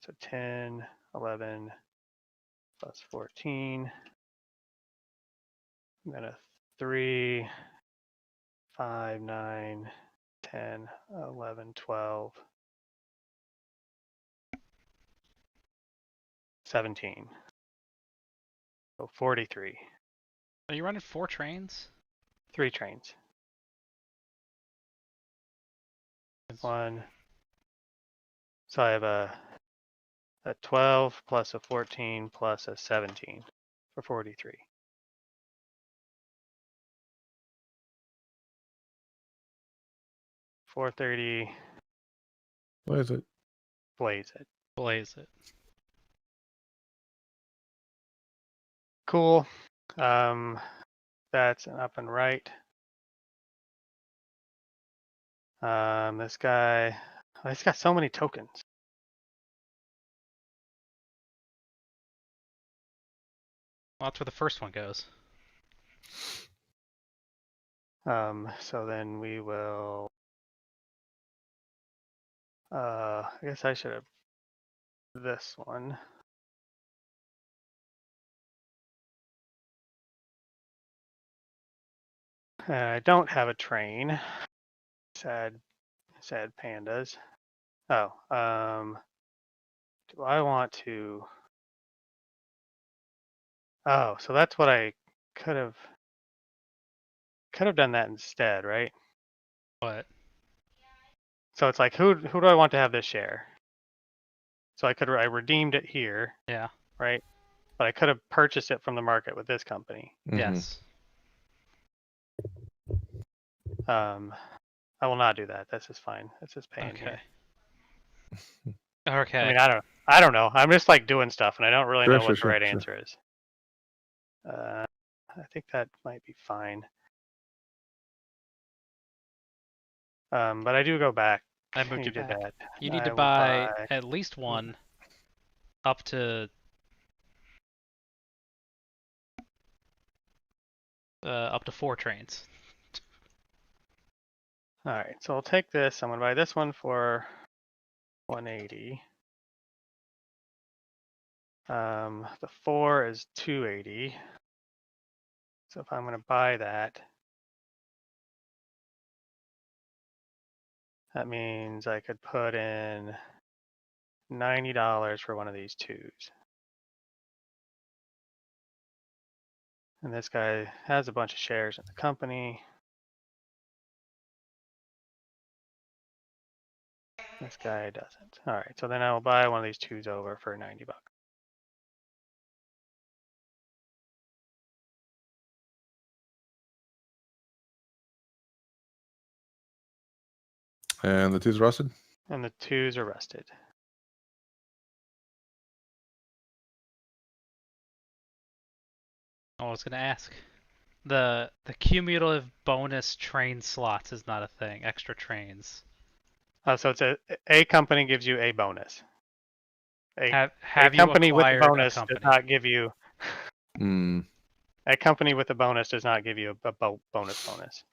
So 10, 11 plus 14. And then a 3, 5, 9, 10, 11, 12, 17. So 43. Are you running 4 trains? 3 trains. 1. So I have a 12 plus a 14 plus a 17 for 43. $430. What is it? Blaze it. Blaze it. Cool. That's an up and right. This guy, oh, he's got so many tokens. Well, that's where the first one goes. So then we will. I guess I should have this one. I don't have a train. Sad pandas. Oh, do I want to? Oh, so that's what I could have done that instead, right? What? So it's like who do I want to have this share? So I redeemed it here, Yeah. right? But I could have purchased it from the market with this company. Mhm. Yes. I will not do that. That's just fine. That's just paying Okay. here. Okay. I mean, I don't know. I'm just like doing stuff, and I don't really Sure, know what sure, the right sure. answer is. I think that might be fine. But I do go back. I moved you did back. that. You need I to will buy at least Mm. one up to up to 4 trains. All right, so I'll take this. I'm gonna buy this one for 180. The 4 is 280. So if I'm gonna buy that, that means I could put in $90 for one of these 2s. And this guy has a bunch of shares in the company. This guy doesn't. All right, so then I will buy one of these 2s over for 90 bucks. And the 2's rusted? And the 2s are rusted. I was gonna ask. The cumulative bonus train slots is not a thing. Extra trains. So it's a company gives you a bonus. Have A you company with a acquired bonus a company? does not give you. Mm. A company with a bonus does not give you a bonus.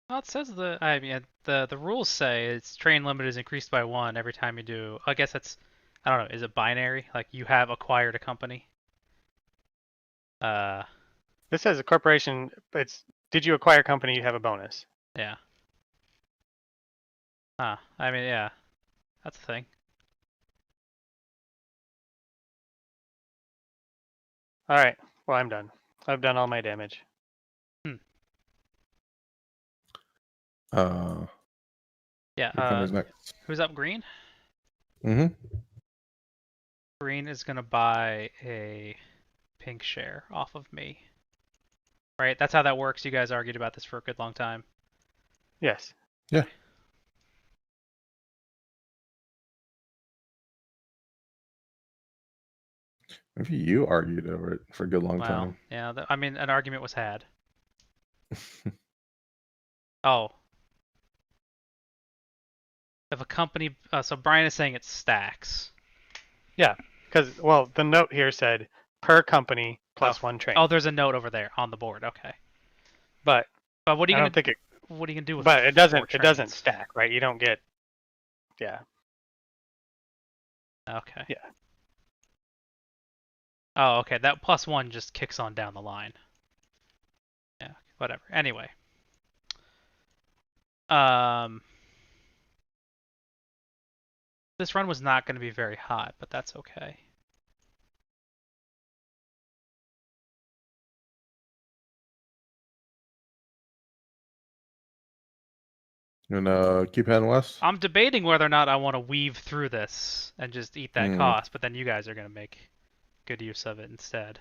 Well, it says I mean, the rules say it's train limit is increased by 1 every time you do. I guess that's, I don't know. Is it binary? Like you have acquired a company? This says a corporation. Did you acquire a company? You have a bonus. Yeah. Huh. I mean, yeah. That's the thing. All right. Well, I'm done. I've done all my damage. Uh, Yeah. who comes next? Who's up? Green? Mm-hmm. Green is gonna buy a pink share off of me. Right? That's how that works. You guys argued about this for a good long time. Yes. Yeah. Maybe you argued over it for a good long Well, time. yeah. I mean, an argument was had. Oh. If a company, so Brian is saying it stacks. Yeah. Because well, the note here said per company plus one train. Oh, there's a note over there on the board. Okay. But what are you I gonna don't think it. what are you gonna do with But it 4 doesn't. It doesn't trains? stack, right? You don't get. Yeah. Okay. Yeah. Oh, okay. That +1 just kicks on down the line. Yeah, whatever. Anyway. This run was not going to be very hot, but that's okay. You gonna keep heading west? I'm debating whether or not I want to weave through this and just eat that cost, but then you guys are going to make good use of it instead.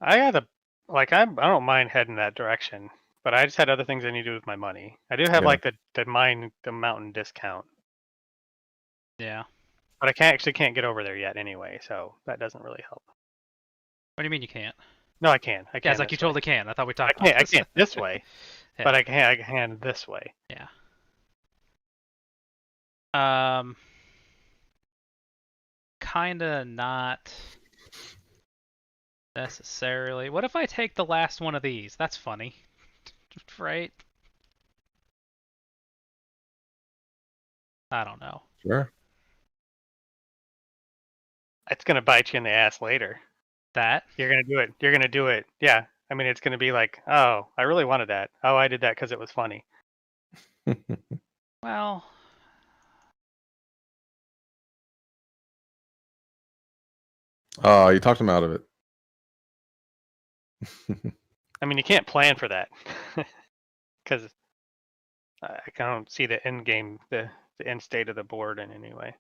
I got I don't mind heading that direction, but I just had other things I need to do with my money. I do have Yeah. like the mountain discount, Yeah. but I can't get over there yet anyway, so that doesn't really help. What do you mean you can't? No, I can. I can. Yeah, it's like you this way. totally can. I thought we talked about I this. can't this way, Yeah. but I can this way. Yeah. Kinda not necessarily. What if I take the last one of these? That's funny. Right? I don't know. Sure. It's gonna bite you in the ass later. That? You're gonna do it. You're gonna do it. Yeah. I mean, it's gonna be like, oh, I really wanted that. Oh, I did that because it was funny. Well, Oh, you talked him out of it. I mean, you can't plan for that because I don't see the end game, the end state of the board in any way.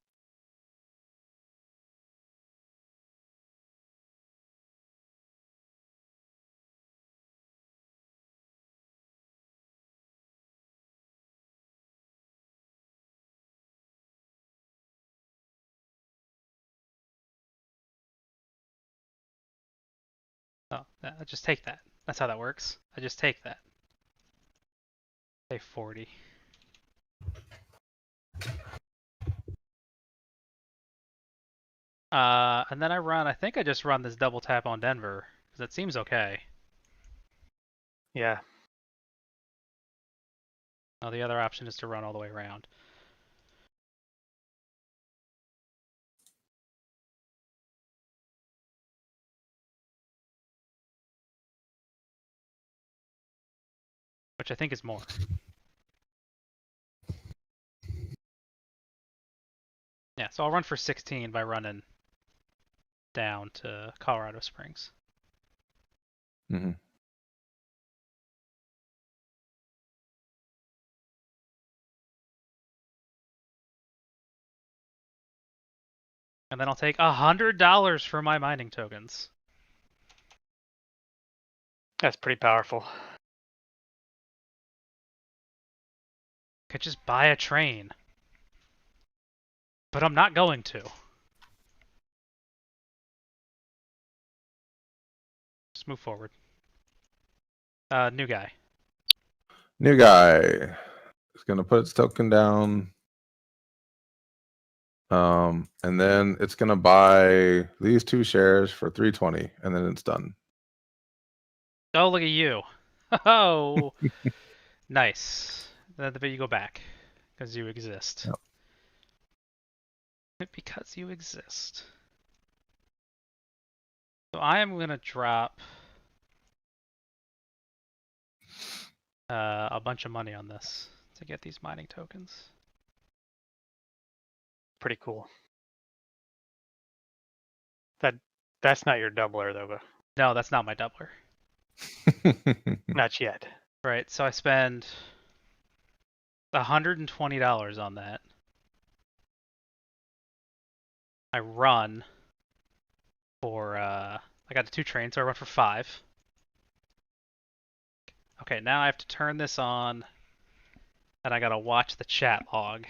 oh, I just take that. That's how that works. I just take that. Say 40. And then I think I just run this double tap on Denver, because it seems okay. Yeah. Now the other option is to run all the way around. Which I think is more. Yeah, so I'll run for 16 by running down to Colorado Springs. Mm-hmm. And then I'll take $100 for my mining tokens. That's pretty powerful. Could just buy a train. But I'm not going to. Just move forward. New guy. New guy is gonna put its token down. And then it's gonna buy these 2 shares for 320, and then it's done. Oh, look at you. Oh, nice. But you go back because you exist. Yep. Because you exist. So I am gonna drop a bunch of money on this to get these mining tokens. Pretty cool. That's not your doubler though. No, that's not my doubler. Not yet. Right, so I spend $120 on that. I run for I got the 2 trains, so I run for 5. Okay, now I have to turn this on, and I gotta watch the chat log.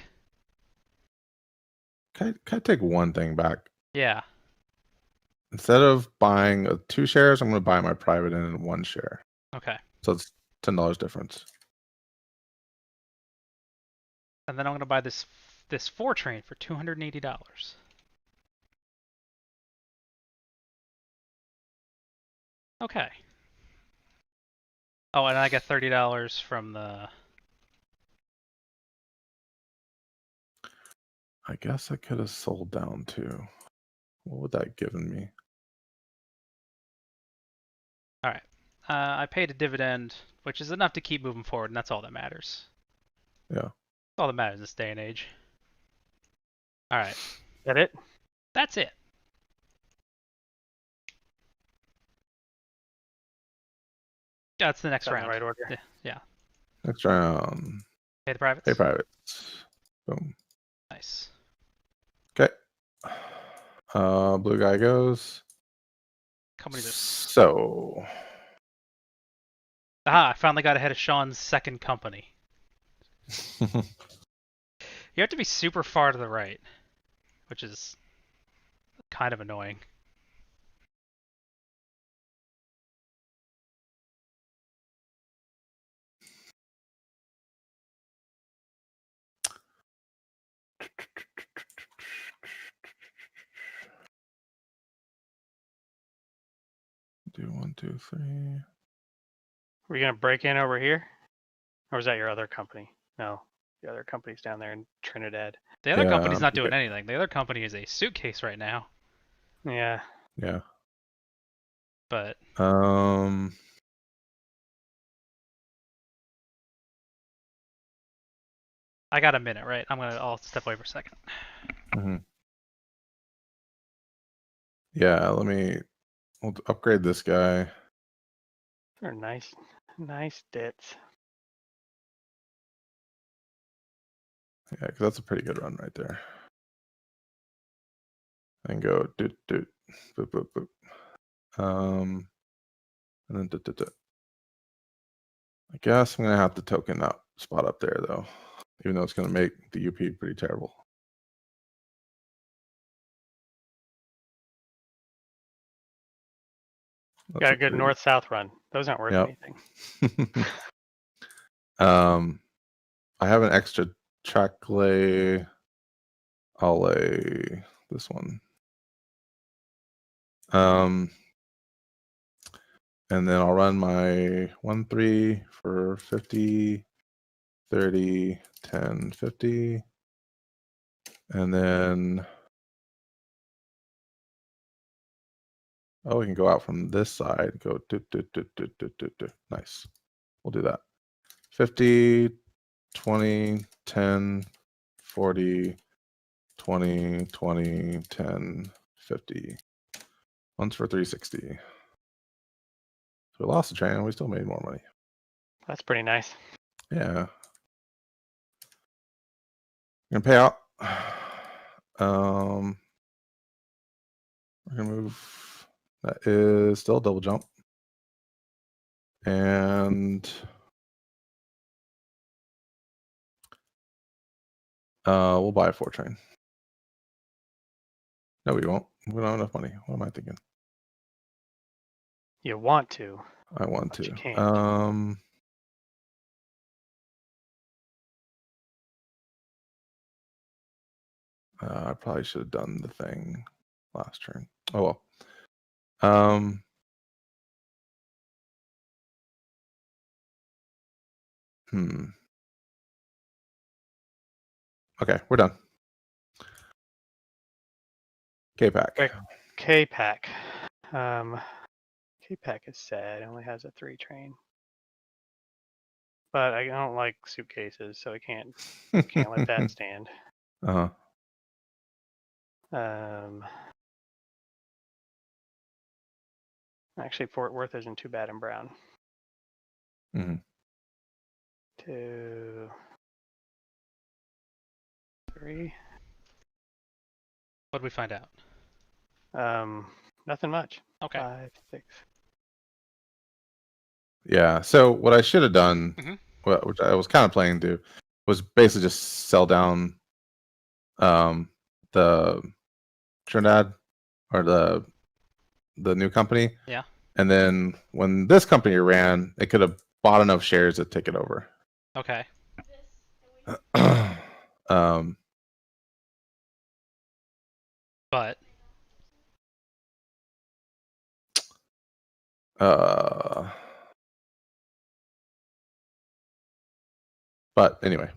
Can I take one thing back? Yeah. Instead of buying 2 shares, I'm going to buy my private in 1 share. Okay. So it's $10 difference. And then I'm gonna buy this 4 train for $280. Okay. Oh, and I get $30 from the. I guess I could have sold down too. What would that have given me? All right. I paid a dividend, which is enough to keep moving forward, and that's all that matters. Yeah. That's all that matters in this day and age. All right. Is that it? That's it. That's the next Is that in round. the right order? Yeah. Next round. Pay the privates. Pay privates. Boom. Nice. Okay. Blue guy goes. Companies are. So. I finally got ahead of Shawn's second company. You have to be super far to the right, which is kind of annoying. Do 1, 2, 3. Were you gonna break in over here, or was that your other company? No, the other company's down there in Trinidad. The other Yeah, company's not doing okay. anything. The other company is a suitcase right now. Yeah. Yeah. But I got a minute, right? I'll step away for a second. Yeah, we'll upgrade this guy. They're nice dits. Yeah, because that's a pretty good run right there. And go doot doot boop boop boop. And then doot doot doot. I guess I'm gonna have to token that spot up there though, even though it's gonna make the UP pretty terrible. That's Got a good north-south run. Those aren't worth anything. I have an extra track lay. I'll lay this one. And then I'll run my 1, 3 for 50, 30, 10, 50. And then, we can go out from this side, go do. Nice. We'll do that. 50, 20, 10, 40, 20, 20, 10, 50. Once for 360. So we lost the train, we still made more money. That's pretty nice. Yeah. We're gonna pay out. We're gonna move. That is still a double jump. And we'll buy a 4 train. No, we won't. We don't have enough money. What am I thinking? You want to. I want but to. You can't. I probably should have done the thing last turn. Oh well. Okay, we're done. K-Pack. K-Pack. K-Pack is sad. It only has a 3 train. but I don't like suitcases, so I can't let that stand. Uh-huh. Actually, Fort Worth isn't too bad in brown. Mm-hmm. 2, 3. What did we find out? Nothing much. Okay. 5, 6. Yeah. So what I should have done, Mhm. which I was kind of planning to, was basically just sell down the Trinidad or the new company. Yeah. And then when this company ran, it could have bought enough shares to take it over. Okay. um, But uh, but anyway.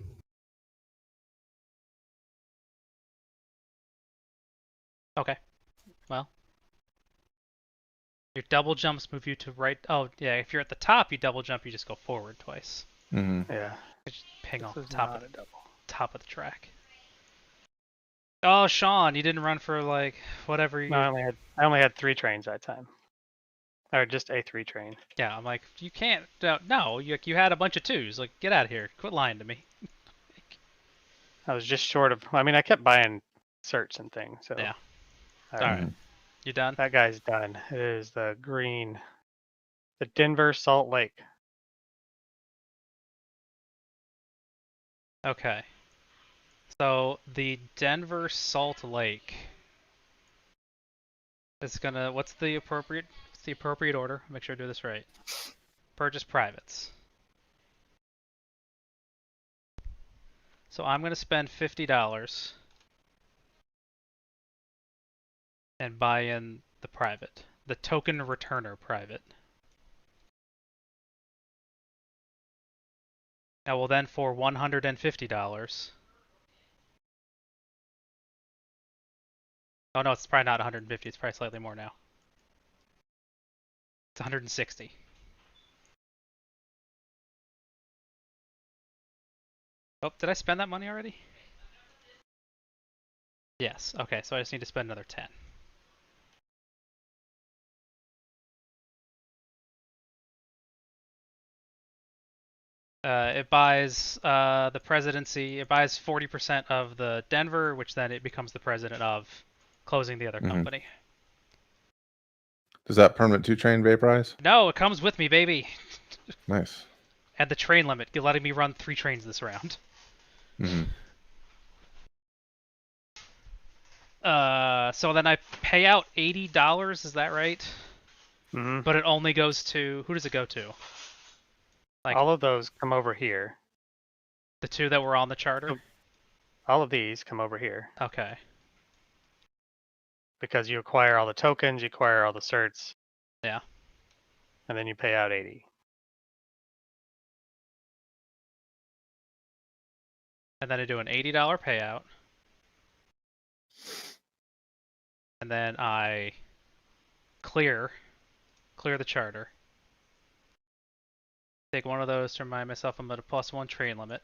okay. Well, your double jumps move you to right. Oh yeah, if you're at the top, you double jump. You just go forward twice. Mm-hmm. Yeah. You just ping This off the is top not of a double. the track. Oh, Shawn, you didn't run for like whatever No, I only had 3 trains that time. Or just a 3 train. Yeah, I'm like, you can't. No, you had a bunch of 2s. Like, get out of here. Quit lying to me. I was just short of. I mean, I kept buying certs and things. So Yeah. All All right. right. You done? That guy's done. It is the green, the Denver Salt Lake. Okay. So the Denver Salt Lake is gonna. What's the appropriate order? Make sure I do this right. Purchase privates. So I'm gonna spend $50 and buy in the private, the token returner private. I will then for $150. Oh no, it's probably not 150. It's probably slightly more now. It's 160. Oh, did I spend that money already? Yes. Okay, so I just need to spend another 10. It buys the presidency. It buys 40% of the Denver, which then it becomes the president of, closing the other company. Does that permanent 2-train vaporize? No, it comes with me, baby. Nice. And the train limit, letting me run 3 trains this round. Mm-hmm. So then I pay out $80. Is that right? Mm-hmm. But it only goes to, who does it go to? Like all of those come over here. the 2 that were on the charter. All of these come over here Okay. because you acquire all the tokens, you acquire all the certs. Yeah. And then you pay out 80. And then I do an $80 payout. And then I clear the charter. Take one of those to remind myself I'm at a +1 train limit.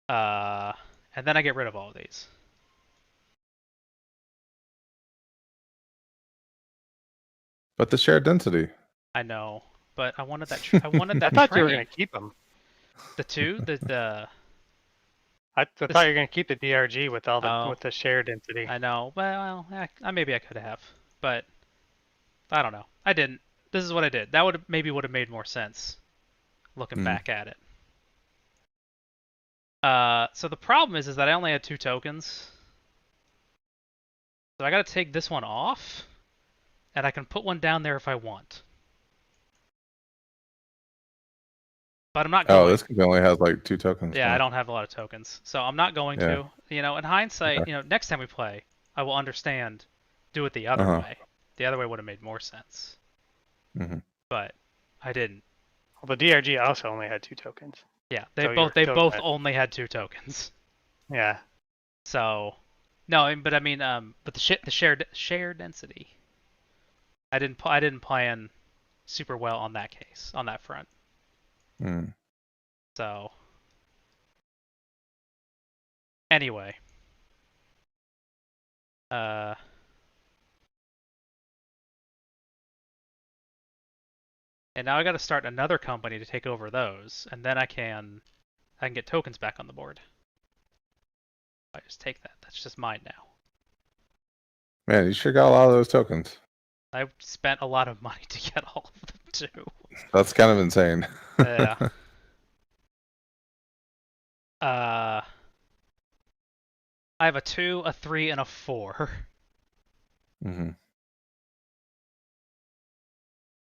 And then I get rid of all of these. But the shared density. I know, but I wanted that. I wanted that I thought train. you were gonna keep them. The 2, the. I thought you were gonna keep the DRG with all the with the shared density. I know. Well, maybe I could have, but I don't know. I didn't. This is what I did. That would have made more sense, looking back at it. So the problem is that I only had 2 tokens. So I gotta take this one off, and I can put one down there if I want. But I'm not going. Oh, this company only has like 2 tokens. Yeah, now. I don't have a lot of tokens, so I'm not going to. You know, in hindsight, Okay. you know, next time we play, I will understand. Do it the other way. The other way would have made more sense. Mm-hmm. But I didn't. Well, the DRG also only had 2 tokens. Yeah, they So both only had 2 tokens. Yeah. So, no, but I mean, but the shared density. I didn't plan super well on that case, on that front. Hmm. So anyway, and now I got to start another company to take over those, and then I can get tokens back on the board. I just take that. That's just mine now. Man, you sure got a lot of those tokens. I spent a lot of money to get all of them too. That's kind of insane. Yeah. I have a 2, a 3, and a 4. Hmm.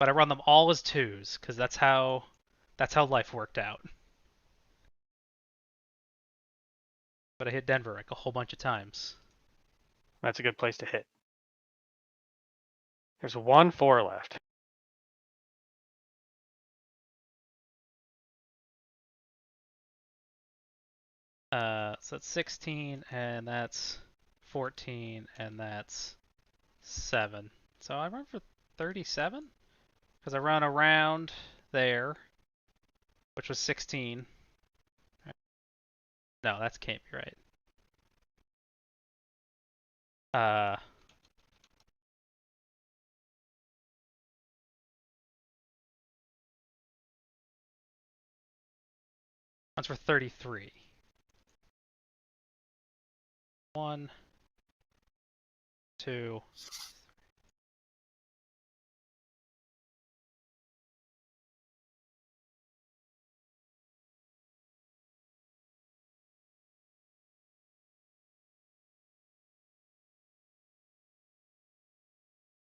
But I run them all as 2s because that's how life worked out. But I hit Denver like a whole bunch of times. That's a good place to hit. There's 1 4 left. So that's 16, and that's 14, and that's 7. So I run for 37 because I run around there, which was 16. No, that can't be right. Runs for 33. 1, 2.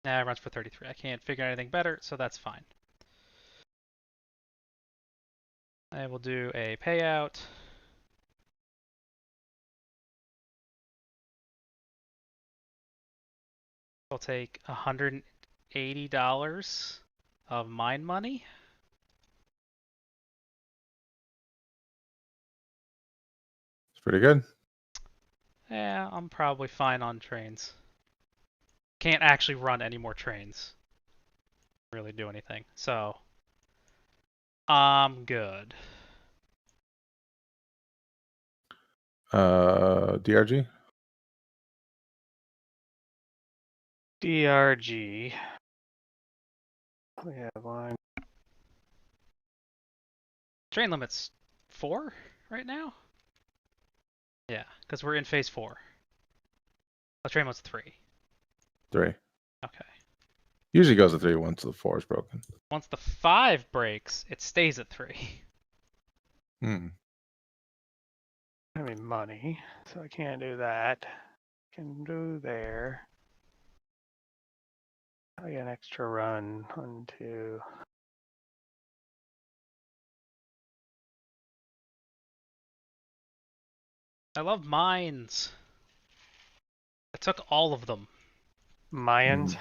Nah, it runs for 33. I can't figure out anything better, so that's fine. I will do a payout. I'll take $180 of mine money. It's pretty good. Yeah, I'm probably fine on trains. Can't actually run any more trains. Really do anything. So, I'm good. DRG. DRG. We have 1. Train limit's 4 right now? Yeah, because we're in phase 4. The train limit's 3. 3. Okay. Usually goes to 3 once the 4 is broken. Once the 5 breaks, it stays at 3. Hmm. I mean money, so I can't do that. Can do there. I get an extra run. 1, 2. I love mines. I took all of them. Mayans.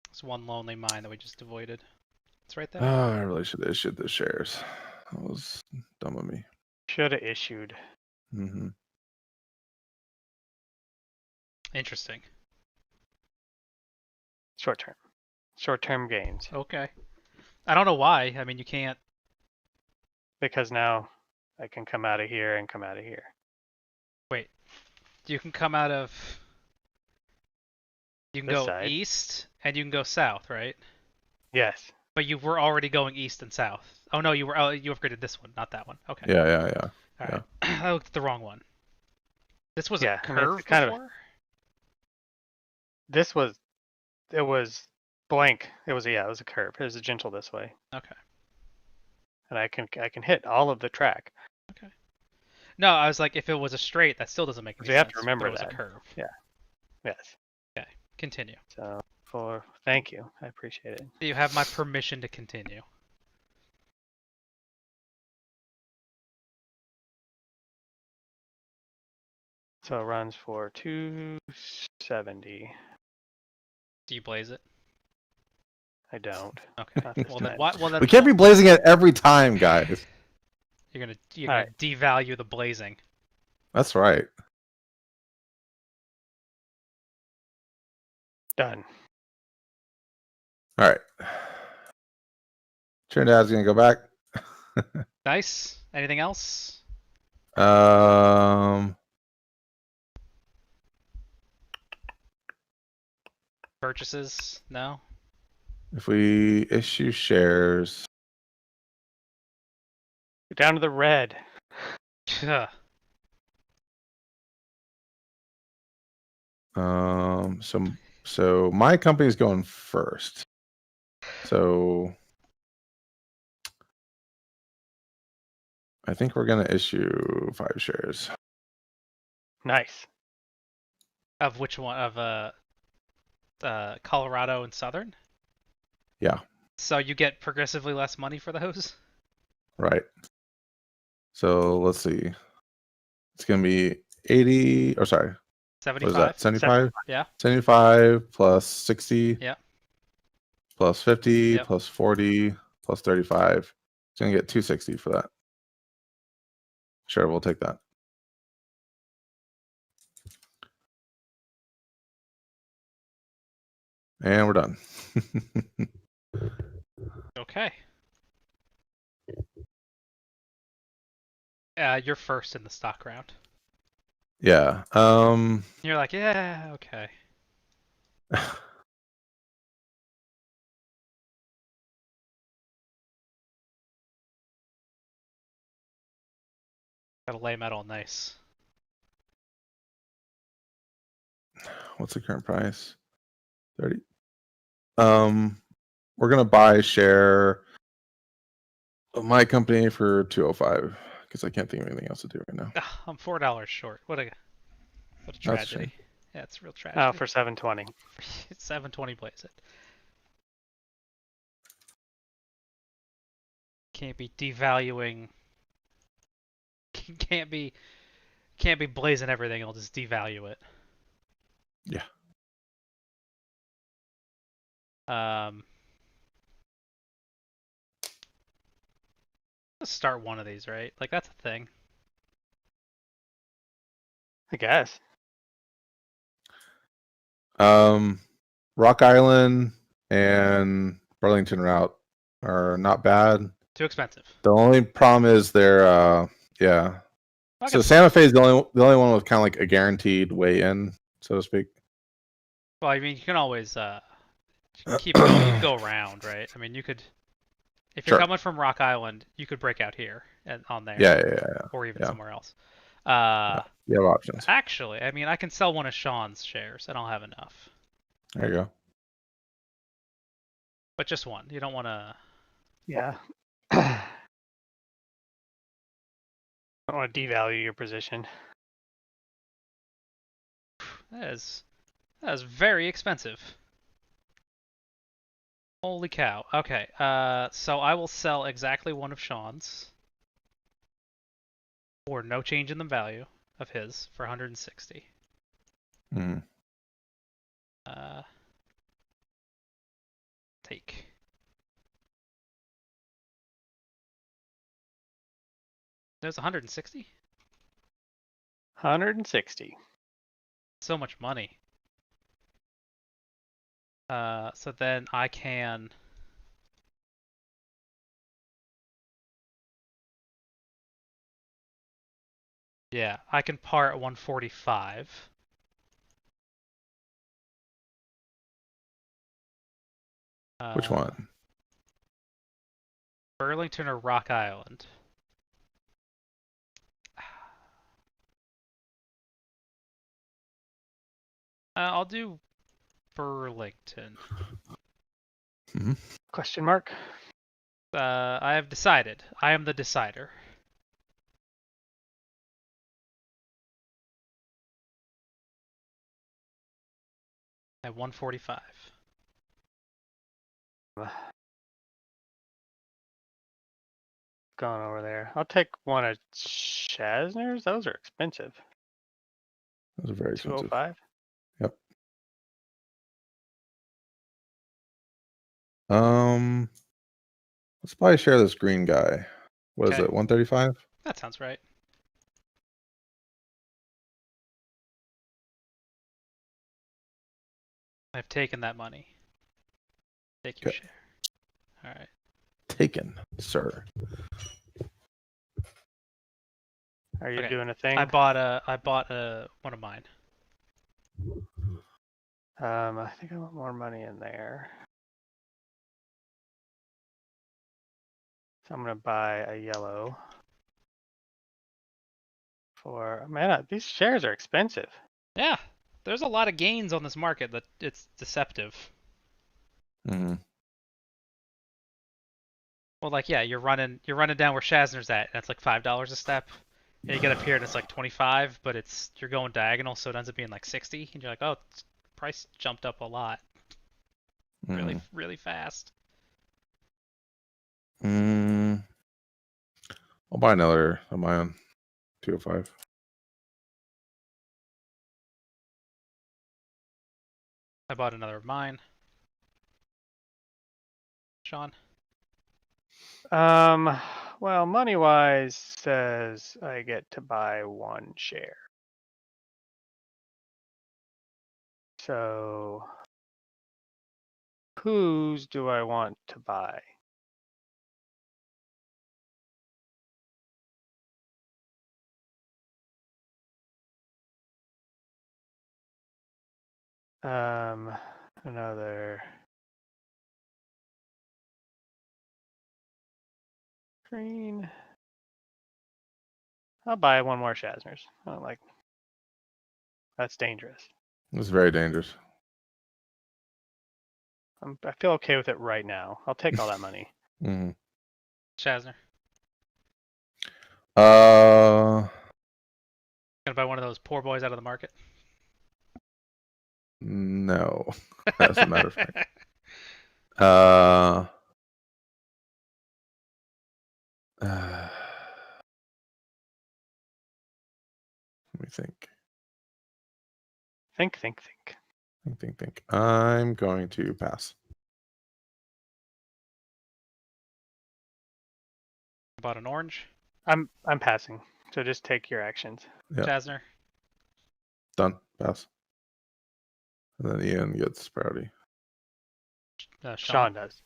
It's one lonely mine that we just avoided. It's right there. Oh, I really should have issued the shares. That was dumb of me. Should have issued. Mm-hmm. Interesting. Short term. Short term gains. Okay. I don't know why. I mean, you can't. Because now I can come out of here and come out of here. Wait. You can come out of. You can This go side. east and you can go south, right? Yes. But you were already going east and south. Oh no, you were. Oh, you upgraded this one, not that one. Okay. Yeah. All right. I looked at the wrong one. This was Yeah, a I mean, it's curve kind of- before. This was. It was blank. It was it was a curve. It was a gentle this way. Okay. And I can hit all of the track. Okay. No, I was like, if it was a straight, that still doesn't make any So sense. you have to remember but it was that. a curve. Yeah. Yes. Okay. Continue. So thank you. I appreciate it. You have my permission to continue. So it runs for 270. Do you blaze it? I don't. Okay. Not this Well then, time. why? Well then, We can't be blazing it every time, guys. You're gonna Alright. devalue the blazing. That's right. Done. All right. Trinidad's gonna go back. Nice. Anything else? Um, Purchases? No. if we issue shares, You're down to the red. Ugh. so my company's going first. So I think we're gonna issue 5 shares. Nice. Of which one? Of Colorado and Southern? Yeah. So you get progressively less money for those? Right. So let's see. It's gonna be 80. Or sorry, what is 75? that? 75. Yeah. 75 plus 60. Yeah. Plus 50 Yep. plus 40 plus 35. It's gonna get 260 for that. Sure, we'll take that. And we're done. Okay. You're first in the stock round. Yeah. You're like, yeah, okay. Gotta lay metal nice. What's the current price? 30. We're gonna buy a share of my company for 205 because I can't think of anything else to do right now. I'm $4 short. What a tragedy. Yeah, it's a real tragedy. Oh, for 720. It's 720 blaze it. Can't be devaluing. Can't be blazing everything. I'll just devalue it. Yeah. Let's start one of these, right? Like that's a thing. I guess. Rock Island and Burlington route are not bad. Too expensive. The only problem is they're yeah. I So guess- Santa Fe is the only one with kind of like a guaranteed way in, so to speak. Well, I mean, you can always keep going. You can go around, right? I mean, you could. If you're Sure. coming from Rock Island, you could break out here and on there. Yeah. Or even Yeah. somewhere else. You have options. Actually, I mean, I can sell one of Shawn's shares, and I'll have enough. There you go. But just one. You don't want to. Yeah. I don't want to devalue your position. That is very expensive. Holy cow. Okay. So I will sell exactly one of Shawn's. Or no change in the value of his for 160. Mm. Take. There's 160? 160. So much money. So then I can. Yeah, I can par at 145. Which one? Burlington or Rock Island? I'll do Burlington. Mm-hmm. Question mark? I have decided. I am the decider. At 145. Going over there. I'll take one of Shazzner's. Those are expensive. Those are very expensive. 205. Yep. Let's probably share this green guy. What is Okay. it? 135. That sounds right. I've taken that money. Take your Okay. share. All right. Taken, sir. Are you Okay. doing a thing? I bought one of mine. I think I want more money in there. So I'm gonna buy a yellow. Man, these shares are expensive. Yeah. There's a lot of gains on this market that it's deceptive. Mm-hmm. Well, like yeah, you're running down where Shazzner's at, and it's like $5 a step. And you get up here and it's like 25, but you're going diagonal, so it ends up being like 60, and you're like, oh, price jumped up a lot, Mm-hmm. really fast. I'll buy another of my own 205. I bought another of mine. Shawn, Well, money-wise says I get to buy one share. So whose do I want to buy? Another green. I'll buy one more Shazzner's. That's dangerous. It's very dangerous. I feel okay with it right now. I'll take all that money. Mm-hmm. Shazzner, gonna buy one of those poor boys out of the market. No, as a matter of fact. Let me think. Think. Think. I'm going to pass. I bought an orange. I'm passing. So just take your actions. Yeah. Shazzner, Done. Pass. And then Ian gets priority. Shawn does.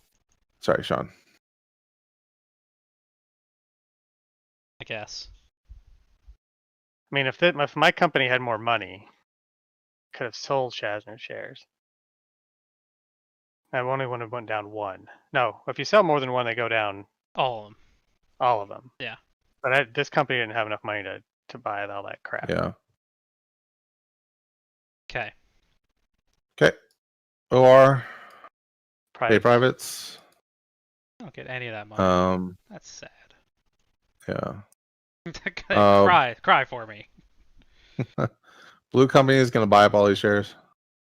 Sorry, Shawn. I guess. I mean, if my company had more money, could have sold Shazzner shares. I only would have went down one. No, if you sell more than one, they go down All of them. all of them. Yeah. But this company didn't have enough money to buy all that crap. Yeah. Okay. Okay. OR. Pay Private. privates. I don't get any of that money. That's sad. Yeah. Cry for me. Blue company is going to buy up all these shares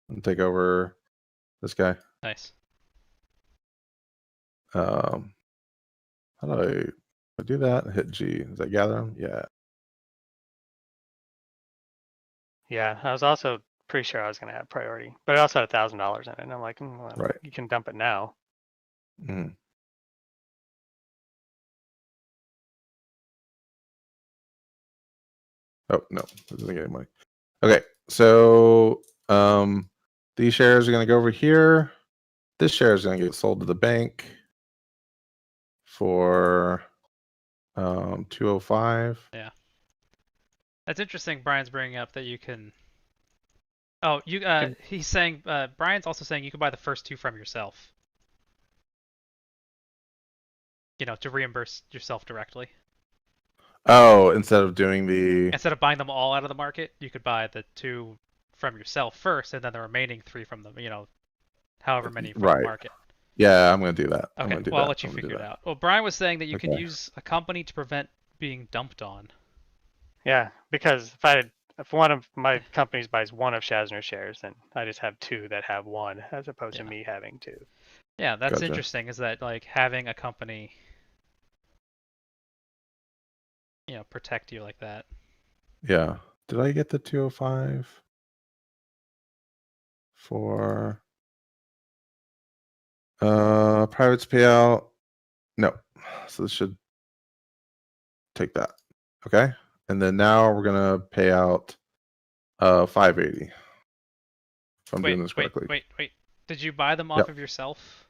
and take over this guy. Nice. How do I do that? Hit G. Does that gather them? Yeah. Yeah, I was also pretty sure I was going to have priority, but it also had $1,000 in it, and I'm like, well, Right. you can dump it now. Mm. Oh no, it doesn't get any money. Okay, so these shares are going to go over here. This share is going to get sold to the bank for 205. Yeah. That's interesting. Brian's bringing up that you can. Oh, he's saying. Brian's also saying you can buy the first two from yourself. To reimburse yourself directly. Oh, instead of doing the. Instead of buying them all out of the market, you could buy the two from yourself first, and then the remaining three from the, however many from the market. Yeah, I'm going to do that. Okay, well, I'll let you figure it out. Well, Brian was saying that you can use a company to prevent being dumped on. Yeah, because if one of my companies buys one of Shazzner shares, then I just have two that have one, as opposed to me having two. Yeah, that's interesting. Is that like having a company, protect you like that? Yeah. Did I get the 205 for privates payout? No. So this should take that. Okay, and then now we're gonna pay out $580. If I'm doing this correctly. Wait. Did you buy them off Yep. of yourself?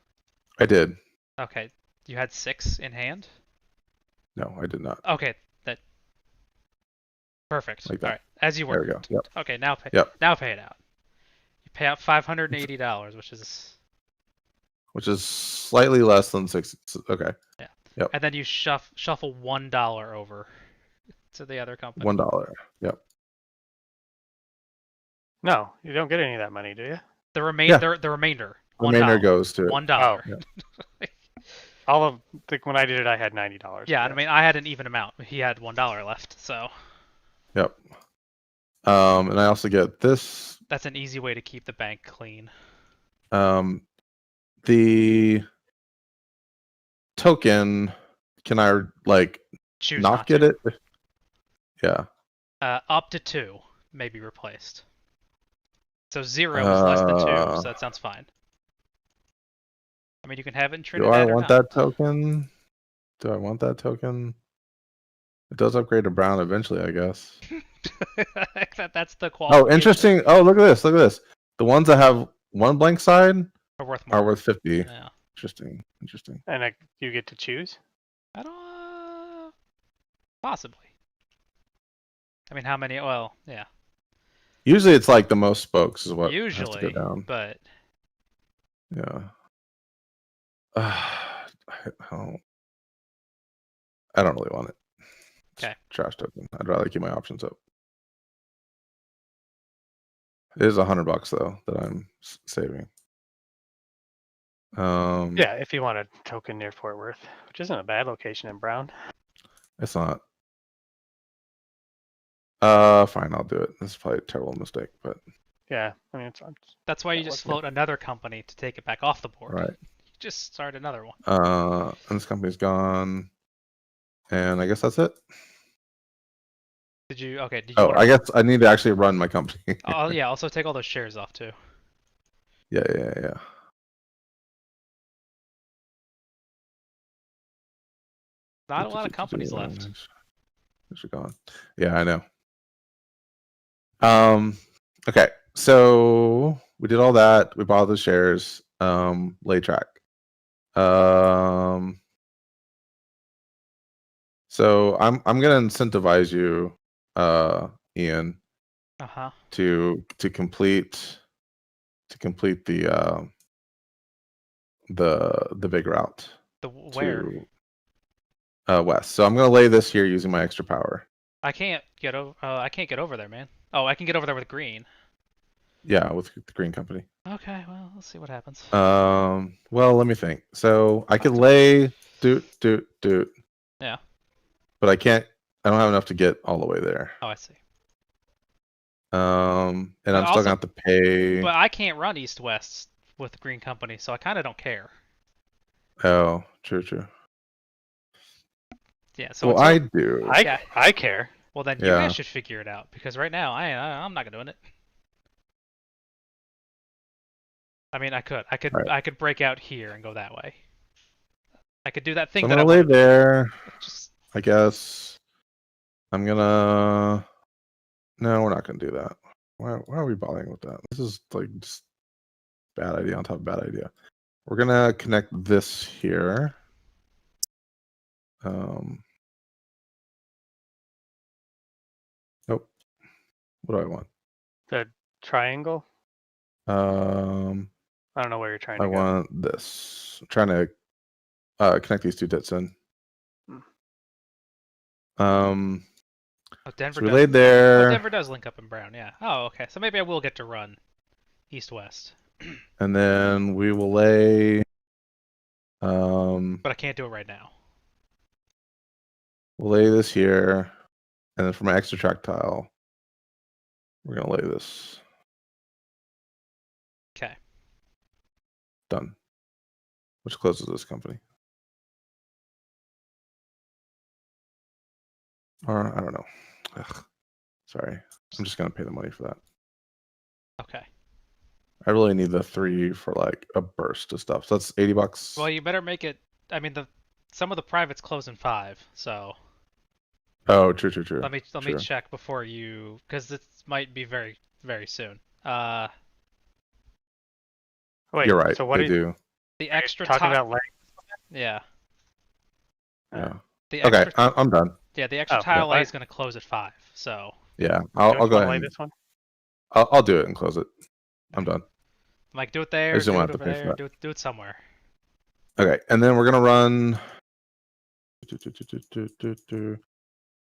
I did. Okay. You had 6 in hand? No, I did not. Okay, that perfect. Like that. All right, as you There were. we go. Yep. Okay, now pay. Yep. Now pay it out. You pay out $580, Which is slightly less than 60. Okay. Yeah. Yep. And then you shuffle $1 over to the other company. $1. Yep. No, you don't get any of that money, do you? The remainder. Remainder goes to it. $1. Yeah. All of like when I did it, I had $90. Yeah, I mean, I had an even amount. He had $1 left, so. Yep. And I also get this. That's an easy way to keep the bank clean. The token, can I like Choose not get it? Yeah. Up to 2 may be replaced. So 0 is less than 2, so that sounds fine. I mean, you can have it in Trinidad. Do I want that token? Do I want that token? It does upgrade to brown eventually, I guess. That's the quality. Oh, interesting. Oh, look at this. Look at this. The ones that have one blank side Are worth more. are worth 50. Yeah. Interesting. Interesting. And you get to choose? I don't. Possibly. I mean, how many? Well, yeah. Usually it's like the most spokes is what has to go Usually, down. but Yeah. I don't really want it. It's Okay. trash token. I'd rather keep my options up. It is $100 though that I'm saving. Yeah, if you want a token near Fort Worth, which isn't a bad location in Brown. It's not. Fine, I'll do it. This is probably a terrible mistake, but Yeah, I mean, that's why you just float another company to take it back off the board. right. You just start another one. And this company's gone, and I guess that's it. Did you? Okay. Did you? Oh, I guess I need to actually run my company. Oh yeah. Also take all those shares off too. Yeah. Not a lot of companies left. They're gone. Yeah, I know. Okay, so we did all that. We bought the shares. Lay track. So I'm gonna incentivize you, Ian, to complete the big route. The where? West. So I'm gonna lay this here using my extra power. I can't get over. I can't get over there, man. Oh, I can get over there with green. Yeah, with the green company. Okay, well, let's see what happens. Well, let me think. So I could lay doot. Yeah. But I can't. I don't have enough to get all the way there. Oh, I see. And I'm still gonna have to pay. But I can't run east-west with the green company, so I kind of don't care. Oh, true. Yeah. So well, I do. I care. Well, then you guys should figure it out because right now I'm not doing it. I mean, I could break out here and go that way. I could do that thing So that I'm I gonna lay there. Just... I guess I'm gonna. No, we're not gonna do that. Why are we bothering with that? This is like just bad idea on top of bad idea. We're gonna connect this here. Nope. What do I want? The triangle? I don't know where you're trying to go. I want this. I'm trying to connect these two dits in. Denver so we laid there. Oh, Denver does link up in Brown, yeah. Oh, okay. So maybe I will get to run east-west. And then we will lay. But I can't do it right now. We'll lay this here, and then for my extra track tile, we're gonna lay this. Okay. Done. Which closes this company. Or I don't know. Ugh. Sorry. I'm just gonna pay the money for that. Okay. I really need the 3 for like a burst of stuff. So that's $80. Well, you better make it. I mean, some of the privates close in 5, so. Oh, true, true, true. Let me True. check before you, because this might be very soon. Wait, You're right. so what They are you do. The extra talking tile. about? Like, Yeah. Yeah. The Okay, extra. I'm done. Yeah, the extra Oh, tile lay what? is going to close at 5. So. Yeah, Don't I'll you go want to ahead. lay And, this one? I'll do it and close it. I'm done. Like, do it I there, just don't do want it to have over to pay for there, that. do it somewhere. Okay, and then we're gonna run.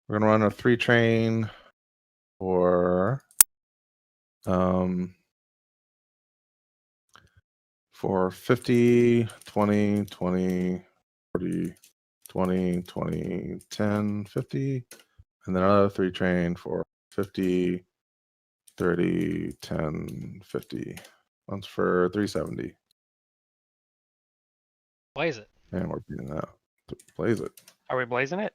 We're gonna run a 3 train for 50, 20, 20, 40, 20, 20, 10, 50, and then another 3 train for 50, 30, 10, 50. One's for 370. Blaze it. And we're beating that. Blaze it. Are we blazing it?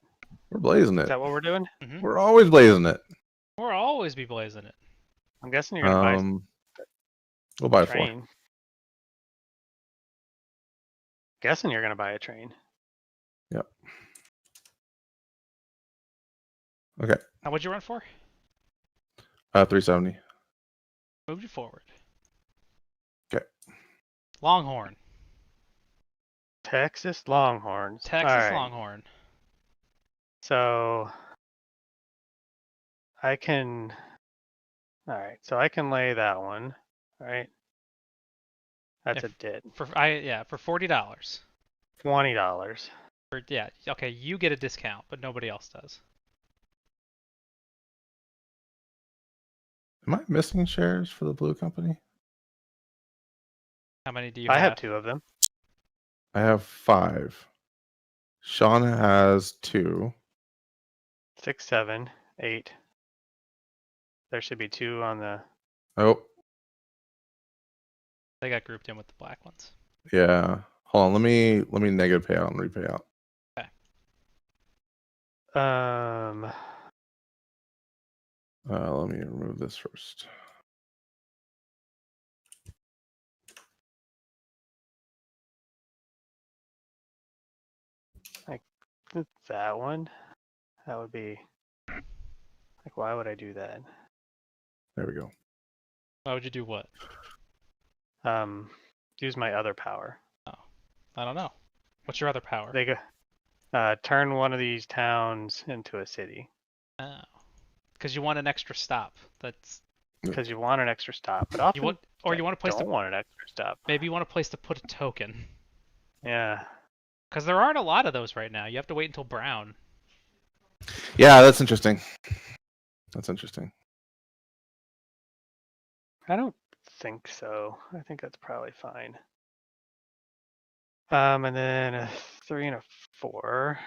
We're blazing Is it. that what we're doing? Mm-hmm. We're always blazing it. We'll always be blazing it. I'm guessing you're gonna buy We'll a buy 4. train. Guessing you're gonna buy a train. Yep. Okay. Now, what'd you run for? 370. Moved you forward. Okay. Longhorn. Texas Longhorns. Texas All right. Longhorn. So I can. All right. So I can lay that one. All right. That's a did. For $40. $20. Okay, you get a discount, but nobody else does. Am I missing shares for the blue company? How many do you I have? have 2 of them. I have 5. Shawn has 2. 6, 7, 8. There should be 2 on the. Oh, They got grouped in with the black ones. yeah. Hold on. Let me negative pay out and repay out. Okay. Let me remove this first. Like that one. That would be. Like, why would I do that? There we go. Why would you do what? Use my other power. Oh, I don't know. What's your other power? They go. Turn one of these towns into a city. Oh, because you want an extra stop. That's because you want an extra stop. But often you want a place don't to want an extra stop. maybe you want a place to put a token. Yeah. Because there aren't a lot of those right now. You have to wait until brown. Yeah, that's interesting. That's interesting. I don't think so. I think that's probably fine. And then a 3 and a 4.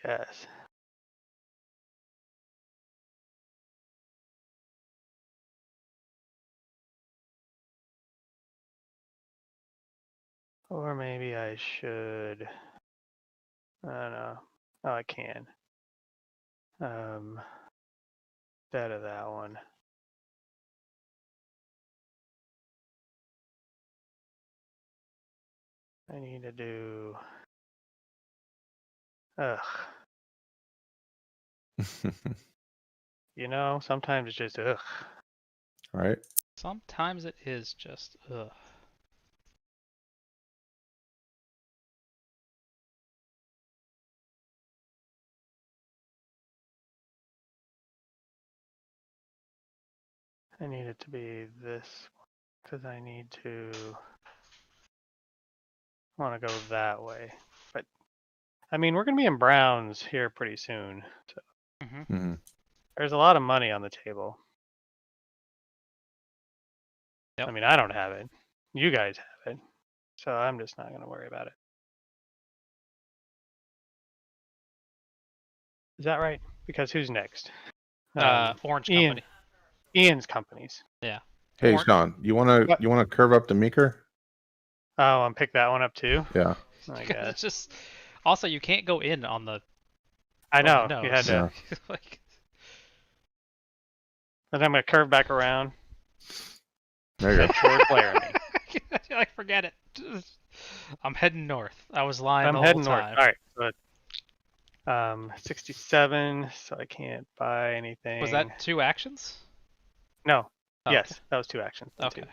Yes. Or maybe I should. I don't know. Oh, I can. Instead of that one. I need to do. Ugh. You know, sometimes it's just ugh. Right. Sometimes it is just ugh. I need it to be this because I need to want to go that way. But I mean, we're gonna be in browns here pretty soon. So there's a lot of money on the table. Yep. I mean, I don't have it. You guys have it. So I'm just not gonna worry about it. Is that right? Because who's next? Orange Ian. Company. Ian's companies. Yeah. Hey, Or- Shawn, you wanna curve up to Meeker? Oh, and pick that one up too. Yeah. I Because guess. it's just also you can't go in on the. I on know. the You had nose. to. Like, Then I'm gonna curve back around. There you head go. toward Laramie. I forget it. I'm heading north. I was lying I'm the heading whole north. time. All right. So 67, so I can't buy anything. Was that 2 actions? No. Oh, Yes, that was 2 actions. Okay. Two.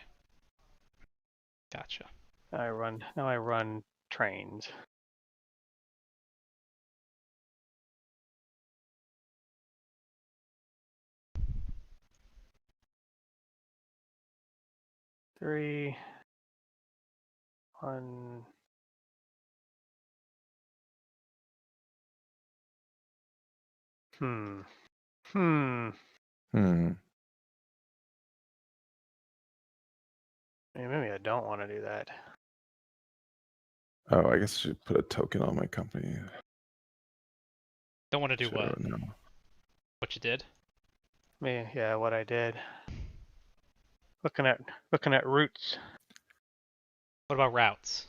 Gotcha. Now I run trains. Three, 1. Hmm. Maybe I don't want to do that. Oh, I guess I should put a token on my company. Don't want to do Should I what? no. What you did? Yeah, what I did. Looking at routes. What about routes?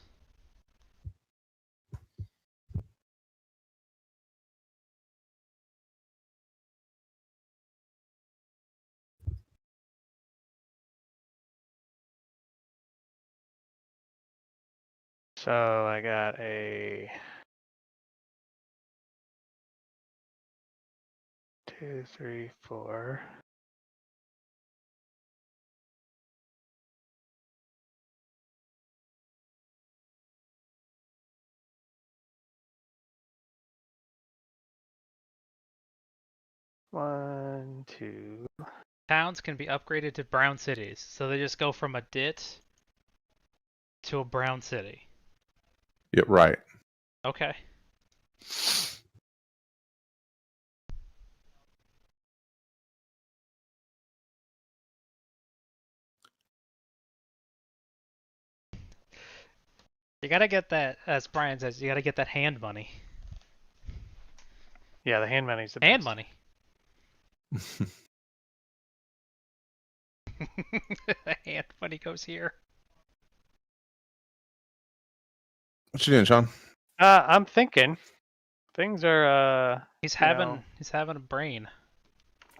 So I got a 2, 3, 4. One, 2. Towns can be upgraded to brown cities, so they just go from a dit to a brown city. Yeah, right. Okay. You gotta get that, as Brian says, you gotta get that hand money. Yeah, the hand money's the Hand best. money. Hand money goes here. What you doing, Shawn? I'm thinking things are He's you having know, he's having a brain.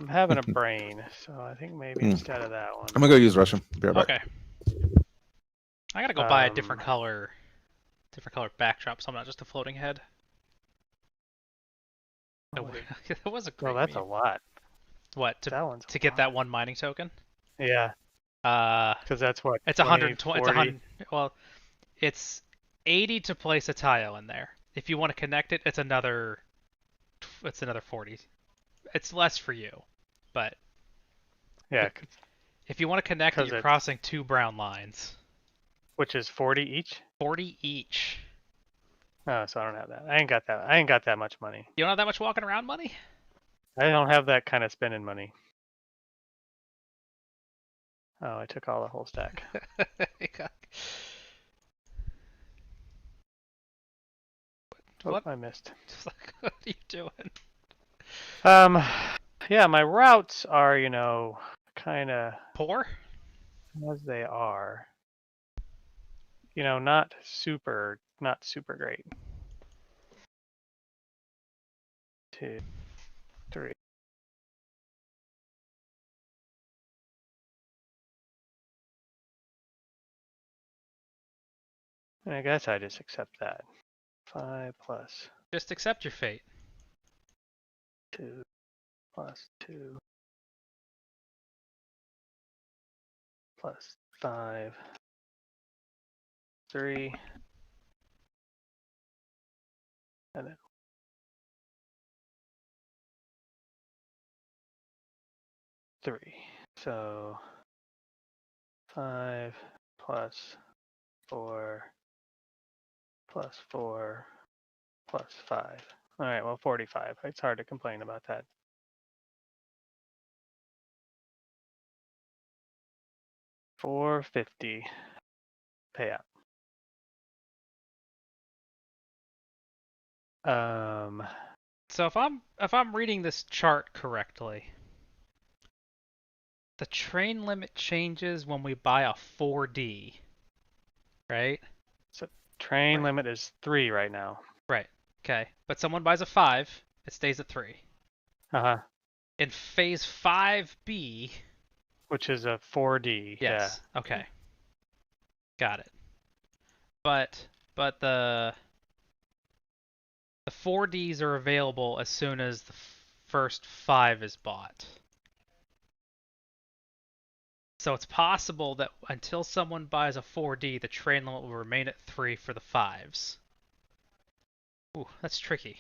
I'm having a brain, so I think maybe instead of that one. I'm gonna go use Russian. Be right back. Okay. I gotta go buy a different color backdrop, so I'm not just a floating head. Oh, It was a great well, that's meme. a lot. What, That one's to get that 1 mining token? Yeah, Uh, because that's what it's 20, 120. It's 40. 100. Well, it's 80 to place a tile in there. If you want to connect it, it's another 40. It's less for you, but Yeah, if you want to connect it, 'cause you're it's crossing 2 brown lines. which is 40 each. 40 each. Oh, so I don't have that. I ain't got that much money. You don't have that much walking around money? I don't have that kind of spending money. Oh, I took all the whole stack. What? I missed. What are you doing? Yeah, my routes are, kind of Poor? as they are. Not super great. 2, 3. And I guess I just accept that. 5 plus Just accept your fate. 2 plus 2 plus 5, 3, and then 3. So 5 plus 4 plus 4 plus 5. All right, well, 45. It's hard to complain about that. $450 payout. So if I'm reading this chart correctly, the train limit changes when we buy a 4D, right? So train Right. limit is 3 right now. Right. Okay. But someone buys a 5, it stays at 3. Uh-huh. In phase 5B, Which is a 4D. Yes. Okay. Got it. But the 4Ds are available as soon as the first 5 is bought. So it's possible that until someone buys a 4D, the train limit will remain at 3 for the 5s. Ooh, that's tricky.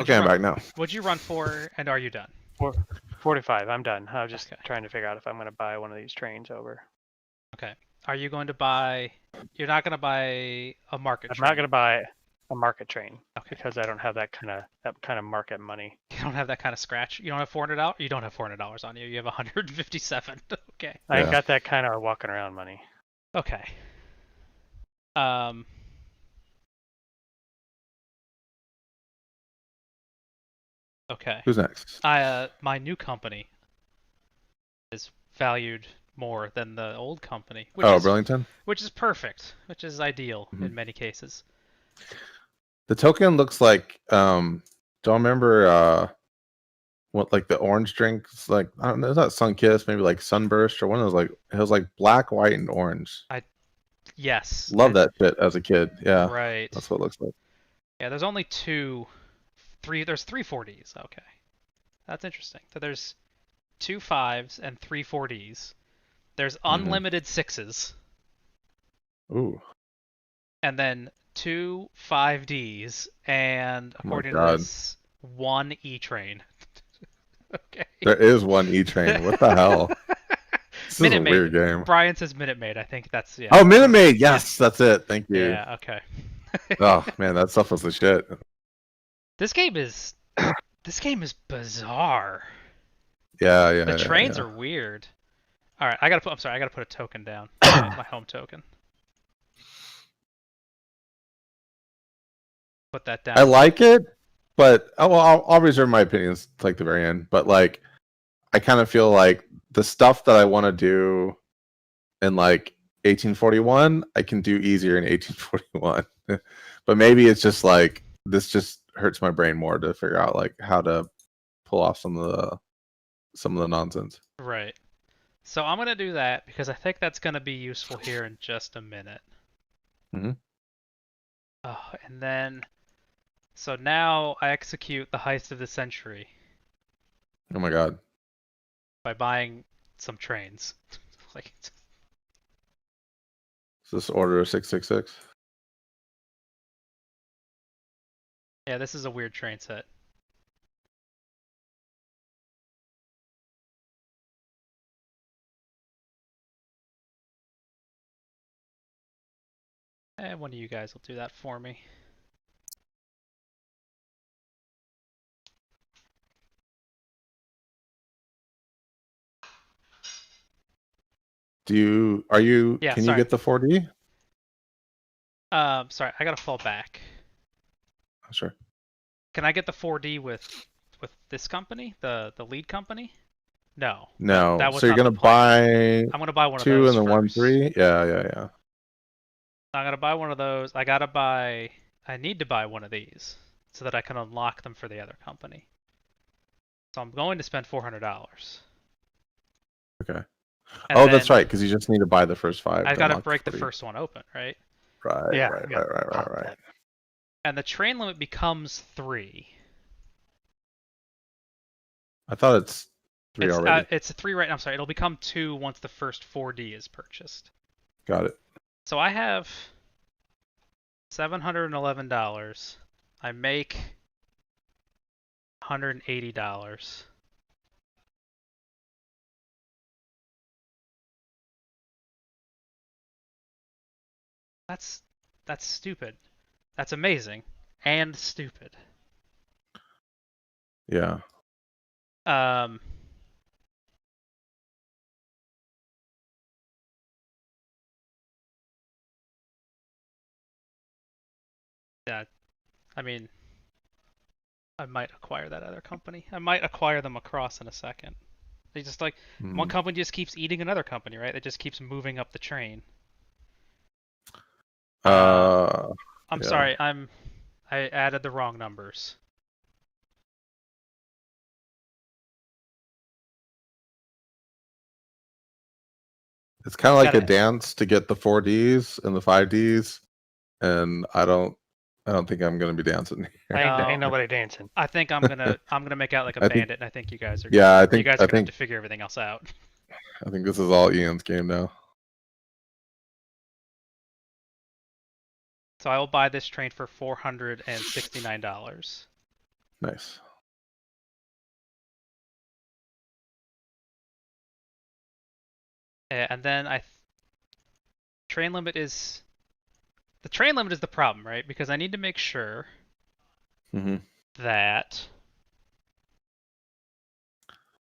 Okay, I'm back now. What'd you run for, and are you done? 45. I'm done. I was just Okay. trying to figure out if I'm going to buy one of these trains over. Okay. Are you going to buy? You're not going to buy a market I'm train. not going to buy a market train Okay. because I don't have that kind of market money. You don't have that kind of scratch. You don't have $400. You don't have $400 on you. You have 157. Okay. I ain't Yeah. got that kind of walking around money. Okay. Okay. Who's next? My new company is valued more than the old company, Burlington. which is perfect, which is ideal Mhm. in many cases. The token looks like don't remember what like the orange drinks like I don't know, is that Sunkiss, maybe like Sunburst or one of those like it was like black, white, and orange. Yes. Love that shit as a kid. Yeah. Right. That's what it looks like. Yeah, there's only there's 3 4Ds. Okay. That's interesting. So there's 2 5s and 3 4Ds. There's unlimited 6s. Ooh. And then 2 5Ds and according to God. this, 1 E-train. Okay. There is one E-Train. What the hell? This is a weird game. Brian says Minute Maid. I think that's yeah. Oh, Minute Maid. Yes, that's it. Thank you. Yeah. Okay. Oh man, that stuff was the shit. This game is bizarre. Yeah. The trains are weird. All right, I gotta put a token down. My home token. Put that down. I like it, but I'll reserve my opinions to like the very end. But like, I kind of feel like the stuff that I want to do in like 1841, I can do easier in 1841. But maybe it's just like this just hurts my brain more to figure out like how to pull off some of the nonsense. Right. So I'm gonna do that because I think that's gonna be useful here in just a minute. Mm-hmm. Oh, and then, so now I execute the heist of the century Oh my god. by buying some trains. Like, Is this Order 666? yeah, this is a weird train set. One of you guys will do that for me. Can you sorry. get the 4D? Sorry, I gotta fall back. Sure. Can I get the 4D with this company, the lead company? No. No. That was So you're not gonna the plan. buy I'm gonna buy one of 2 those and then first. 1 3? Yeah. I'm gonna buy one of those. I need to buy one of these so that I can unlock them for the other company. So I'm going to spend $400. Okay. And That's right, because you just need to buy the first 5. I to gotta unlock break the 40. first one open, right? Right. Yeah. Right. And the train limit becomes 3. I thought it's 3 already. It's a 3 right now. I'm sorry. It'll become 2 once the first 4D is purchased. Got it. So I have $711. I make $180. That's stupid. That's amazing and stupid. Yeah. Yeah, I mean, I might acquire that other company. I might acquire them across in a second. They just like one company just keeps eating another company, right? It just keeps moving up the train. I'm sorry, I added the wrong numbers. It's kind of like a Gotta- dance to get the 4Ds and the 5Ds, and I don't think I'm gonna be dancing here. Ain't nobody dancing. I think I'm gonna make out like a I think- bandit, and I think you guys are Yeah, I you think guys I are gonna have think to figure everything else out. I think this is all Ian's game now. So I will buy this train for $469. Nice. And then train limit is the train limit is the problem, right? Because I need to make sure hmm that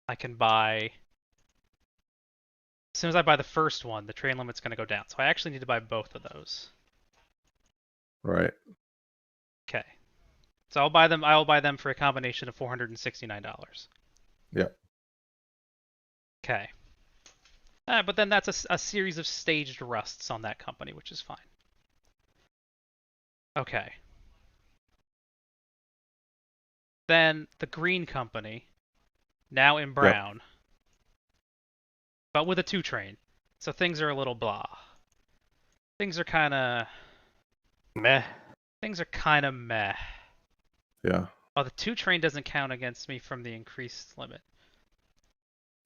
I can buy. As soon as I buy the first one, the train limit's going to go down. So I actually need to buy both of those. Right. Okay. So I'll buy them. I will buy them for a combination of $469. Yep. Okay. But then that's a series of staged rusts on that company, which is fine. Okay. Then the green company, now in brown, but with a 2 train. So things are a little blah. Things are kind of Meh. meh. Yeah. Oh, the 2 train doesn't count against me from the increased limit.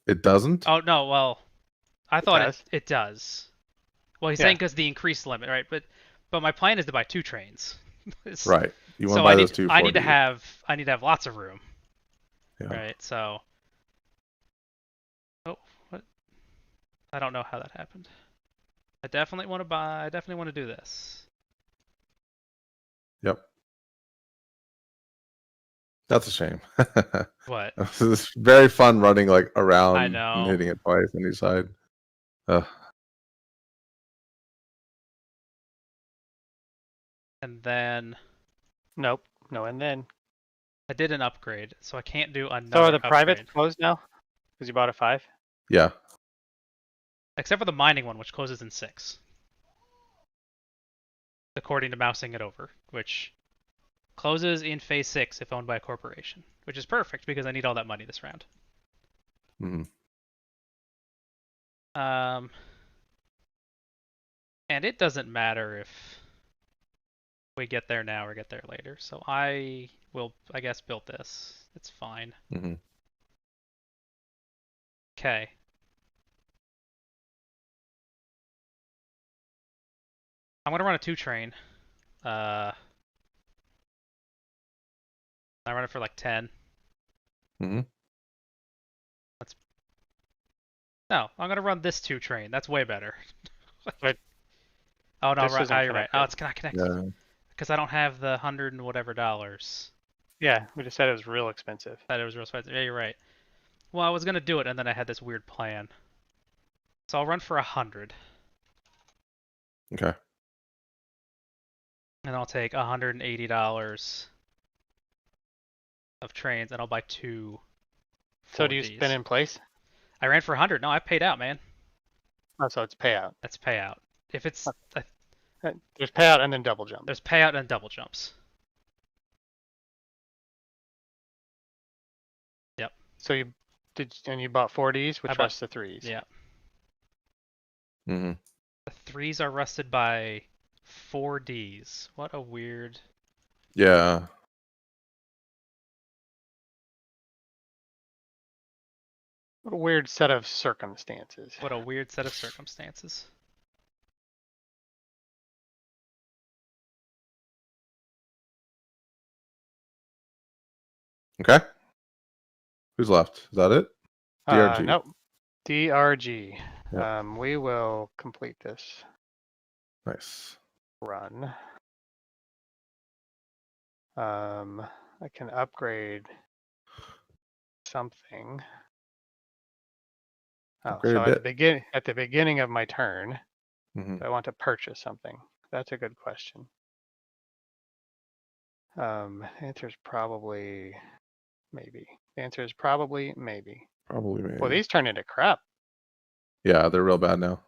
It doesn't? Oh, no, well, I thought does. it does. Well, he's Yeah. saying because the increased limit, right? But my plan is to buy 2 trains. Right. You want to So buy those two 4Ds. I need to have lots of room. Yeah. Right, so. Oh, what? I don't know how that happened. I definitely want to do this. Yep. That's a shame. What? This is very fun running like around I and know. hitting it twice on each side. And then Nope. No, and then. I did an upgrade, so I can't do another So are the upgrade. privates closed now? Because you bought a 5? Yeah. Except for the mining one, which closes in 6. According to mousing it over, which closes in phase 6 if owned by a corporation, which is perfect because I need all that money this round. hmm And it doesn't matter if we get there now or get there later. So I will, I guess, build this. It's fine. hmm Okay. I'm gonna run a 2 train. I run it for like 10. hmm No, I'm gonna run this 2 train. That's way better. But Oh no, this right, isn't you're right. Oh, connected. it's not connected. Yeah. Because I don't have the $100 and whatever dollars. Yeah, we just said it was real expensive. That it was real expensive. Yeah, you're right. Well, I was gonna do it, and then I had this weird plan. So I'll run for 100, Okay. and I'll take $180 of trains, and I'll buy 2. So do you 4Ds. spin in place? I ran for 100. No, I paid out, man. Oh, so it's payout. That's payout. If it's There's payout and then double jump. there's payout and double jumps. Yep. So you bought 4Ds, which bought- rusts the 3s. Yeah. hmm The 3s are rusted by 4Ds. What a weird. Yeah. What a weird set of circumstances. What a weird set of circumstances. Okay. Who's left? Is that it? DRG. Nope. DRG. Yep. We will complete this Nice. run. I can upgrade something. Oh, Upgrade so a at the beginning of my turn, hmm I want to purchase something. That's a good question. The answer is probably maybe. The answer is probably maybe. Probably maybe. Well, these turn into crap, Yeah, they're real bad now.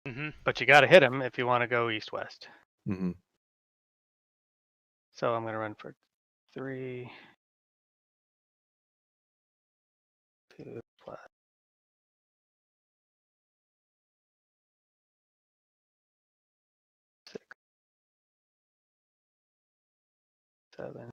Mm-hmm. but you got to hit them if you want to go east-west. hmm So I'm going to run for 3, 2 plus. 7.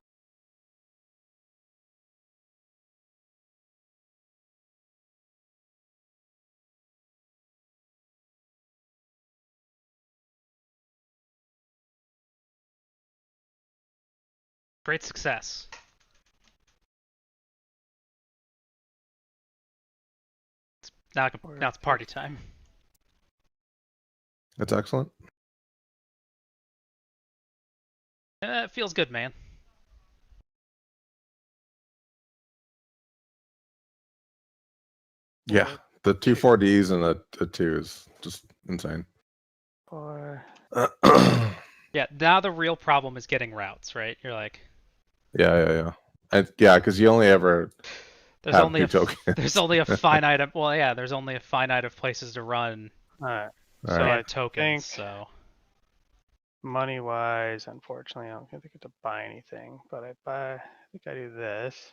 Great success. Now it's party time. That's excellent. It feels good, man. Yeah, the 2 4Ds and a 2 is just insane. 4. Yeah, now the real problem is getting routes, right? You're like, Yeah. Yeah, because you only ever there's have only 2 tokens. there's only a finite of, well, yeah, there's only a finite of places to run Alright. All So right. I and tokens. think So money-wise, unfortunately, I don't think I get to buy anything. But I think I do this.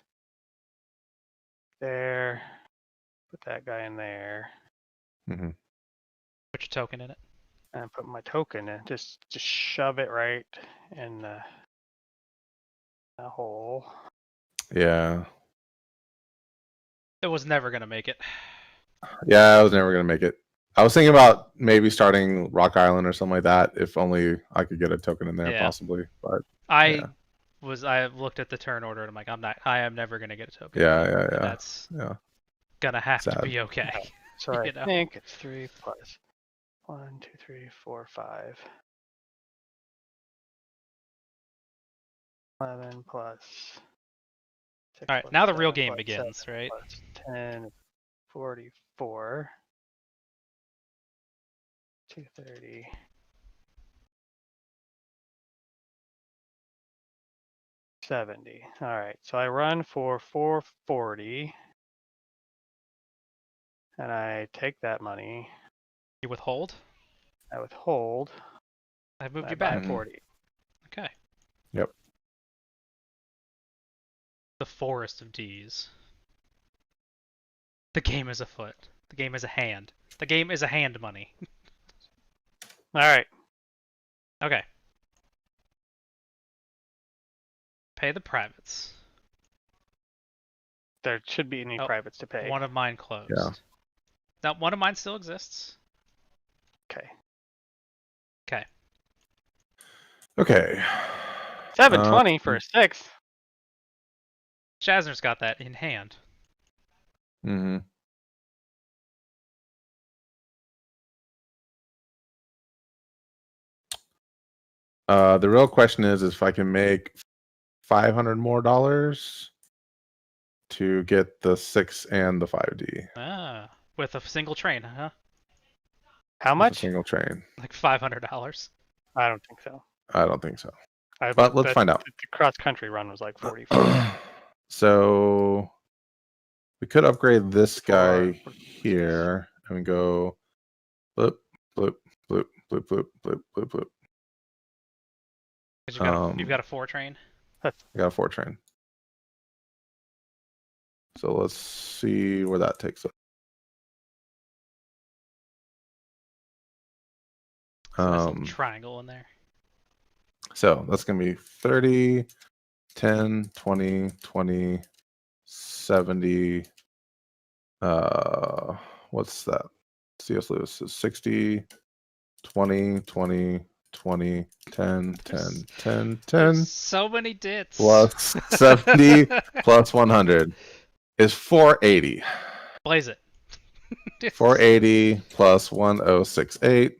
There. Put that guy in there. Mm-hmm. put your token in it. And put my token in. Just shove it right in the hole. Yeah. It was never gonna make it. Yeah, I was never gonna make it. I was thinking about maybe starting Rock Island or something like that, if only I could get a token in there, Yeah. possibly. But I looked at the turn order and I'm like, I am never gonna get a token. yeah. That's Yeah. gonna have to Sad. be okay. So I You know? think it's 3 plus 1, 2, 3, 4, 5. 11 plus 6 All right, plus now the real 7 game plus begins, 7 right? plus 10, 44. 230. 70. All right, so I run for 440, and I take that money. You withhold. I withhold. I moved I you buy back. 40. Okay. Yep. The forest of D's. The game is afoot. The game is a hand. The game is a hand money. All right. Okay. Pay the privates. There should be any Oh, privates to pay. One of mine closed. Yeah. Now, one of mine still exists. Okay. Okay. Okay. 720 for a 6. Shazzner's got that in hand. Mm-hmm. The real question is if I can make $500 more to get the 6 and the 5D. Ah, with a single train, huh? How With a much? single train. Like $500. I don't think so. I don't think so. I But let's find out. The cross country run was like 44. So we could upgrade this guy For- here and go bloop, bloop, bloop, bloop, bloop, bloop, bloop, bloop. Because you've got a 4 train. I got a 4 train. So let's see where that takes us. Nice little triangle in there. So that's going to be 30, 10, 20, 20, 70. What's that? C.S. Lewis is 60, 20, 20, 20, 10, 10, 10, 10. So many dits. Plus 70 plus 100 is 480. Blaze it. 480 plus 1068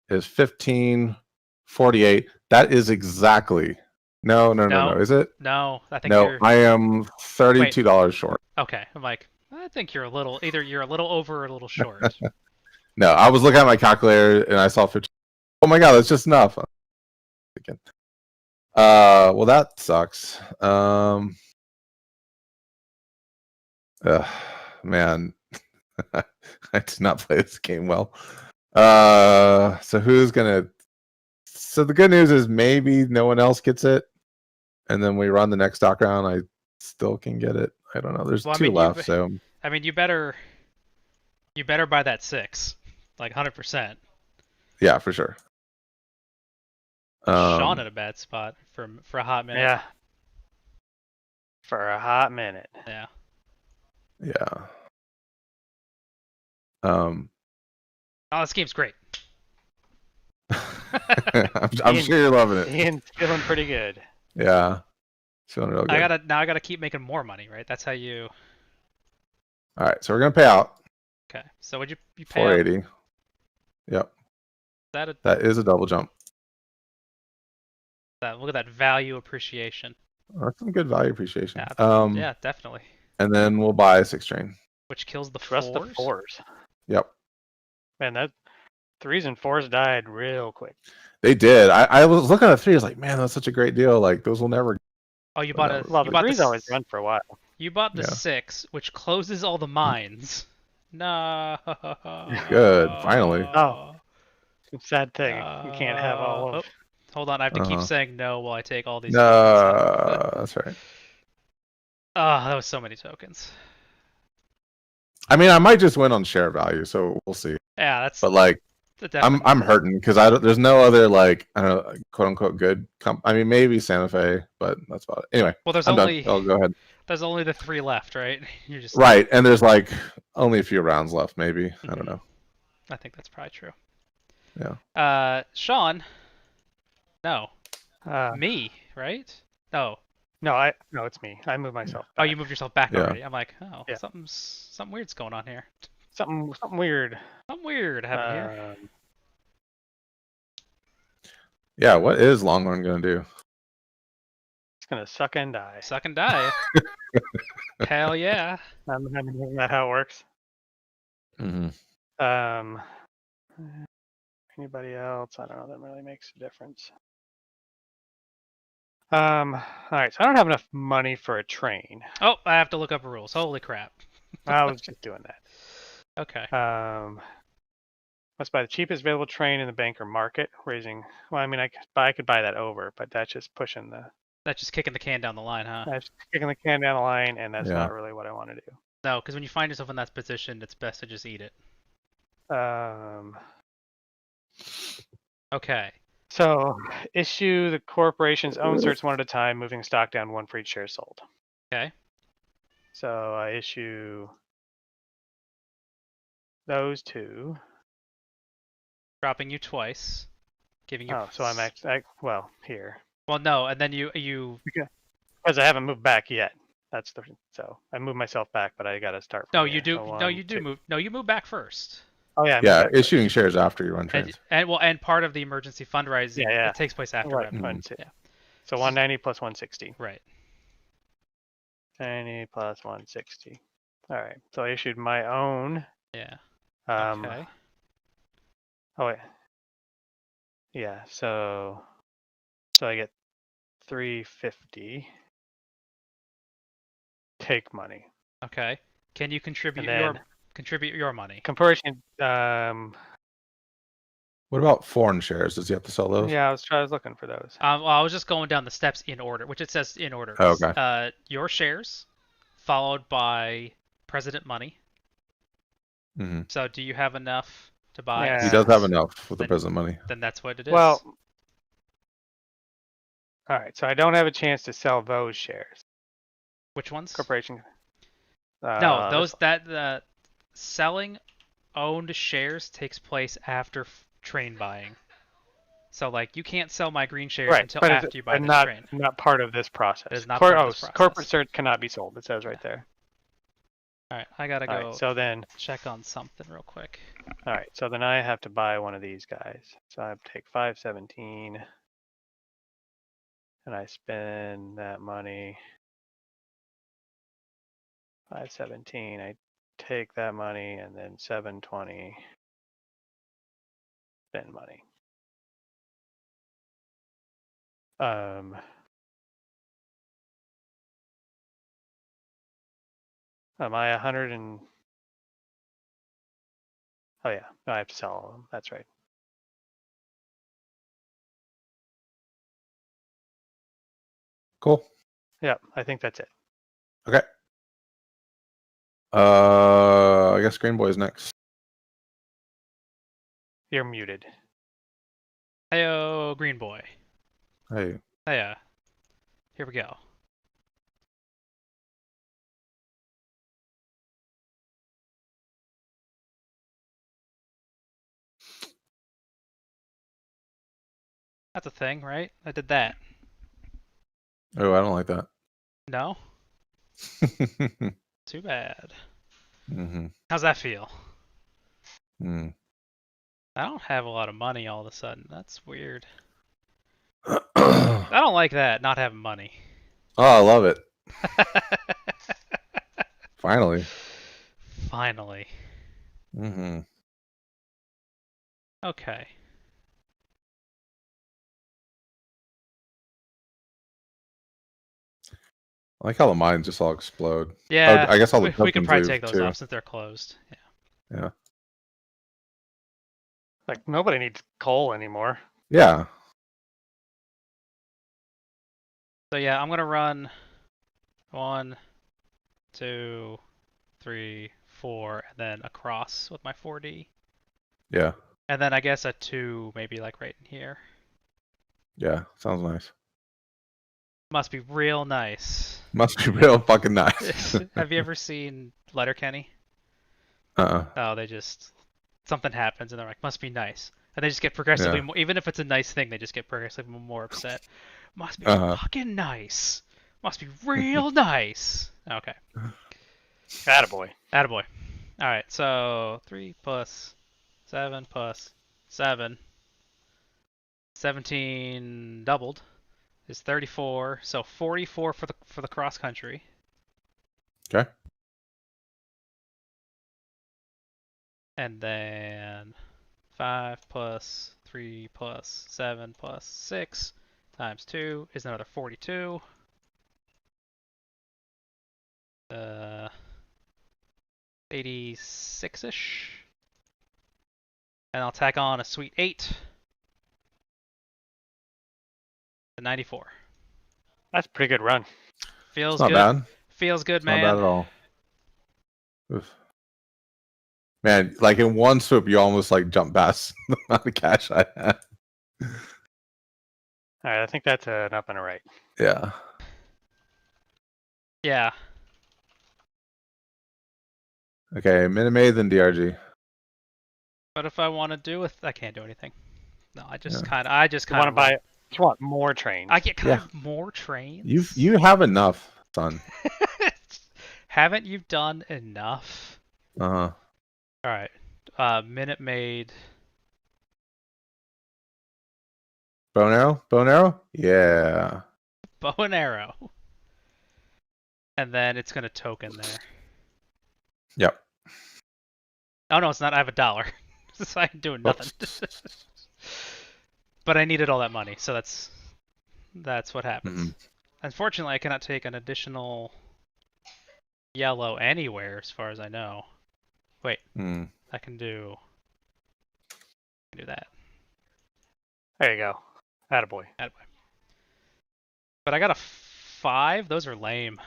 is 1548. That is exactly. No. Is it? No, I think No, you're... I am $32 short. Okay, I'm like, I think you're either you're a little over or a little short. No, I was looking at my calculator and I saw 50. Oh my god, that's just enough. Well, that sucks. Man, I did not play this game well. So who's gonna? So the good news is maybe no one else gets it, and then we run the next stock round. I still can get it. I don't know. There's 2 left, so I mean, you better buy that 6, like 100%. Yeah, for sure. Shawn in a bad spot for a hot minute. Yeah. For a hot minute. Yeah. Yeah. Oh, this game's great. I'm sure you're loving it. Ian's feeling pretty good. Yeah. Feeling real good. I gotta keep making more money, right? That's how you. All right, so we're gonna pay out Okay. So would you pay out? 480. Yep. That That is a double jump. look at that value appreciation. That's some good value appreciation. Yeah. Yeah, definitely. And then we'll buy a 6 train. Which kills the Trust fours. the fours. Yep. Man, that 3s and 4s died real quick. They did. I was looking at 3. I was like, man, that's such a great deal. Like those will never. Oh, you bought a. Well, you the bought 3s the, always run for a while. You bought the Yeah. 6, which closes all the mines. No. Good, finally. Oh. Sad thing. You can't have all of. Hold on, I have to keep saying no while I take all these. No, that's right. Oh, that was so many tokens. I mean, I might just win on share value, so we'll see. Yeah, that's. But like, definitely. I'm hurting because there's no other like I don't know, quote unquote good. I mean, maybe Santa Fe, but that's about it. Anyway, Well, there's I'm only. done. Oh, go ahead. There's only the 3 left, right? You're just. Right, and there's like only a few rounds left, maybe. I don't know. I think that's probably true. Yeah. Shawn. No. Uh, Me, right? No. No, it's me. I moved myself back. Oh, you moved yourself back Yeah. already. I'm like, oh, Yeah. something weird's going on here. Something weird. Something weird happened here. Yeah. What is long run gonna do? It's gonna suck and die. Suck and die. Hell yeah. Isn't that how it works? Mm-hmm. Anybody else? I don't know. That really makes a difference. All right. So I don't have enough money for a train. Oh, I have to look up rules. Holy crap. I was just doing that. Okay. Must buy the cheapest available train in the banker market. Raising. Well, I mean, I could buy that over, but that's just pushing the. That's just kicking the can down the line, huh? That's kicking the can down the line, and that's not really what I want to do. No, because when you find yourself in that position, it's best to just eat it. Okay. So, issue the corporation's own certs one at a time, moving stock down 1 for each share sold. Okay. So I issue those 2. Dropping you twice. Giving you. Oh, so I'm actually well here. Well, no, and then you. Because I haven't moved back yet. So I moved myself back, but I got to start. No, from you here. do. So no, you do move. No, you move back first. Oh yeah. Yeah, issuing shares after you run trains. And part of the emergency fundraising it takes place after right. revenue. Yeah. So 190 plus 160. Right. 90 plus 160. All right. So I issued my own. Yeah. Okay. Oh wait. Yeah. So I get 350. Take money. Okay. Can you contribute your money? Corporation. What about foreign shares? Does he have to sell those? Yeah, I was looking for those. Well, I was just going down the steps in order, which it says in order. Oh, okay. Your shares, followed by president money. Mm-hmm. So, do you have enough to buy? Yeah. He does have enough with the president money. Then that's what it is. Well, all right. So I don't have a chance to sell those shares. Which ones? Corporation. No, those selling owned shares takes place after train buying. So like you can't sell my green shares until after you buy the train. Not part of this process. It is not part of this process. Corporate certs cannot be sold. It says right there. All right, I gotta go. Right, so then check on something real quick. All right, so then I have to buy one of these guys. So I take 517, and I spend that money. 517. I take that money, and then 720. Spend money. Am I 100 and? Oh yeah, no, I have to sell all of them. That's right. Cool. Yeah, I think that's it. Okay. I guess Green Boy's next. You're muted. Heyo, Green Boy. Hey. Yeah. Here we go. That's a thing, right? I did that. Oh, I don't like that. No? Too bad. Mm-hmm. How's that feel? Mm. I don't have a lot of money all of a sudden. That's weird. Oh, I don't like that, not having money. I love it. Finally. Finally. Mm-hmm. Okay. I like how the mines just all explode. Yeah, Oh, I guess all the we could tokens probably leave take those too. off since they're closed. Yeah. Yeah. Like nobody needs coal anymore. Yeah. So yeah, I'm gonna run 1, 2, 3, 4, and then across with my 4D. Yeah. And then I guess a 2, maybe like right in here. Yeah. Sounds nice. Must be real nice. Must be real fucking nice. Have you ever seen Letterkenny? Uh-uh. Oh, they just something happens and they're like, must be nice, and they just get progressively Yeah. more. Even if it's a nice thing, they just get progressively more upset. Must be Uh-huh. fucking nice. Must be real nice. Okay. Attaboy. Attaboy. All right. So 3 plus 7 plus 7. 17 doubled is 34. So 44 for the cross country. Okay. And then 5 plus 3 plus 7 plus 6 times 2 is another 42. 86-ish. And I'll tack on a sweet 8. 94. That's a pretty good run. It's Feels not good. bad. Feels good, It's not bad man. at all. Oof. Man, like in one swoop, you almost like jump past the amount of cash I had. All right, I think that's an up and a right. Yeah. Yeah. Okay, Minute Maid, then DRG. But if I want to do with, I can't do anything. No, I just Yeah. kind You want to of buy? Just want more trains. I get Yeah. more trains. You have enough, son. Haven't you done enough? Uh-huh. All right. Minute Maid. Bow and arrow? Bow and arrow? Yeah. Bow and arrow. And then it's gonna token there. Yep. Oh no, it's not. I have $1. So I'm doing nothing. But I needed all that money, so that's what happens. Mhm. Unfortunately, I cannot take an additional yellow anywhere, as far as I know. Wait, Mm. I can do that. There you go. Attaboy. Attaboy. But I got a 5. Those are lame.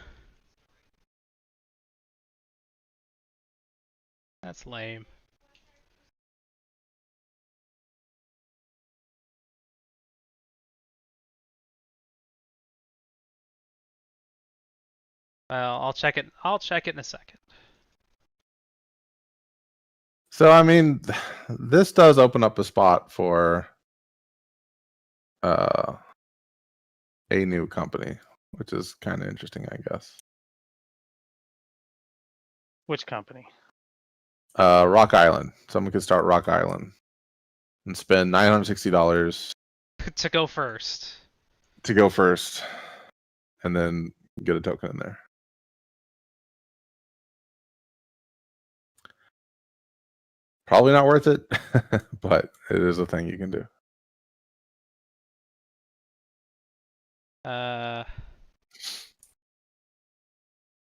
That's lame. Well, I'll check it. I'll check it in a second. So I mean, this does open up a spot for uh, a new company, which is kind of interesting, I guess. Which company? Rock Island. Someone could start Rock Island and spend $960 To go first. to go first, and then get a token in there. Probably not worth it, but it is a thing you can do.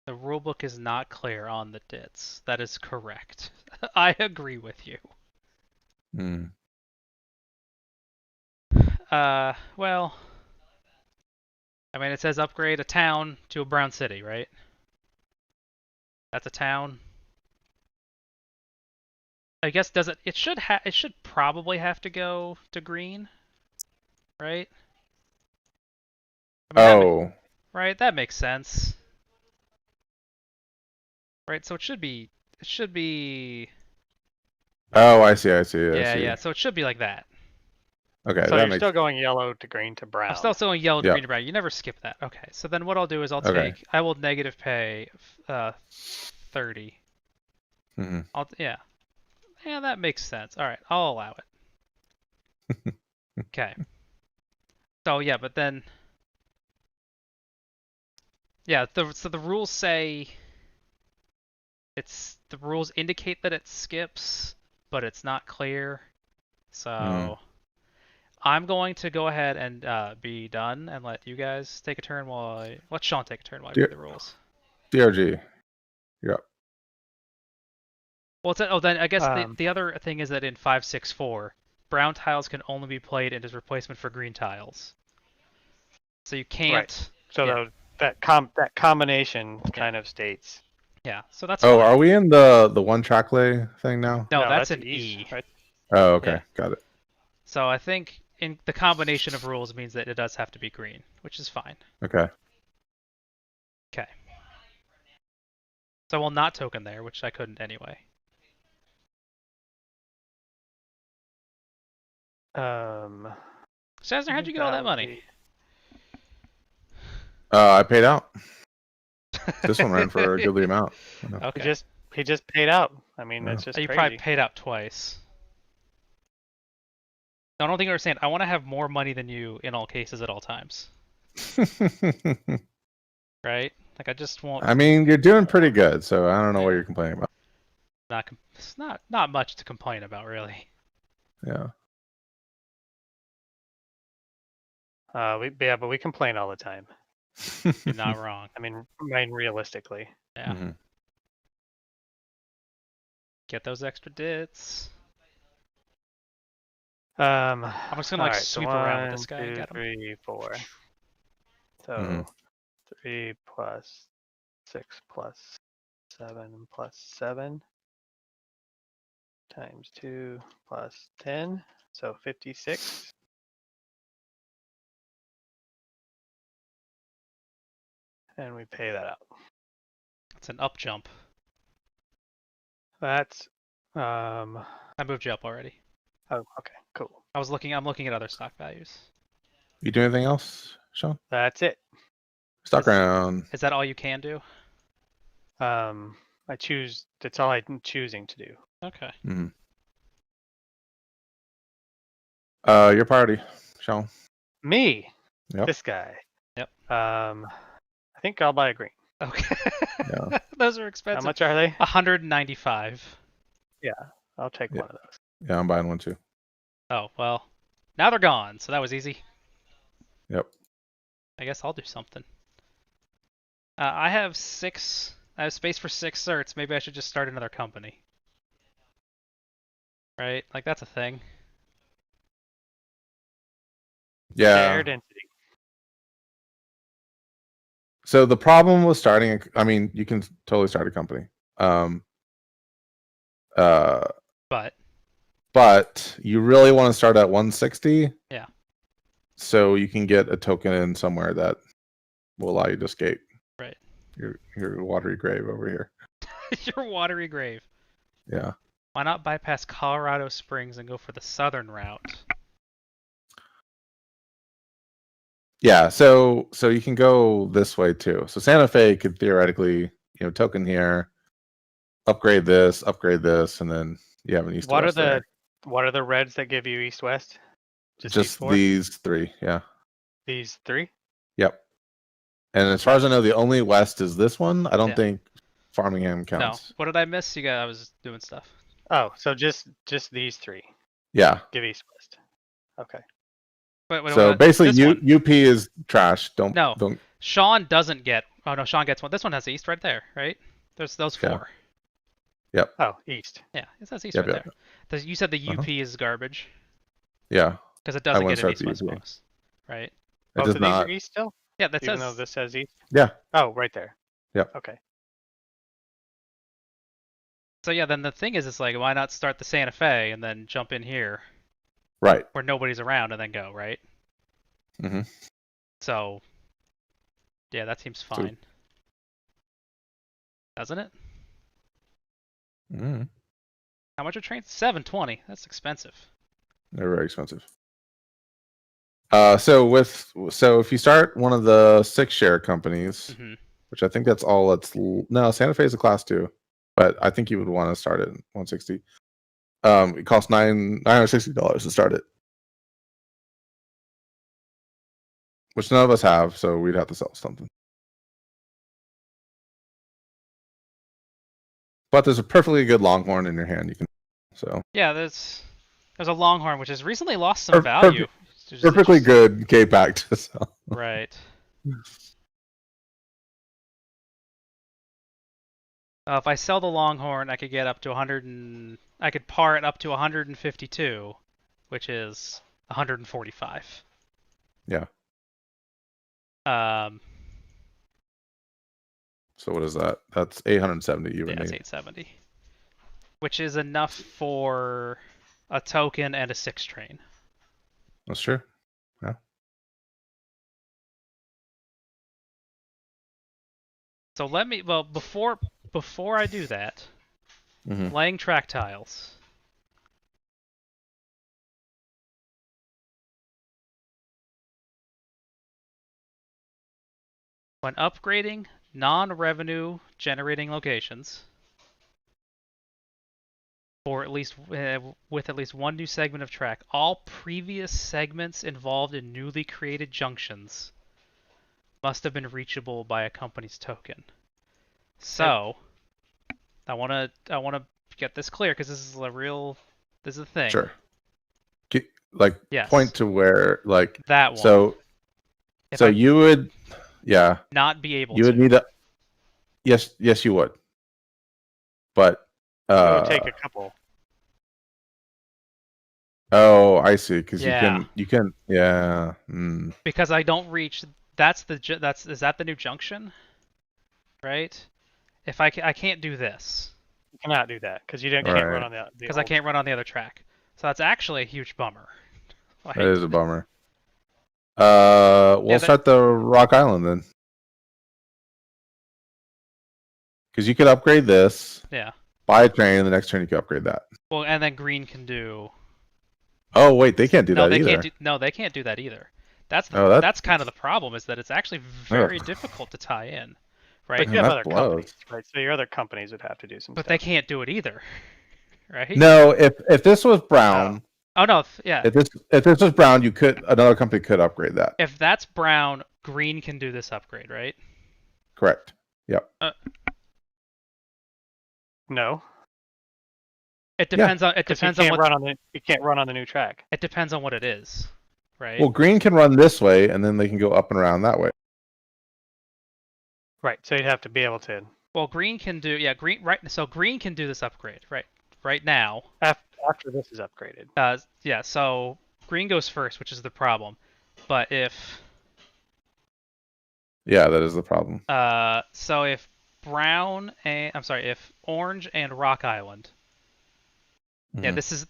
The rulebook is not clear on the dits. That is correct. I agree with you. Mm. Well, I mean, it says upgrade a town to a brown city, right? That's a town. I guess does it? It should probably have to go to green, right? I mean, Oh. right, that makes sense. Right, so it should be. Oh, I see. I see. I Yeah, see. yeah. So it should be like that. Okay, So that you're makes. still going yellow to green to brown. I'm still going yellow to Yeah. green to brown. You never skip that. Okay, so then what I'll do is Okay. I will negative pay 30. hmm Yeah, that makes sense. All right, I'll allow it. Okay. So yeah, but then yeah, so the rules say the rules indicate that it skips, but it's not clear. So I'm going to go ahead and be done and let you guys take a turn let Shawn take a turn while I read the rules. DRG. Yep. Well, then I guess the other thing is that in 564, brown tiles can only be played as replacement for green tiles. So you can't. Right. So yeah. that combination kind of states. Yeah. So that's Oh, fine. are we in the one track lay thing now? No, that's an an E. Right? Oh, okay. Yeah. Got it. So I think in the combination of rules means that it does have to be green, which is fine. Okay. Okay. So I will not token there, which I couldn't anyway. Shazzner, how'd you get all that money? I paid out. This one ran for a goodly amount. Okay. He just paid out. I mean, Yeah. that's just You crazy. probably paid out twice. No, I don't think you understand. I want to have more money than you in all cases at all times. Right? Like I just won't. I mean, you're doing pretty good, so I don't know what you're complaining about. It's not much to complain about, really. Yeah. But we complain all the time. You're not wrong. I mean, realistically. Yeah. Get those extra dits. I'm just gonna sweep around with this guy and get him. 3, 4. So 3 plus 6 plus 7 plus 7 times 2 plus 10, so 56. And we pay that out. It's an up jump. That's I moved you up already. Oh, okay, cool. I'm looking at other stock values. You do anything else, Shawn? That's it. Stock round. Is that all you can do? That's all I'm choosing to do. Okay. Your party, Shawn. Me. Yep. This guy. Yep. I think I'll buy a green. Okay. Yeah. Those are expensive. How much are they? 195. Yeah, I'll take one of those. Yeah, I'm buying one too. Oh, well. Now they're gone, so that was easy. Yep. I guess I'll do something. I have space for 6 certs. Maybe I should just start another company. Right? Like, that's a thing. Yeah. Shared entity. So the problem with starting, I mean, you can totally start a company. But you really want to start at 160. Yeah. So you can get a token in somewhere that will allow you to escape. Right. Your watery grave over here. Your watery grave. Yeah. Why not bypass Colorado Springs and go for the southern route? Yeah, so you can go this way too. So Santa Fe could theoretically, token here, upgrade this, and then you have an east. What are the reds that give you east west? Just these 3, yeah. These 3? Yep. And as far as I know, the only west is this one. I don't think Farmingham counts. No. What did I miss? I was doing stuff. Oh, so just these 3. Yeah. Give east west. Okay. So basically, UP is trash. Don't. Shawn doesn't get. Oh no, Shawn gets one. This one has east right there, right? There's those 4. Yep. Oh, east. Yeah, it says east right there. You said the UP is garbage. Yeah. Because it doesn't get an east west bonus, right? It does not. These are east still? Yeah, that Even says. though this says east. Yeah. Oh, right there. Yep. Okay. So yeah, then the thing is, it's like, why not start the Santa Fe and then jump in here? Right. Where nobody's around and then go, right? Mm-hmm. So, Yeah, that seems fine. Doesn't it? Mm, How much are trains? $720. That's expensive. they're very expensive. So if you start one of the 6-share companies, Mm-hmm. which I think that's all no, Santa Fe is a class 2, but I think you would want to start it at 160. It costs $960 to start it, which none of us have, so we'd have to sell something. But there's a perfectly good Longhorn in your hand. You can Yeah, there's a Longhorn which has recently lost some value. perfectly good gate back to sell. Right. If I sell the Longhorn, I could get up to I could par it up to 152, which is 145. Yeah. Um. So what is that? That's 870 you would Yeah, it's need. 870, which is enough for a token and a 6 train. That's true. Yeah. So before I do that, Mm-hmm. laying track tiles. When upgrading non-revenue generating locations for with at least one new segment of track, all previous segments involved in newly created junctions must have been reachable by a company's token. So, I want to get this clear because this is a thing. Sure. Yes. Point to where That one. So you would, yeah. Not be able you would need a. Yes, you would. But it would take a couple. Oh, I see. Because Yeah. you can, yeah. Because I don't reach. Is that the new junction? Right. If I can't do this. You cannot do that because you can't run on the. Because I can't run on the other track. So that's actually a huge bummer. That is a bummer. We'll start the Rock Island then. Because you could upgrade this. Yeah. Buy a train, and the next turn you can upgrade that. Well, and then green can do. Oh wait, they can't do that either. They can't do that either. That's kind of the problem, is that it's actually very difficult to tie in, right? But you have other companies, right? So your other companies would have to do some but stuff. They can't do it either, right? No, if this was brown. Oh no, yeah. If this was brown, another company could upgrade that. If that's brown, green can do this upgrade, right? Correct. Yep. No. It depends on. It depends on what. You can't run on the new track. It depends on what it is, right? Well, green can run this way, and then they can go up and around that way. Right. So you'd have to be able to. Well, green can do. Yeah, green. Right. So green can do this upgrade, right? Right now. After this is upgraded. Yeah. So green goes first, which is the problem. But if. Yeah, that is the problem. So if if orange and Rock Island. Mm-hmm. Yeah, this is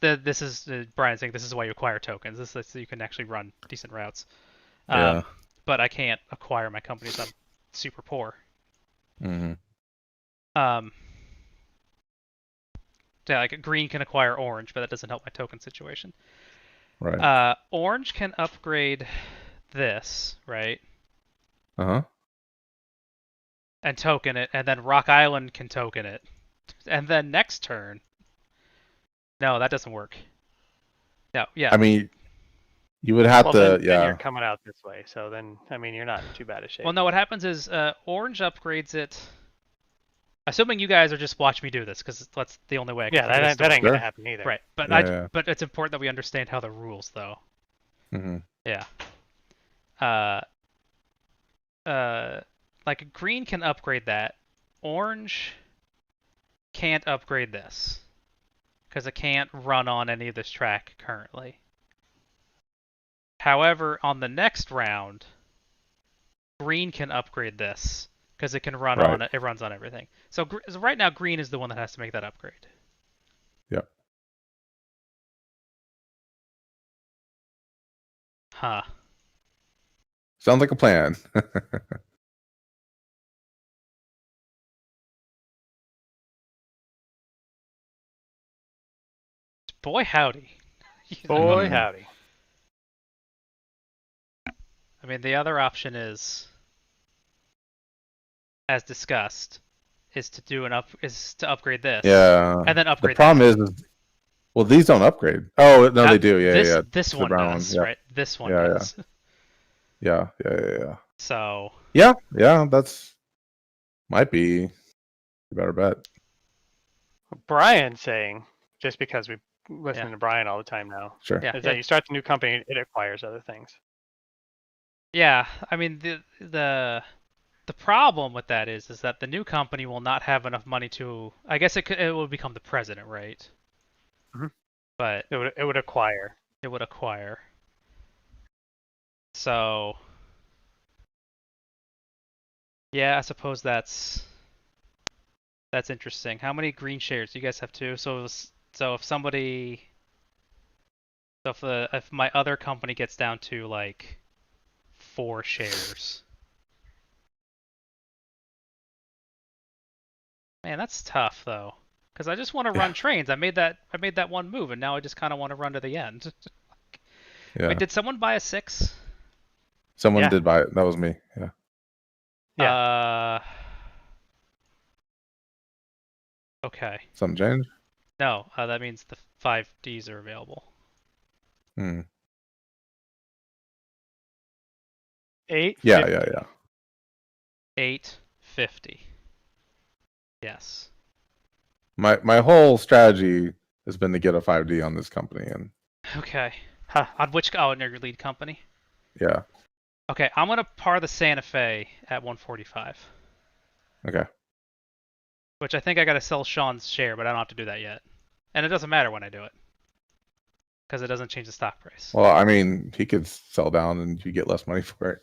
Brian's saying this is why you acquire tokens. This is so you can actually run decent routes. Yeah. But I can't acquire my companies. I'm super poor. Mm-hmm. Yeah, like green can acquire orange, but that doesn't help my token situation. Right. Orange can upgrade this, right? Uh-huh. And token it, and then Rock Island can token it. And then next turn. No, that doesn't work. No, yeah. I mean, you would have to, then you're coming out this way, so then, I mean, you're not in too bad a shape. Well, no, what happens is orange upgrades it. Assuming you guys are just watching me do this, because that's the only way I can do this. That ain't going to happen either. Right, but but it's important that we understand how the rules, though. Mm-hmm. Yeah. Like green can upgrade that. Orange can't upgrade this. Because it can't run on any of this track currently. However, on the next round, green can upgrade this. Because it can run on it. It runs on everything. So right now, green is the one that has to make that upgrade. Yep. Huh. Sounds like a plan. Boy howdy. Boy, Mhm. howdy. I mean, the other option is, as discussed, is to upgrade this. Yeah. And then The upgrade problem that. is, well, these don't upgrade. Oh no, Now, they do. Yeah, this yeah. this To the one brown one. does, Yeah, right? This one yeah, does. yeah, yeah, yeah, yeah. So Yeah, yeah. That's might be a better bet. Brian's saying, just because we listen Yeah. to Brian all the time now, Sure. yeah, is yeah, that you start the new company, it acquires other things. yeah. I mean, the problem with that is that the new company will not have enough money to. I guess it will become the president, right? Mhm. But It would acquire. it would acquire. So yeah, I suppose that's interesting. How many green shares? You guys have two. So if somebody, so if my other company gets down to like 4 shares, man, that's tough though. Because I just want to run Yeah. trains. I made that one move, and now I just kind of want to run to the end. Yeah. Wait, did someone buy a 6? Someone Yeah. did buy it. That was me. Yeah. Yeah. Okay. Something changed. No, that means the 5Ds are available. Hmm. 850. Yeah, yeah, yeah. 850. Yes. My whole strategy has been to get a 5D on this company, and Okay. Huh. On which? Oh, in your lead company. yeah. Okay, I'm gonna par the Santa Fe at 145, Okay. which I think I gotta sell Shawn's share, but I don't have to do that yet. And it doesn't matter when I do it, because it doesn't change the stock price. Well, I mean, he could sell down, and you get less money for it.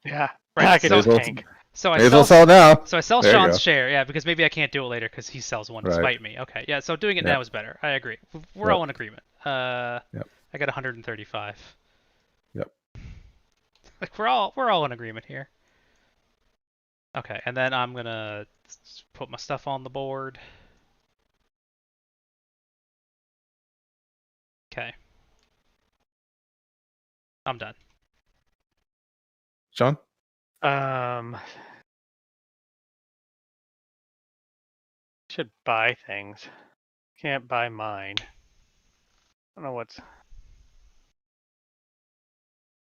Yeah. Right, I could so- just tank. So I May as well sell. sell now. So I sell There you Shawn's go. share, yeah, because maybe I can't do it later because he sells one to Right. spite me. Okay, yeah, so doing it Yeah. now is better. I agree. We're Yep. all in agreement. Yep. I got 135. Yep. Like we're all in agreement here. Okay, and then I'm gonna put my stuff on the board. Okay. I'm done. Shawn? Should buy things. Can't buy mine. I don't know what's. I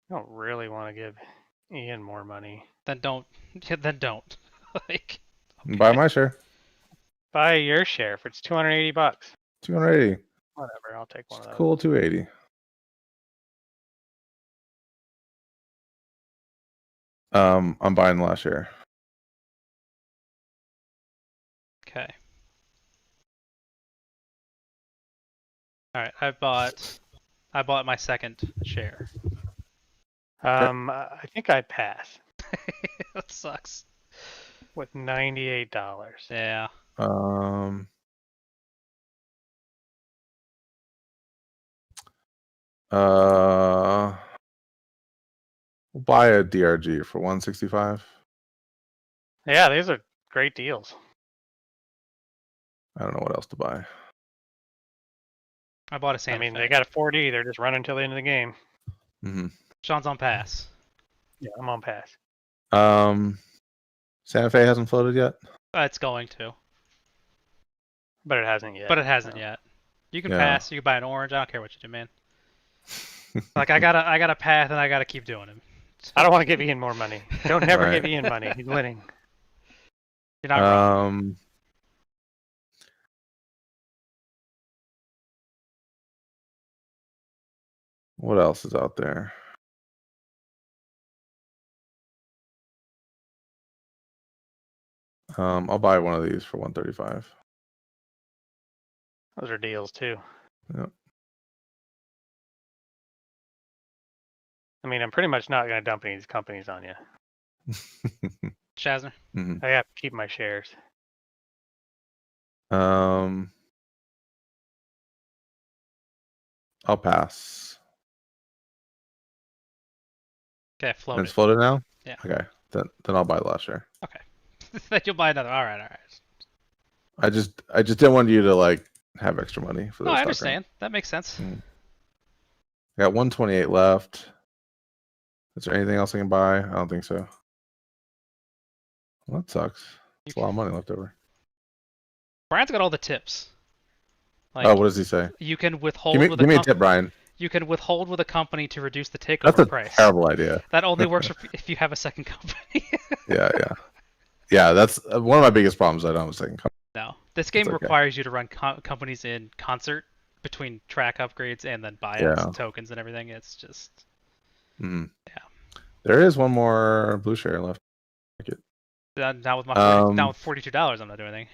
don't really want to give Ian more money. Then don't. Yeah, then don't. Like. Buy Okay. my share. Buy your share for it's $280. 280. Whatever, I'll take one of those. Cool, 280. I'm buying the last share. Okay. All right. I bought my second share. I think I pass That sucks. with $98. Yeah. Um, we'll buy a DRG for 165. Yeah, these are great deals. I don't know what else to buy. I bought a Santa I mean, Fe. they got a 4D. They're just running until the end of the game. Mm-hmm. Sean's on pass. Yeah, I'm on pass. Santa Fe hasn't floated yet. It's going to, But it hasn't yet. but it hasn't so. yet. You can Yeah. pass. You can buy an orange. I don't care what you do, man. Like I got a path and I gotta keep doing it. I don't want to give Ian more money. Don't ever Right. give Ian money. He's winning. You're not wrong. What else is out there? I'll buy one of these for 135. Those are deals too. Yep. I mean, I'm pretty much not going to dump any of these companies on you. Shazzner. Mm-hmm. I have to keep my shares. I'll pass. Okay, float It's it. floated now? Yeah. Okay. Then I'll buy the last share. Okay. Then you'll buy another. All right. I just didn't want you to like have extra money for No, their I stock understand. That makes sense. round. I got 128 left. Is there anything else I can buy? I don't think so. Well, that sucks. There's a lot of money left over. Brian's got all the tips. Like, Oh, what does he say? you can withhold with Give me a tip, Brian. You can withhold with a company to reduce the takeover That's a price. terrible idea. That only works if you have a second company. Yeah. That's one of my biggest problems. I don't have a second company. No, this game okay. requires you to run companies in concert between track upgrades and then buyouts and tokens and everything. It's just yeah. There is one more blue share left. Now with my now with $42, I'm not doing anything.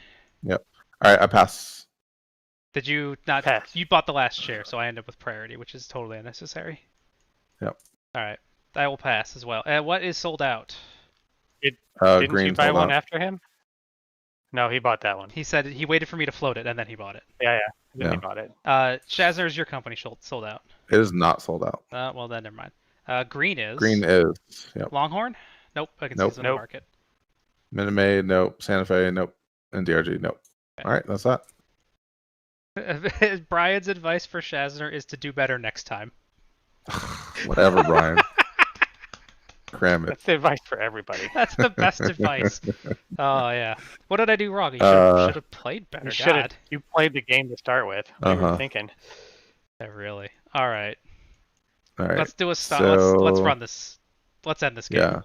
Yep. All right, I pass. Did you not? Pass. You bought the last share, so I end up with priority, which is totally unnecessary. Yep. All right, I will pass as well. What is sold out? Didn't Green you buy one out. after him? No, he bought that one. He said he waited for me to float it, and then he bought it. Yeah. Then he bought it. Shazzner is your company sold out. It is not sold out. Well, then never mind. Green is. Green is. Yep. Longhorn? Nope. I can see it's on the market. Minute Maid, nope. Santa Fe, nope. And DRG, nope. Okay. All right, that's that. Brian's advice for Shazzner is to do better next time. Whatever, Brian. Cram it. That's the advice for everybody. That's the best advice. Oh, yeah. What did I do wrong? You should have played better. You played the game to start with. What were you thinking? Yeah, really. All right. All right. Let's do a stop. Let's run this. Let's end this game. Yeah.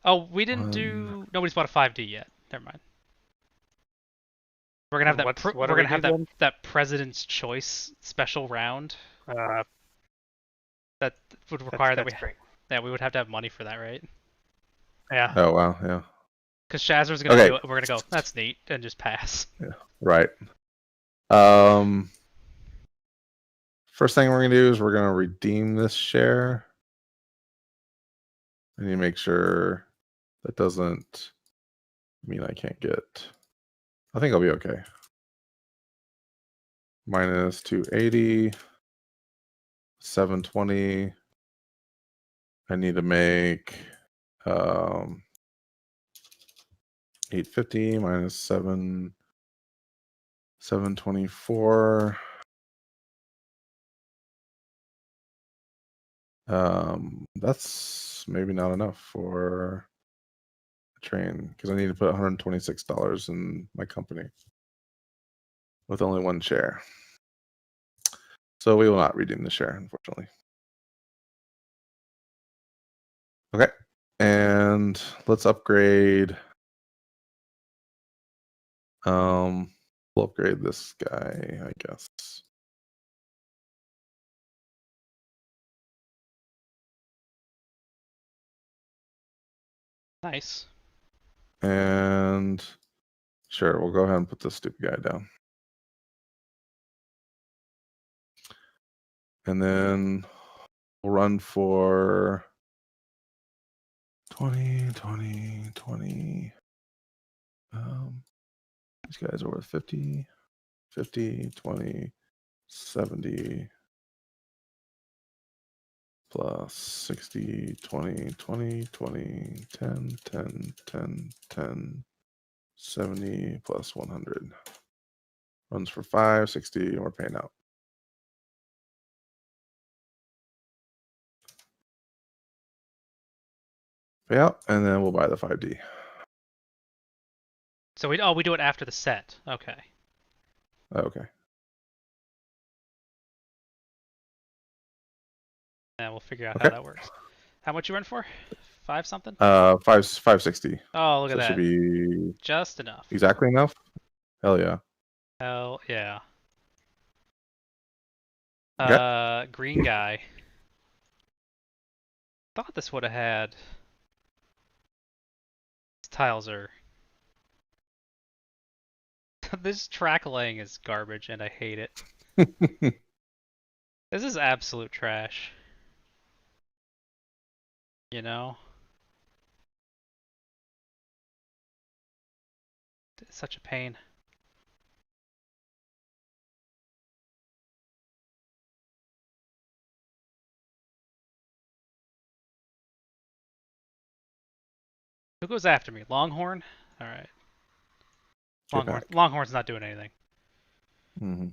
Oh, we didn't do. Nobody's bought a 5D yet. Never mind. We're gonna have that. We're gonna have that President's Choice special round. That would require that we would have to have money for that, right? Yeah. Oh wow, yeah. Because Shazzer's gonna do it. We're gonna go. That's neat, and just pass. Yeah. Right. First thing we're gonna do is we're gonna redeem this share. I need to make sure that doesn't mean I can't get. I think I'll be okay. Minus 280, 720. I need to make 850 minus 724. That's maybe not enough for a train because I need to put $126 in my company with only one share. So we will not redeem the share, unfortunately. Okay, and let's upgrade. We'll upgrade this guy, I guess. Nice. And sure, we'll go ahead and put this stupid guy down. And then we'll run for 20, 20, 20. These guys are worth 50, 50, 20, 70, plus 60, 20, 20, 20, 10, 10, 10, 10, 70, plus 100. Runs for 560, and we're paying out. Pay out, and then we'll buy the 5D. So we do it after the set. Okay. Okay. Yeah, we'll figure out how that works. How much you run for? 5 something? 560. Oh, look at that. Should be just enough. Exactly enough? Hell yeah. Hell yeah. Okay. Green guy. Thought this would have had. These tiles are. This track laying is garbage, and I hate it. This is absolute trash. You know? It's such a pain. Who goes after me? Longhorn? Alright. Longhorn's not doing anything. Mm-hmm.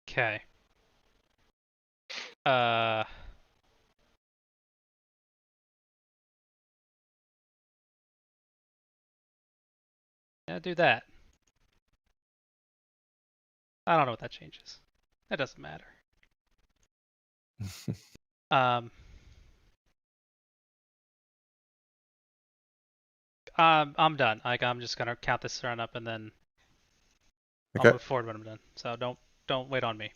Okay. Yeah, do that. I don't know what that changes. That doesn't matter. Um, I'm done. Like, I'm just gonna count this run up and then I'll Okay. move forward when I'm done. So don't wait on me.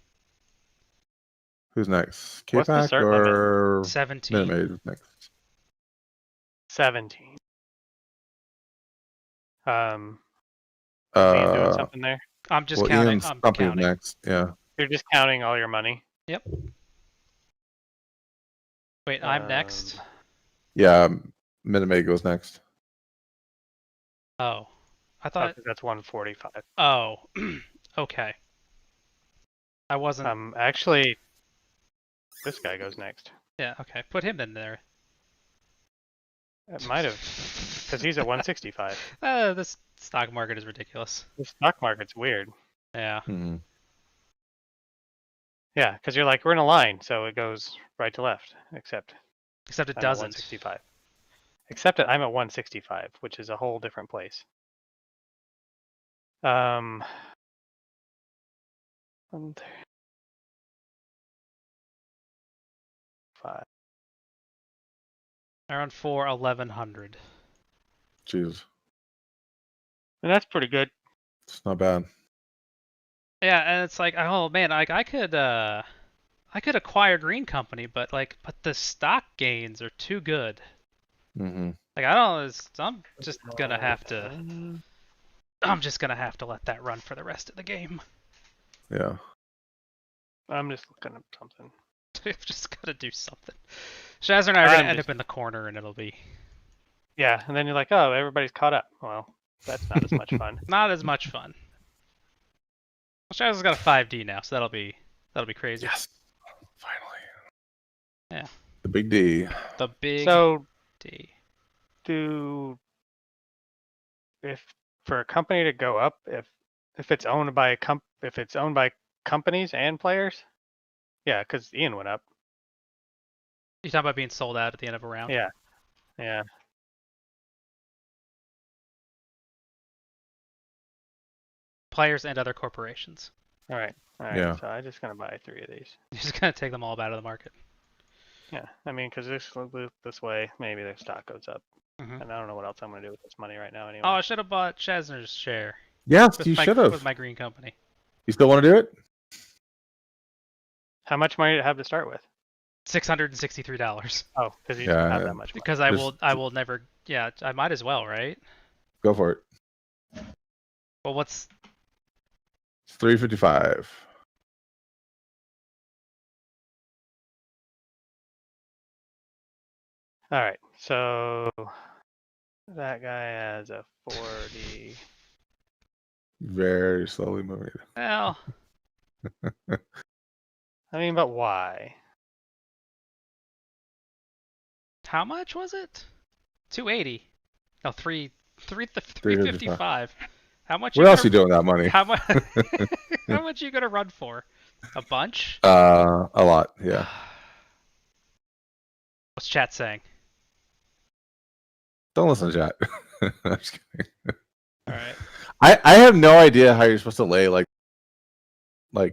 Who's next? What's the K-Pac cert limit? or 17. Minute Maid next? 17. Is Ian doing something there? I'm just Well, counting. Ian's I'm company counting. next. Yeah. You're just counting all your money. Yep. Wait, I'm next. Yeah. Minute Maid goes next. Oh, I Oh, thought. 'cause that's 145. Oh, okay. I wasn't. Actually, this guy goes next. Yeah. Okay. Put him in there. It might have, because he's at 165. This stock market is ridiculous. The stock market's weird. Yeah. Mm-hmm. Yeah, because you're like, we're in a line, so it goes right to left, except Except it I'm at doesn't. 165. Except that I'm at 165, which is a whole different place. One there. 5. Around 1100. Jeez. And that's pretty good. It's not bad. Yeah, and it's like, oh man, like I could acquire Green Company, but the stock gains are too good. Mm-hmm. Like I don't, I'm just gonna have to. I'm just gonna have to let that run for the rest of the game. Yeah. I'm just looking up something. I've just gotta do something. Shazzner and I are gonna end up in the corner, and it'll be Yeah, and then you're like, oh, everybody's caught up. Well, that's not as much fun. not as much fun. Well, Shazzer's got a 5D now, so that'll be crazy. Yes. Finally. Yeah. The big D. The big So, D. if for a company to go up, if it's owned by companies and players, yeah, because Ian went up. You talking about being sold out at the end of a round? Yeah, yeah. Players and other corporations. All right. Yeah. So I'm just gonna buy 3 of these. You're just gonna take them all out of the market. Yeah, I mean, because this way, maybe their stock goes up, Mm-hmm. and I don't know what else I'm gonna do with this money right now. Anyway. Oh, I should have bought Shazzner's share. Yes, you should have. With my Green Company. You still want to do it? How much money do you have to start with? $663. Oh, because you don't have that much money. Because I will never. Yeah, I might as well, right? Go for it. Well, what's It's 355. All right, so that guy has a 40. Very slowly moving. well? I mean, but why? How much was it? 280. No, 355. 355. How much? What else are you doing with that money? How much? How much are you gonna run for? A bunch? A lot. Yeah. What's chat saying? Don't listen to chat. I'm just kidding. All right. I have no idea how you're supposed to lay like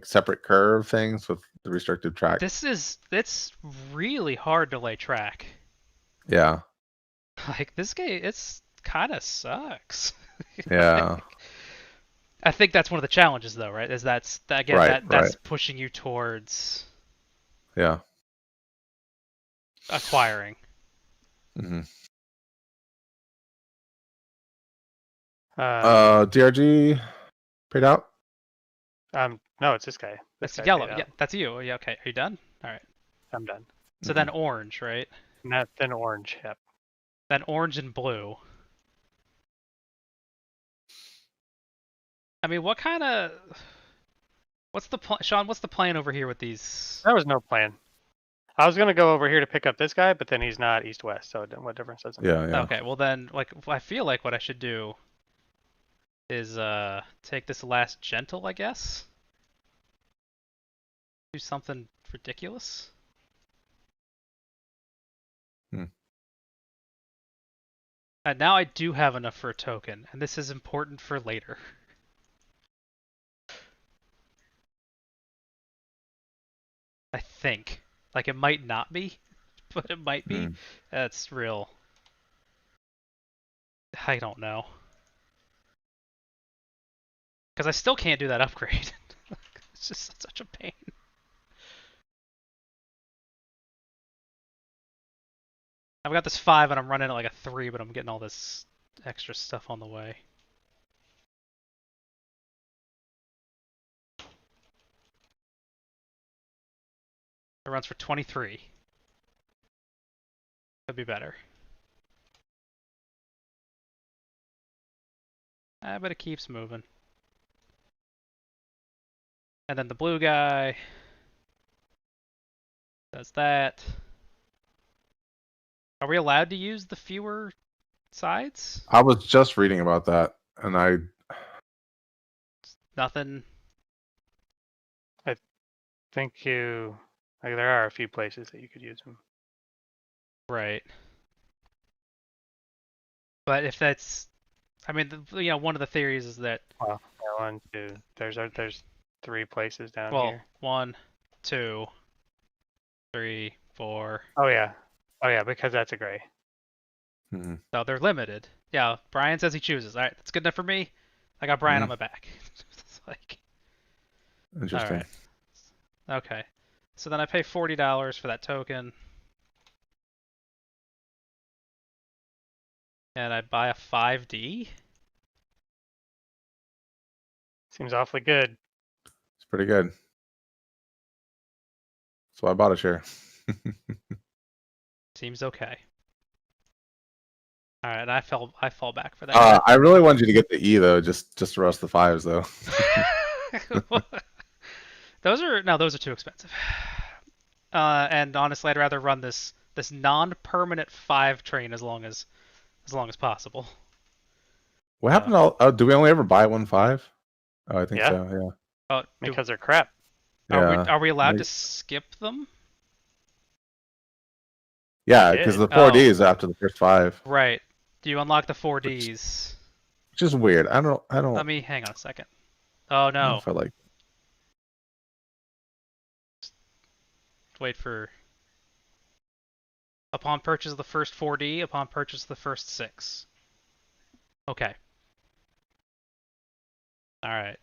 separate curve things with the restricted track. It's really hard to lay track. Yeah. Like this game, it's kind of sucks. Yeah. I think that's one of the challenges, though, right? Is that's pushing you towards acquiring. Mm-hmm. Um, DRG paid out. No, it's this guy. That's This guy yellow. paid out. Yeah, that's you. Yeah, okay. Are you done? All right. I'm done. So then orange, right? And then orange. Yep. Then orange and blue. I mean, what kind of... What's the plan? Shawn, what's the plan over here with these? There was no plan. I was gonna go over here to pick up this guy, but then he's not east-west, so what difference does it make? Yeah. Okay, well then, like, I feel like what I should do is take this last gentle, I guess. Do something ridiculous. And now I do have enough for a token, and this is important for later. I think. Like, it might not be, but it might be. That's real. I don't know. Because I still can't do that upgrade. It's just such a pain. I've got this 5 and I'm running at like a 3, but I'm getting all this extra stuff on the way. It runs for 23. Could be better. But it keeps moving. And then the blue guy does that. Are we allowed to use the fewer sides? I was just reading about that, and Nothing. I think there are a few places that you could use them. Right. But if that's, I mean, one of the theories is that. Well, yeah, 1, 2. There's 3 places down Well, here. 1, 2, 3, 4. Oh yeah, because that's a gray. So they're limited. Yeah, Brian says he chooses. All right, that's good enough for me. I got Brian on my back. It's like, interesting. All right. Okay. So then I pay $40 for that token. And I buy a 5D. Seems awfully good. It's pretty good. So I bought a share. Seems okay. All right, I fall back for that. I really wanted you to get the E though, just to rust the 5s though. Those are too expensive. And honestly, I'd rather run this non-permanent 5 train as long as possible. What happened to all, do we only ever buy 1 5? Oh, I think Yeah. so, yeah. Oh, Because they're crap. Are we allowed to skip them? Yeah, because the 4D is after the first 5. Right. Do you unlock the 4Ds? Which is weird. I don't. Let me hang on a second. Oh no. I don't know if I like. Wait for. Upon purchase of the first 4D, upon purchase of the first 6. Okay. Alright.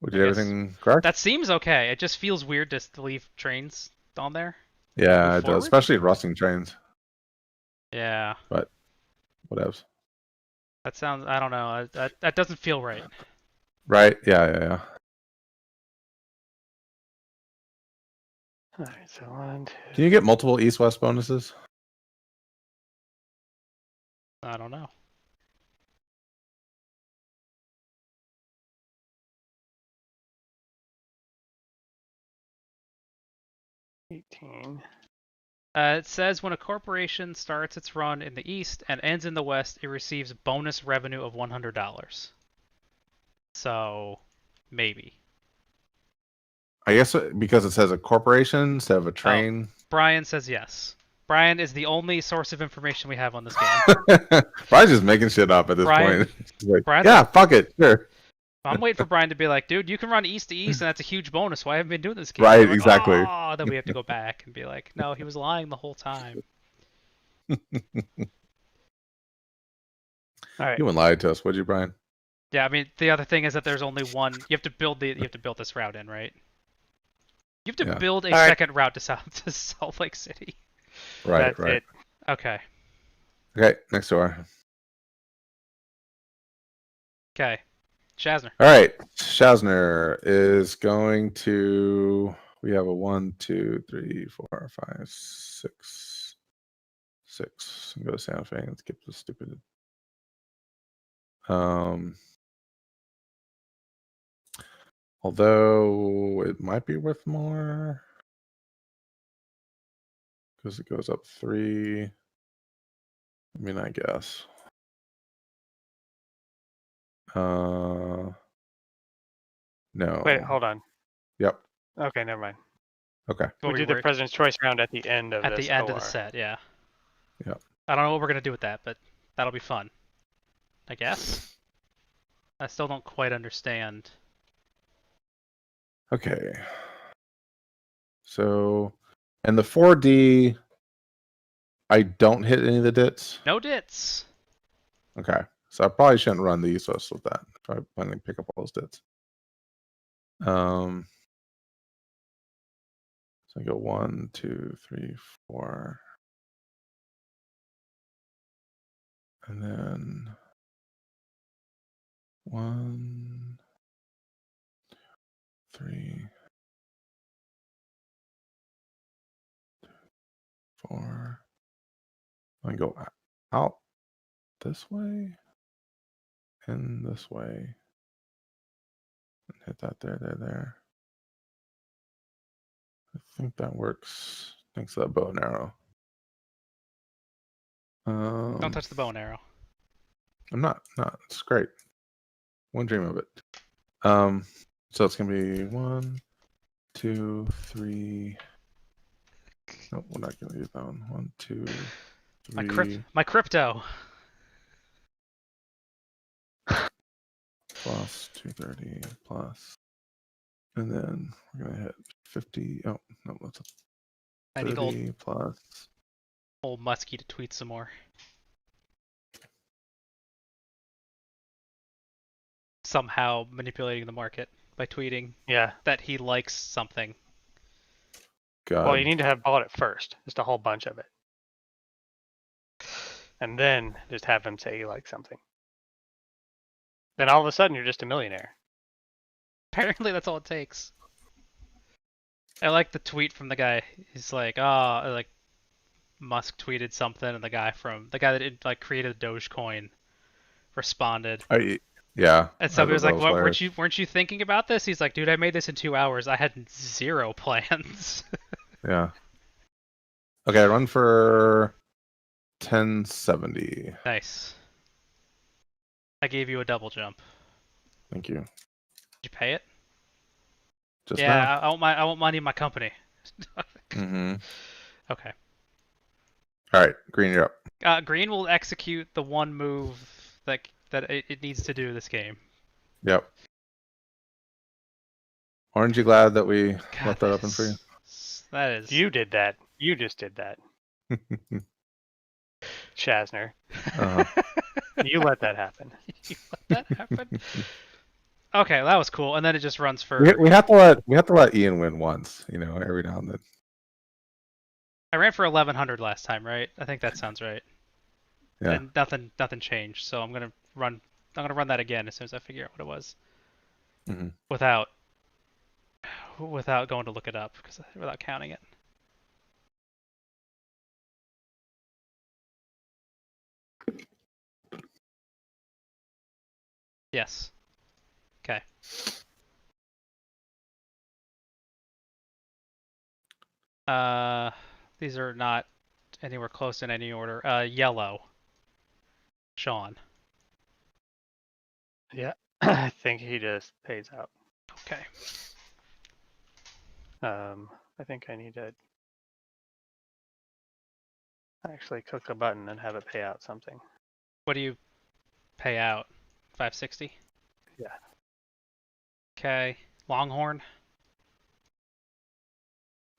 We did everything correct? That seems okay. It just feels weird to leave trains on there. Yeah, it does. Especially rusting trains. Yeah. But whatevs. That sounds, I don't know. That doesn't feel right. Right? Yeah. Alright, so 1, 2. Can you get multiple east-west bonuses? I don't know. It says when a corporation starts its run in the east and ends in the west, it receives bonus revenue of $100. So, maybe. I guess because it says a corporation instead of a train. Oh, Brian says yes. Brian is the only source of information we have on this game. Brian's just making shit up at this point. Like, yeah, fuck it, sure. I'm waiting for Brian to be like, dude, you can run east to east, and that's a huge bonus. Why haven't you been doing this game? Right, like, exactly. Oh, then we have to go back and be like, no, he was lying the whole time. All right. You wouldn't lie to us, would you, Brian? Yeah, I mean, the other thing is that there's only one. You have to build this route in, right? You have to build a second route to Salt Lake City. Right, That's right. It. Okay. Okay, next door. Okay. Shazzner. All right, Shazzner is going to. We have a 1, 2, 3, 4, 5, 6. Go to Santa Fe and skip the stupid. Although it might be worth more because it goes up 3. I mean, I guess. No. Wait, hold on. Yep. Okay, never mind. Okay. We did the President's Choice round at the end of at this the end OR. of the set, yeah. Yep. I don't know what we're gonna do with that, but that'll be fun. I guess. I still don't quite understand. Okay. So, and the 4D, I don't hit any of the dits. No dits. Okay. So I probably shouldn't run the East West with that. If I finally pick up all those dits. So I go 1, 2, 3, 4. And then 1, 3, 4. I can go out this way and this way. And hit that there. I think that works. Thanks to that bow and arrow. Don't touch the bow and arrow. I'm not. It's great. One dream of it. So it's gonna be 1, 2, 3. Nope, we're not gonna use that one. 1, 2, 3. My crypto. Plus 230 plus. And then we're gonna hit 50. Oh no, that's 30 I need old plus. Muskie to tweet some more. Somehow manipulating the market by tweeting that he likes something. God. Well, you need to have bought it first, just a whole bunch of it. And then just have him say you like something. Then all of a sudden you're just a millionaire. Apparently that's all it takes. I like the tweet from the guy. He's like, like Musk tweeted something, and the guy that like created Dogecoin responded. Yeah. And somebody was like, "What? Weren't you thinking about this?" He's like, "Dude, I made this in 2 hours. I had 0 plans." Yeah. Okay, run for 1070. Nice. I gave you a double jump. Thank you. Did you pay it? Just yeah, now. I want money in my company. Mm-hmm. Okay. All right, Green, you're up. Green will execute the one move that it needs to do this game. Yep. Aren't you glad that we left that open for you? That is. You did that. You just did that. Shazzner. You let that happen. You let that happen? Okay, that was cool. And then it just runs for. We have to let Ian win once, every now and then. I ran for 1100 last time, right? I think that sounds right. Yeah. And nothing changed, so I'm gonna run that again as soon as I figure out what it was. Mm-hmm. Without going to look it up, without counting it. Yes. Okay. These are not anywhere close in any order. Yellow. Shawn. Yeah, I think he just pays out. Okay. I think I need to actually click a button and have it pay out something. What do you pay out? 560? Yeah. Okay. Longhorn.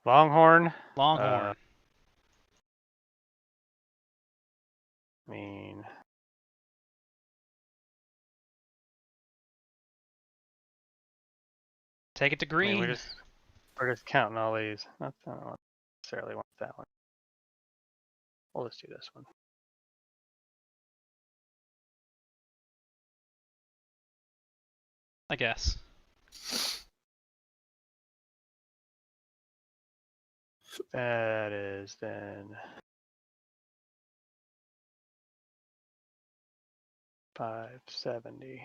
Longhorn. Longhorn. I mean, take it to green. I mean, we're just counting all these. I don't necessarily want that one. We'll just do this one. I guess. That is then 570.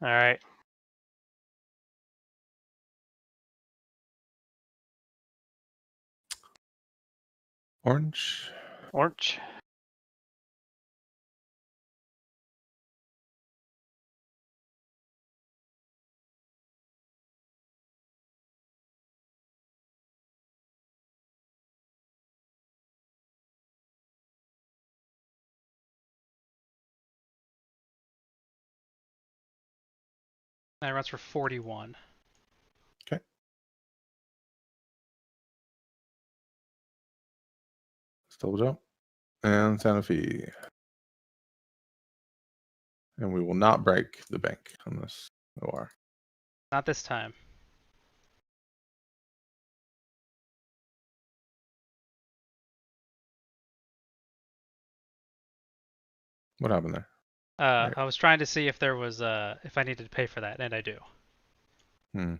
All right. Orange. Orange. That runs for 41. Okay. Still jump. And Santa Fe. And we will not break the bank on this OR. Not this time. What happened there? I was trying to see if there was if I needed to pay for that, and I do. Hmm.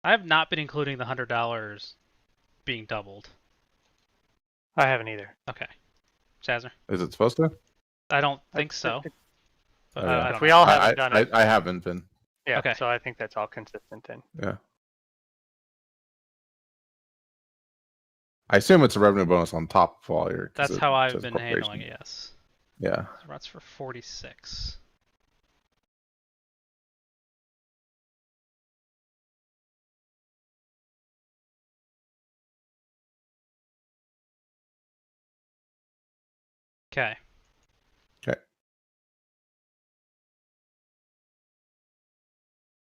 I have not been including the $100 being doubled. I haven't either. Okay. Shazzner? Is it supposed to? I don't think so. But Oh, yeah. I If don't we know. all haven't done it, I haven't been. yeah. Okay. So I think that's all consistent then. Yeah. I assume it's a revenue bonus on top of all your. That's how I've been handling it, yes. Yeah. So that's for 46. Okay. Okay.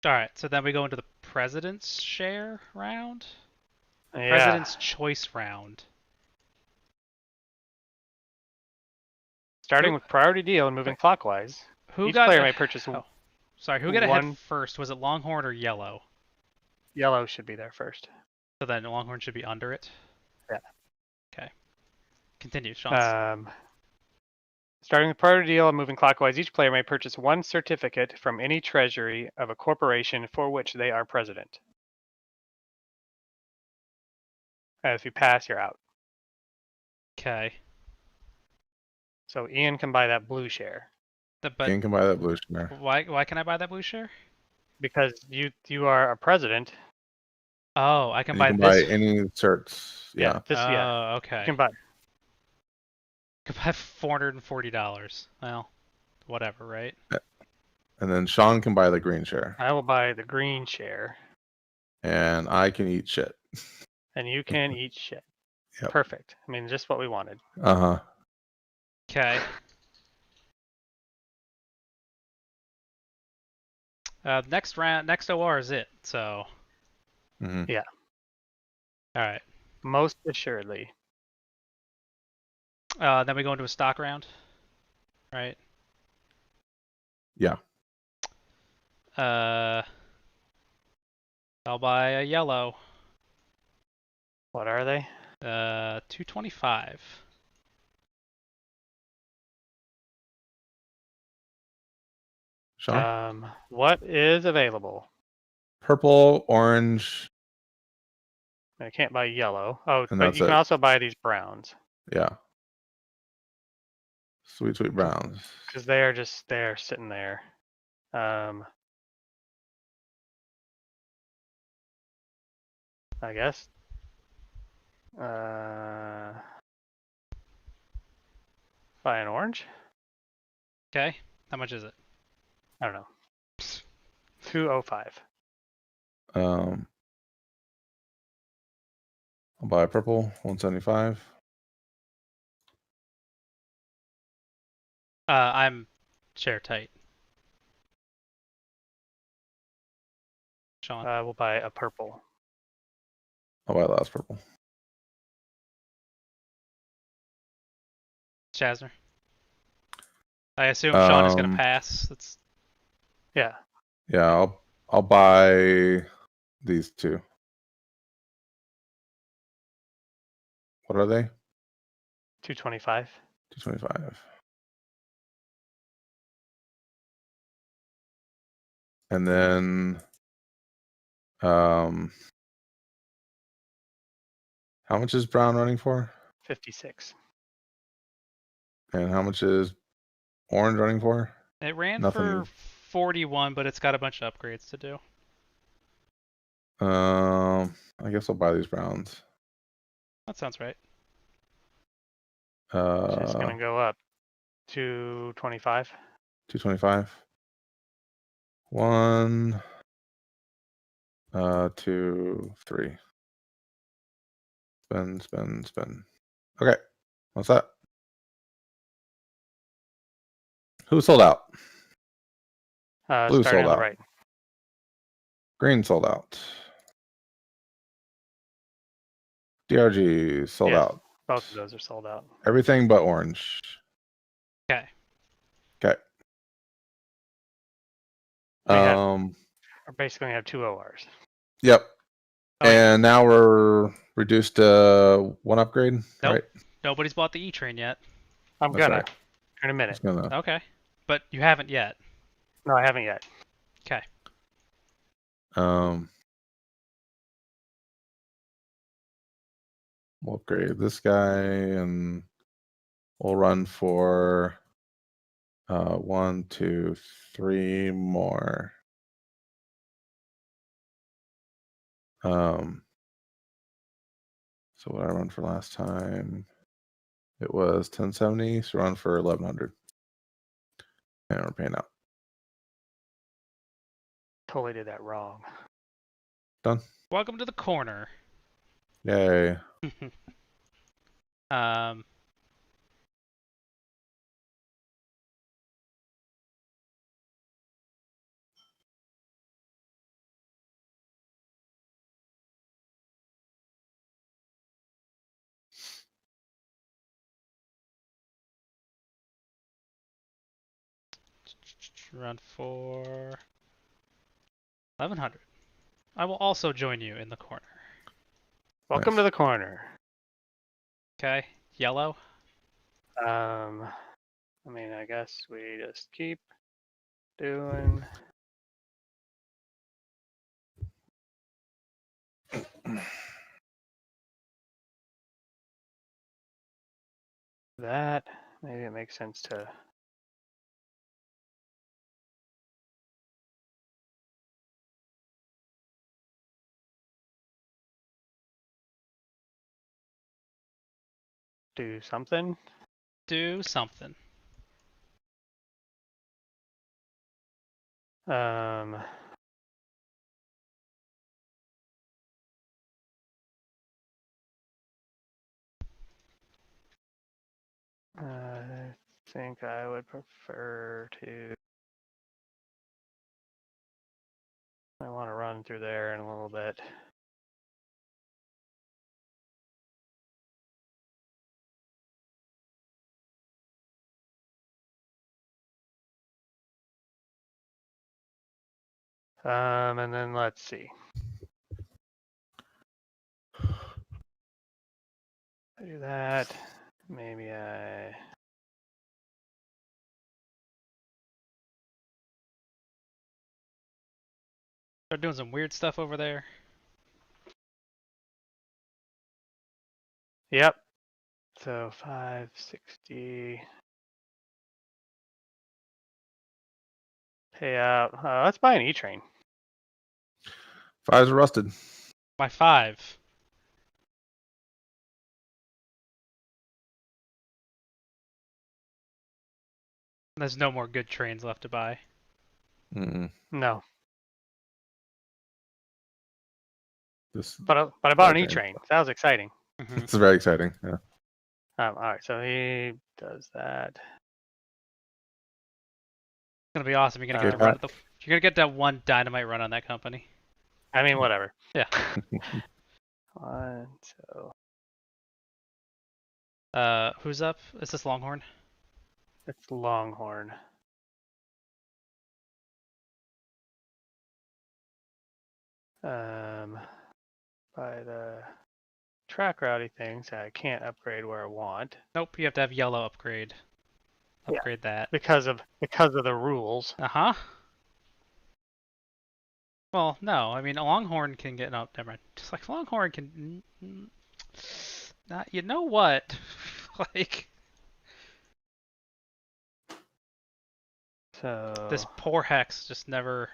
Alright, so then we go into the President's Share round? Yeah. President's Choice round. Starting with priority deal and moving clockwise. Who Each got player may purchase sorry, who got ahead one- first? Was it Longhorn or Yellow? Yellow should be there first. So then Longhorn should be under it? Yeah. Okay. Continue, Shawn. Starting with priority deal and moving clockwise, each player may purchase one certificate from any treasury of a corporation for which they are president. If you pass, you're out. Okay. So Ian can buy that blue share But Ian can buy that blue share. why can I buy that blue share? because you are a president. Oh, I can And buy you can this. buy any certs. Yeah. Oh, You okay. can buy. Could buy $440. Well, whatever, right? And then Shawn can buy the green share. I will buy the green share, And I can eat shit. and you can eat shit. Yep. Perfect. I mean, just what we wanted. Uh-huh. Okay. Next round, next OR is it. So. Mm-hmm. Yeah. All right. Most assuredly. Then we go into a stock round, right? Yeah. I'll buy a yellow. What are they? 225. Shawn? What is available? Purple, orange. I can't buy yellow. Oh, And but that's you can it. also buy these browns Yeah. Sweet, sweet browns. because they are just they're sitting there. I guess. Buy an orange? Okay. How much is it? I don't know. 205. I'll buy a purple, 175. I'm share tight. Shawn. We'll buy a purple. I'll buy the last purple. Shazzner. I assume Shawn is gonna pass. That's Yeah. Yeah, I'll buy these two. What are they? 225. 225. And then How much is brown running for? 56. And how much is orange running for? It ran Nothing. for 41, but it's got a bunch of upgrades to do. I guess I'll buy these browns. That sounds right. It's just gonna go up to 25. 225. 1, 2, 3. Spin, spin, spin. Okay, what's that? Who sold out? Blue Starting sold on the out. right. Green sold out. DRG sold Yes, out. both of those are sold out. Everything but orange. Okay. Okay. We basically have 2 ORs. Yep. Oh, yeah. And now we're reduced to 1 upgrade, Nope. right? Nobody's bought the E-Train yet. I'm That's gonna right. in a minute. Just gonna. Okay. But you haven't yet. No, I haven't yet. Okay. We'll upgrade this guy and we'll run for 1, 2, 3 more. So what I run for last time, it was 1070, so run for 1100. And we're paying out. Totally did that wrong. Done. Welcome to the corner. Yay. Run for 1100. I will also join you in the corner. Welcome Nice. to the corner. Okay. Yellow. I mean, I guess we just keep doing. That. Maybe it makes sense to. Do something. Do something. I think I would prefer to. I want to run through there in a little bit. And then let's see. I do that. Maybe I. Start doing some weird stuff over there. Yep. So 560. Payout. Let's buy an E-Train. 5's rusted. My 5. There's no more good trains left to buy. No. This. But I bought an E-Train. That was exciting. It's very exciting. Yeah. All right. So he does that. It's gonna be awesome. You're gonna get that one dynamite run on that company. I mean, whatever. Yeah. Who's up? Is this Longhorn? It's Longhorn. By the track routing things, I can't upgrade where I want. Nope, you have to have yellow upgrade. Upgrade that. Because of the rules. Uh-huh. Well, no, I mean, a Longhorn can get... No, never mind. Just like Longhorn can... You know what? Like, So this poor Hex just never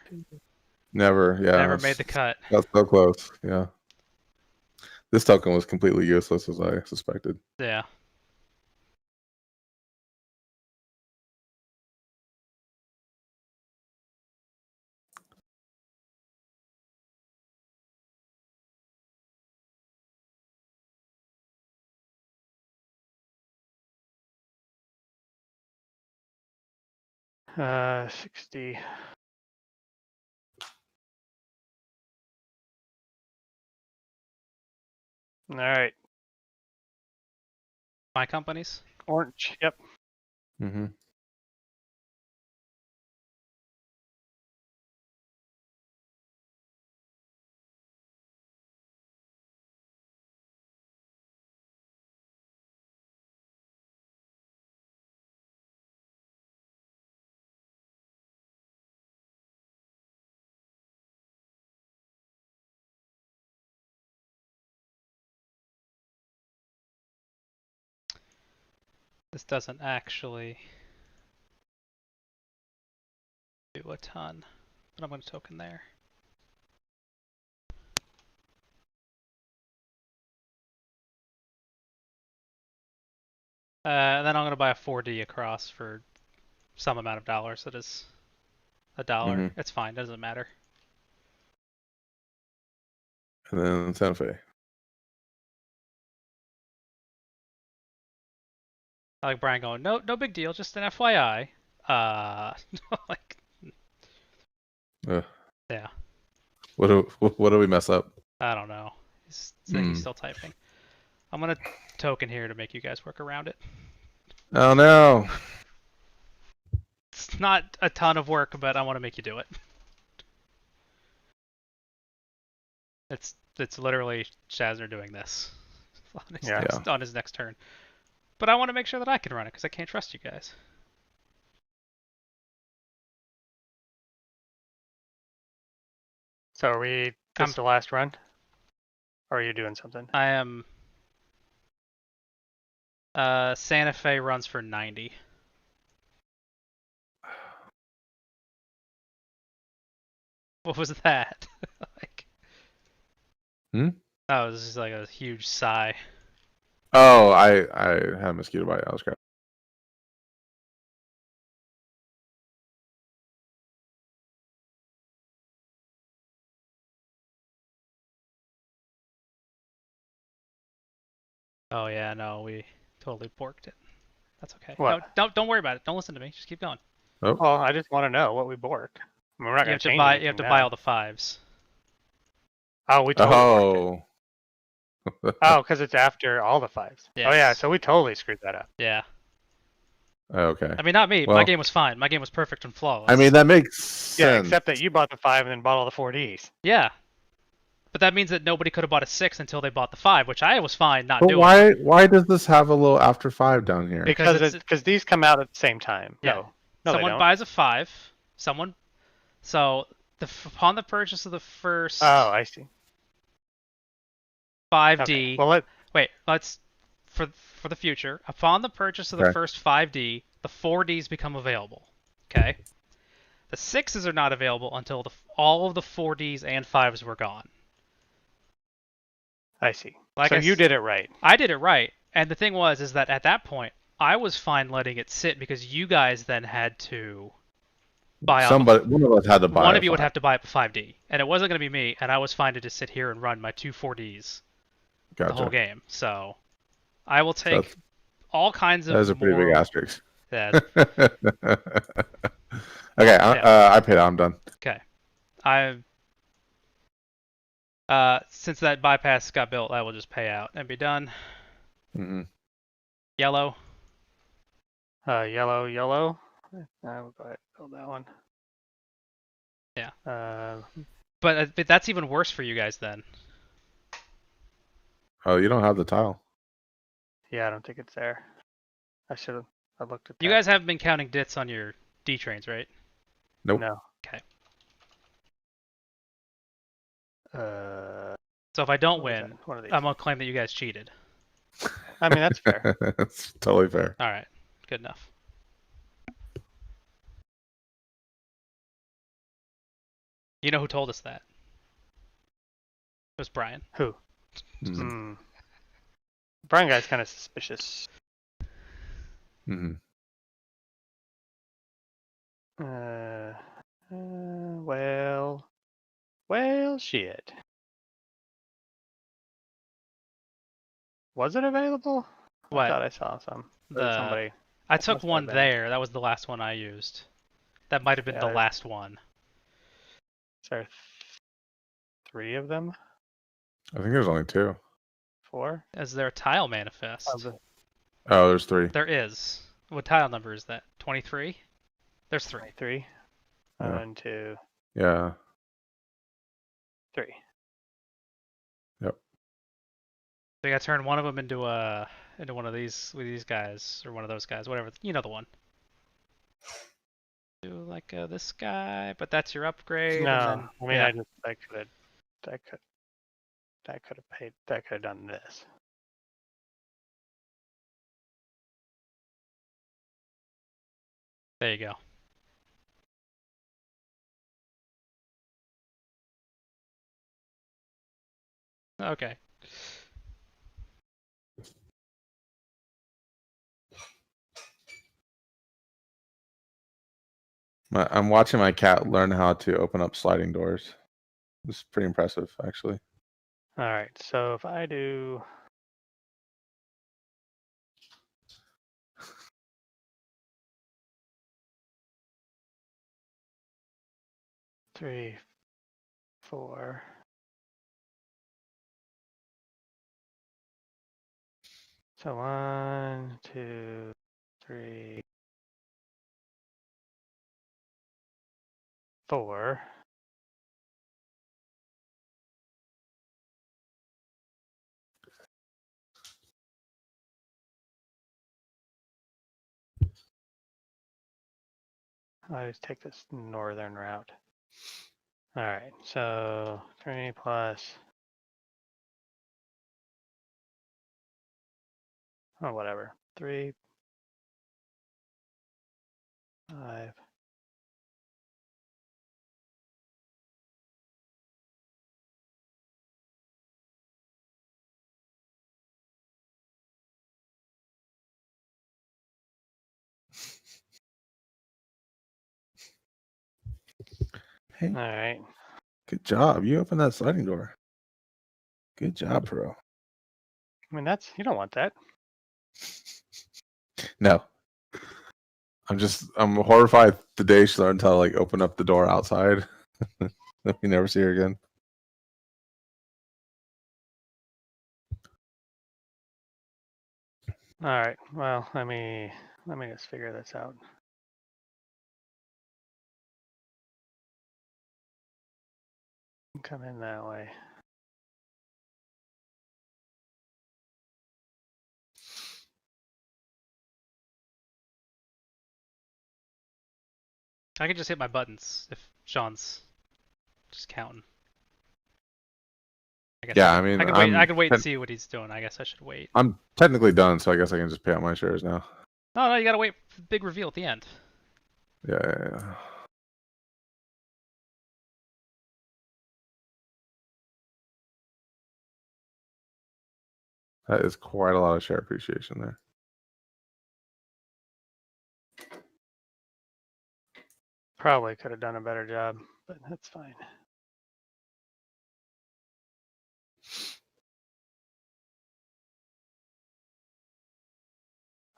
Never, yeah. never made the cut. That's so close, yeah. This token was completely useless, as I suspected. Yeah. uh 60. All right. My companies. Orange. Yep. Mm-hmm. This doesn't actually do a ton, but I'm going to token there. And then I'm going to buy a 4D across for some amount of dollars. That is $1. Mm-hmm. It's fine. Doesn't matter. And then Santa Fe. I like Brian going, no big deal, just an FYI. Like, Ugh. yeah, What do we mess up? I don't know. He's still typing. I'm gonna token here to make you guys work around it. Oh no. It's not a ton of work, but I want to make you do it. It's literally Shazzner doing this on his next turn. But I want to make sure that I can run it because I can't trust you guys. So are we? This is the last run. Or are you doing something? I am. Santa Fe runs for 90. What was that? Like, Hmm? oh, it was just like a huge sigh. Oh, I had a mosquito bite. I was crap. Oh yeah, no, we totally borked it. That's okay. What? No, don't worry about it. Don't listen to me. Just keep going. Oh. Well, I just want to know what we borked. I mean, we're not You going have to to change buy. anything You have to now. buy all the 5s. Oh, we totally borked it. Oh. Oh, because it's after all the 5s. Yes. Oh yeah, so we totally screwed that up. Yeah. Okay. I mean, not me. Well, My game was fine. My game was perfect and flawless. I mean, that makes sense. Yeah, except that you bought the 5 and then bought all the 4Ds. Yeah. But that means that nobody could have bought a 6 until they bought the 5, which I was fine not But doing. why does this have a little after 5 down here? Because these come out at the same time. Yeah. No, someone they don't. buys a 5. So upon the purchase of the first. Oh, I see. 5D. Okay. Well, let's for the future. Upon the purchase of the first 5D, the 4Ds become available. Okay. The 6s are not available until all of the 4Ds and 5s were gone. I see. So you did it right. I did it right. And the thing is that at that point, I was fine letting it sit because you guys then had to buy one of us had to buy. One of you would have to buy up a 5D, and it wasn't going to be me. And I was fine to just sit here and run my 2 4Ds the whole game. So I will take all kinds of. That is a pretty big asterisk. Yeah. Okay, I paid out. I'm done. Okay. Since that bypass got built, I will just pay out and be done. Mm-hmm. Yellow. Yellow. I will go ahead and build that one. Yeah. But that's even worse for you guys then. Oh, you don't have the tile. Yeah, I don't think it's there. I should have. I looked at that. You guys haven't been counting dits on your D trains, right? Nope. No. Okay. So if I don't What was win, that? One of these. I'm gonna claim that you guys cheated. I mean, that's fair. That's totally fair. All right, good enough. You know who told us that? It was Brian. Who? Mm-hmm. Brian guy's kind of suspicious. Mm-hmm. Well, shit. Was it available? I What? thought I saw some. Or somebody. I It took must have one been. there. That was the last one I used. That might have been Yeah, the there's- last one. Is there 3 of them? I think there's only 2. 4? Is there a tile manifest? Oh, there's 3. There is. What tile number is that? 23? There's 3. 3. Yeah. 1, 2, Yeah. 3. Yep. So you gotta turn one of them into one of these with these guys or one of those guys, whatever. You know the one. Do like this guy, but that's your upgrade. No, and then, I mean yeah. I could have paid. That could have done this. There you go. Okay. I'm watching my cat learn how to open up sliding doors. It's pretty impressive, actually. All right, so if I do 3, 4. So 1, 2, 3, 4. I just take this northern route. All right, so 3 plus. Oh, whatever. 3, 5. Hey, All right. good job. You opened that sliding door. Good job, Pro. I mean, you don't want that. No. I'm horrified the day she learned how to like open up the door outside. That we never see her again. All right. Well, let me just figure this out. Come in that way. I could just hit my buttons if Shawn's just counting. I guess Yeah, I mean, I could wait and see what he's doing. I guess I should wait. I'm technically done, so I guess I can just pay out my shares now. No, you gotta wait for the big reveal at the end. Yeah. That is quite a lot of share appreciation there. Probably could have done a better job, but that's fine.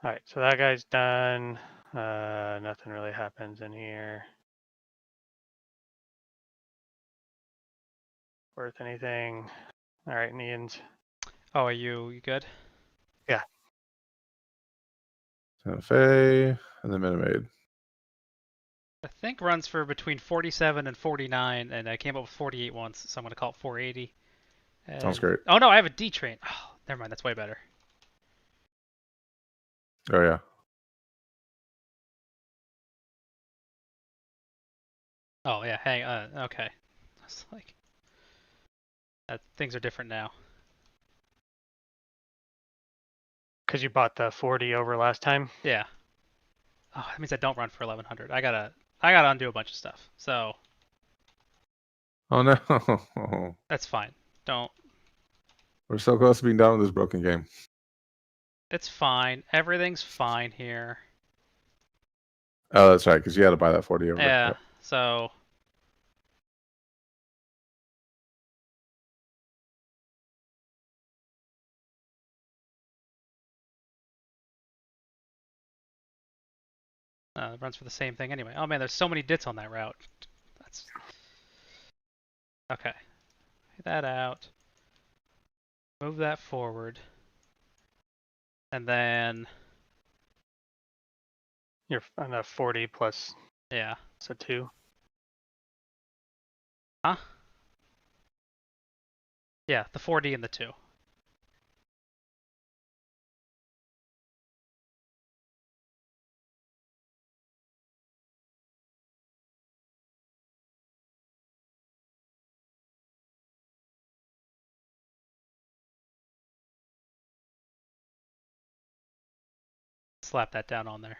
All right, so that guy's done. Nothing really happens in here. Worth anything. All right, Ian's. Oh, are you good? Yeah. Santa Fe and then Minute Maid. I think runs for between 47 and 49, and I came up with 48 once, so I'm gonna call it 480. Sounds great. Oh no, I have a D train. Oh, never mind. That's way better. Oh yeah. Oh yeah. Hang. Okay. It's like Things are different now. Because you bought the 40 over last time. Yeah. Oh, that means I don't run for 1100. I gotta undo a bunch of stuff. So Oh no. that's fine. Don't. We're so close to being done with this broken game. It's fine. Everything's fine here. Oh, that's right, because you had to buy that 40 over. Yeah. Yep. So. It runs for the same thing anyway. Oh man, there's so many dits on that route. That's okay. Get that out. Move that forward. And then You're on a 40 plus yeah. so 2. Huh? Yeah, the 40 and the 2. Slap that down on there.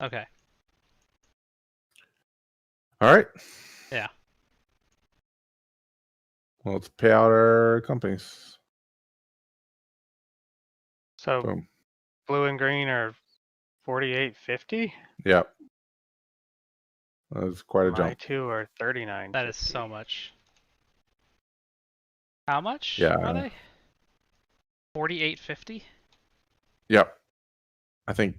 Okay. All right. Yeah. Well, let's pay out our companies. So Boom. blue and green are 48.50. Yep. That's quite a My jump. 2 are 39.50. That is so much. How much Yeah. are they? 48.50? Yep. I think.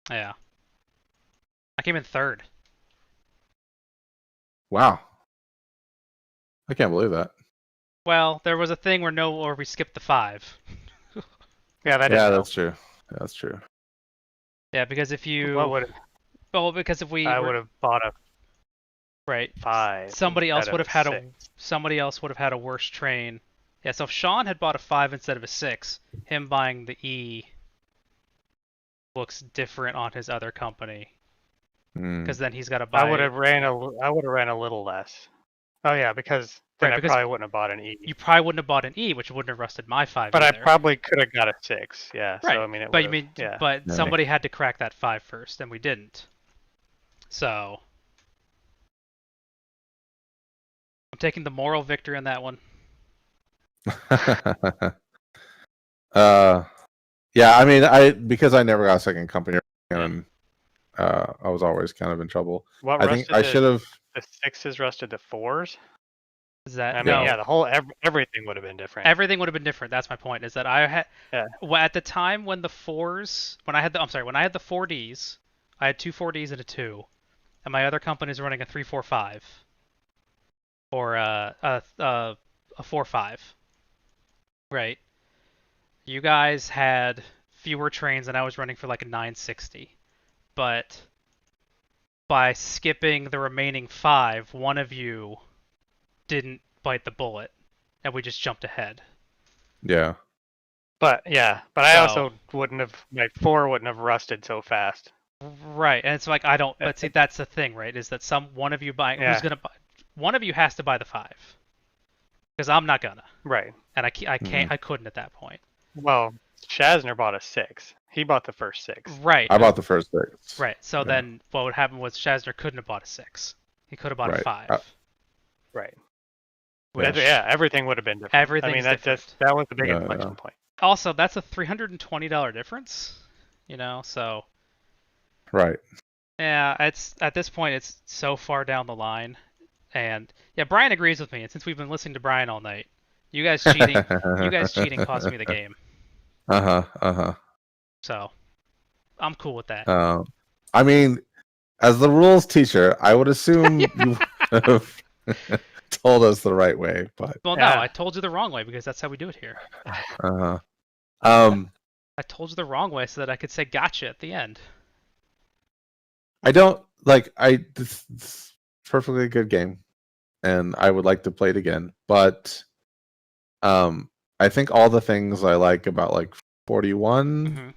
Yeah. I came in third. Wow. I can't believe that. Well, there was a thing where we skipped the 5. Yeah, that Yeah, didn't that's true. That's true. Yeah, because if you What would because if we I would have bought a right 5. somebody else instead would of have had a 6. somebody else would have had a worse train. Yeah, so if Shawn had bought a 5 instead of a 6, him buying the E looks different on his other company because then he's got to buy. I would have ran a little less. Oh yeah, because then Right, I because probably wouldn't have bought an E. You probably wouldn't have bought an E, which wouldn't have rusted my 5 But either. I probably could have got a 6. Yeah. Right. So I mean, it but would you mean, yeah. but Yeah. somebody had to crack that 5 first, and we didn't. So I'm taking the moral victory on that one. Yeah, I mean, because I never got a second company, and I was always kind of in trouble. What I think rusted I should have. the 6s rusted to 4s. Is that I mean, no? yeah, the whole everything would have been different. Everything would have been different. That's my point. Is that I had Yeah. at the time when the 4s, when I had the 4Ds, I had 2 4Ds and a 2, and my other company is running a 345 or a 45. Right. You guys had fewer trains and I was running for like a 960. But by skipping the remaining 5, one of you didn't bite the bullet and we just jumped ahead. Yeah. But I So- also wouldn't have my 4 wouldn't have rusted so fast. Right. And it's like I don't but see that's the thing, right? Is that one of you buying Yeah. who's going to buy one of you has to buy the 5. Cuz I'm not gonna. Right. And I can't I couldn't at that point. Well, Shazzner bought a 6. He bought the first 6. Right. I bought the first 6. Right. So Yeah. then what would happen was Shazzner couldn't have bought a 6. He could have bought a Right. 5. Right. Which- Yeah, everything would have been different. Everything's I mean, that different. that was the big Yeah, inflection yeah. point. Also, that's a $320 difference, so Right. yeah, it's at this point it's so far down the line. And yeah, Brian agrees with me, and since we've been listening to Brian all night, you guys cheating cost me the game. So I'm cool with that. I mean, as the rules teacher, I would assume you would have told us the right way, but Well, Yeah. no, I told you the wrong way because that's how we do it here. I told you the wrong way so that I could say gotcha at the end. I don't like this is perfectly good game, and I would like to play it again. But I think all the things I like about like 41, Mm-hmm.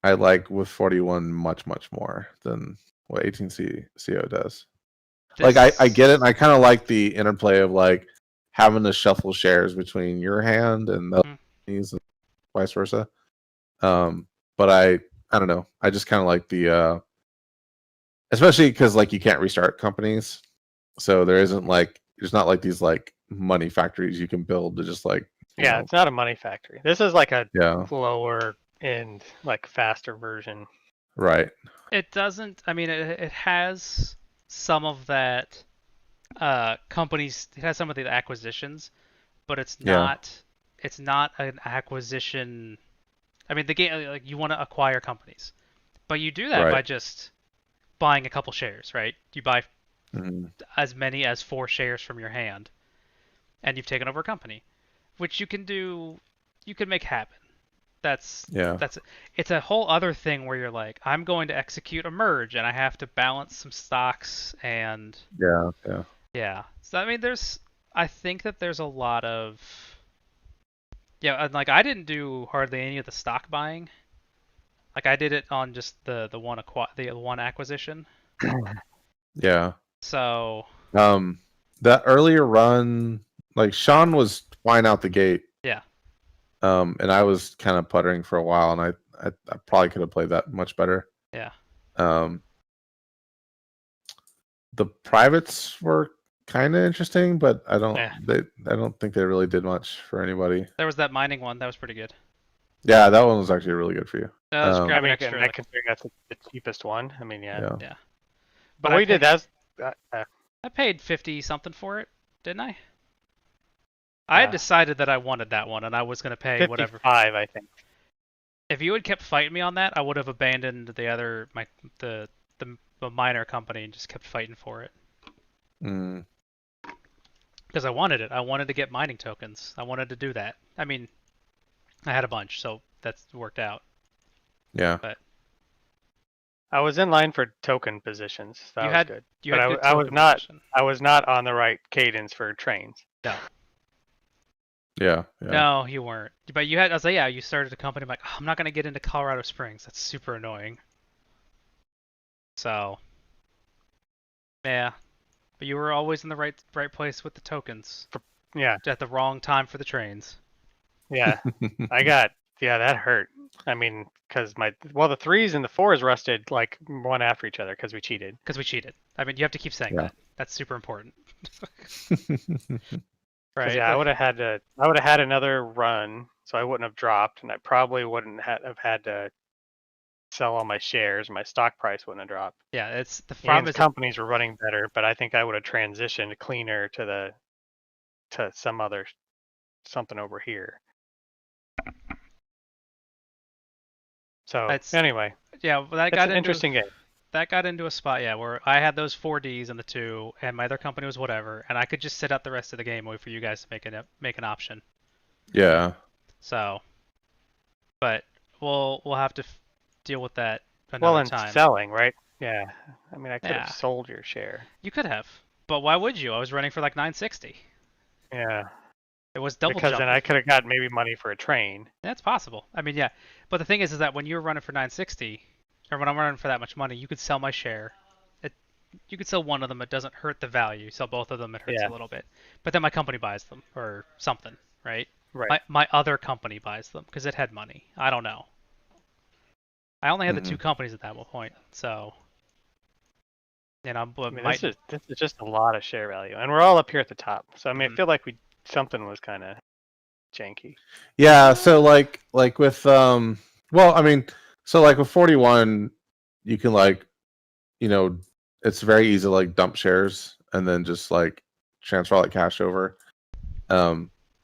I like with 41 much more than what 18CO does. Like I get it, and I kind of like the interplay of like having to shuffle shares between your hand and the companies and vice versa. But I don't know. I just kind of like the especially because like you can't restart companies, so there's not like these like money factories you can build to just like Yeah, it's not a money factory. This is like a yeah, lower end, like faster version. right, It doesn't. I mean, it has some of that. Companies. It has some of the acquisitions, but it's yeah, not. It's not an acquisition. I mean, the game, like, you want to acquire companies, but you do that right, by just buying a couple shares, right? You buy hmm as many as 4 shares from your hand, and you've taken over a company, which you can do. You can make happen. That's yeah, that's it's a whole other thing where you're like, I'm going to execute a merge, and I have to balance some stocks, and yeah. yeah. So I mean, I think that there's a lot of, yeah, and like I didn't do hardly any of the stock buying. Like I did it on just the one acquisition. Yeah. So That earlier run, like Shawn was flying out the gate. yeah, And I was kind of puttering for a while, and I probably could have played that much better. yeah. Um, the privates were kind of interesting, but I don't think they really did much for anybody. There was that mining one that was pretty good. Yeah, that one was actually really good for you. Just I grab an mean, extra. and I consider that's the cheapest one. I mean, yeah. Yeah. Yeah, But I we did paid, that. I paid 50 something for it, didn't I? I had Uh, decided that I wanted that one, and I was gonna pay whatever. 55, I think. If you had kept fighting me on that, I would have abandoned the other the the minor company and just kept fighting for it Mm, because I wanted it. I wanted to get mining tokens. I wanted to do that. I mean, I had a bunch, so that's worked out. yeah. But I was in line for token positions. So that was good. you But had good I was token not. position. I was not on the right cadence for trains. No, Yeah. no, you weren't. But you had. I was like, yeah, you started a company. I'm like, oh, I'm not gonna get into Colorado Springs. That's super annoying. So yeah, but you were always in the right place with the tokens Yeah, at the wrong time for the trains. yeah. Yeah, that hurt. I mean, because the threes and the fours rusted like one after each other because we cheated. Because we cheated. I mean, you have to keep saying Yeah. that. That's super important. Because Right? yeah, I would have had another run, so I wouldn't have dropped, and I probably wouldn't have had to sell all my shares. My stock price wouldn't have dropped. Yeah, it's the problem Ian's is companies were running better, but I think I would have transitioned cleaner to something over here. So it's anyway, yeah, well, it's an interesting game. that got into a spot, yeah, where I had those 4Ds and the 2, and my other company was whatever, and I could just sit out the rest of the game, wait for you guys to make an option. Yeah. So, but we'll have to deal with that Well, another and time. selling, right? Yeah. I mean, I could Yeah, have sold your share. you could have, but why would you? I was running for like 960. Yeah. It was double Because then jumping. I could have got maybe money for a train. That's possible. I mean, yeah, but the thing is that when you're running for 960, or when I'm running for that much money, you could sell my share. You could sell one of them, it doesn't hurt the value. Sell both of them, it hurts Yeah. a little bit. But then my company buys them or something, right? Right. My other company buys them because it had money. I don't know. I only had the 2 Mhm. companies at that point, so I mean, this is just a lot of share value, and we're all up here at the top. So I mean, I feel like something was kind of janky. Yeah, so like with well, I mean, so like with 41, you can like, you know, it's very easy to like dump shares and then just like transfer all that cash over.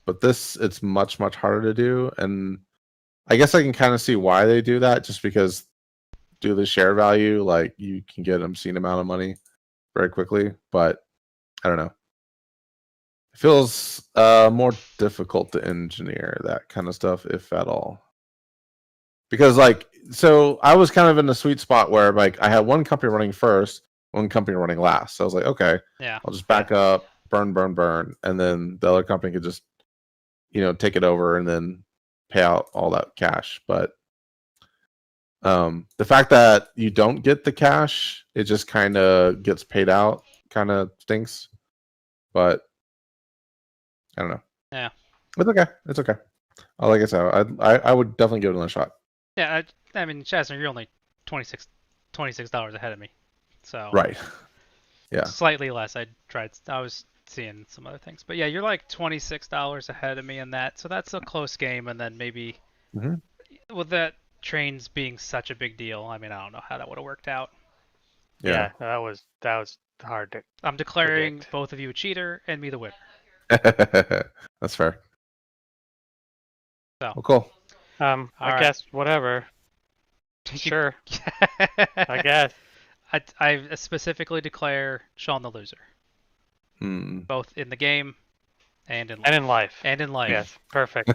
But this it's much harder to do, and I guess I can kind of see why they do that, just because due to the share value, like you can get an obscene amount of money very quickly, but I don't know. It feels more difficult to engineer that kind of stuff, if at all. Because like, so I was kind of in a sweet spot where like I had one company running first, one company running last. So I was like, okay, Yeah. I'll just back up, burn, and then the other company could just, take it over and then pay out all that cash. But the fact that you don't get the cash, it just kind of gets paid out, kind of stinks. But I don't know. Yeah. It's okay. It's okay. Like I said, I would definitely give it another shot. Yeah, I mean, Shazzner, you're only $26 ahead of me, so Right. Yeah. slightly less. I was seeing some other things, but yeah, you're like $26 ahead of me in that, so that's a close game. And then maybe with that trains being such a big deal, I mean, I don't know how that would have worked out. Yeah, that was hard to. I'm declaring predict. both of you a cheater and me the winner. That's fair. So. Well, cool. I guess whatever. Sure. I guess. I specifically declare Shawn the loser. Both in the game and in life. And in life. Yes, perfect.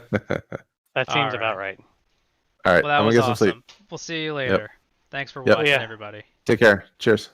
That seems about right. All right. Well, that was awesome. We'll see you later. Yep. Thanks for watching, Yeah. everybody. Take care. Cheers.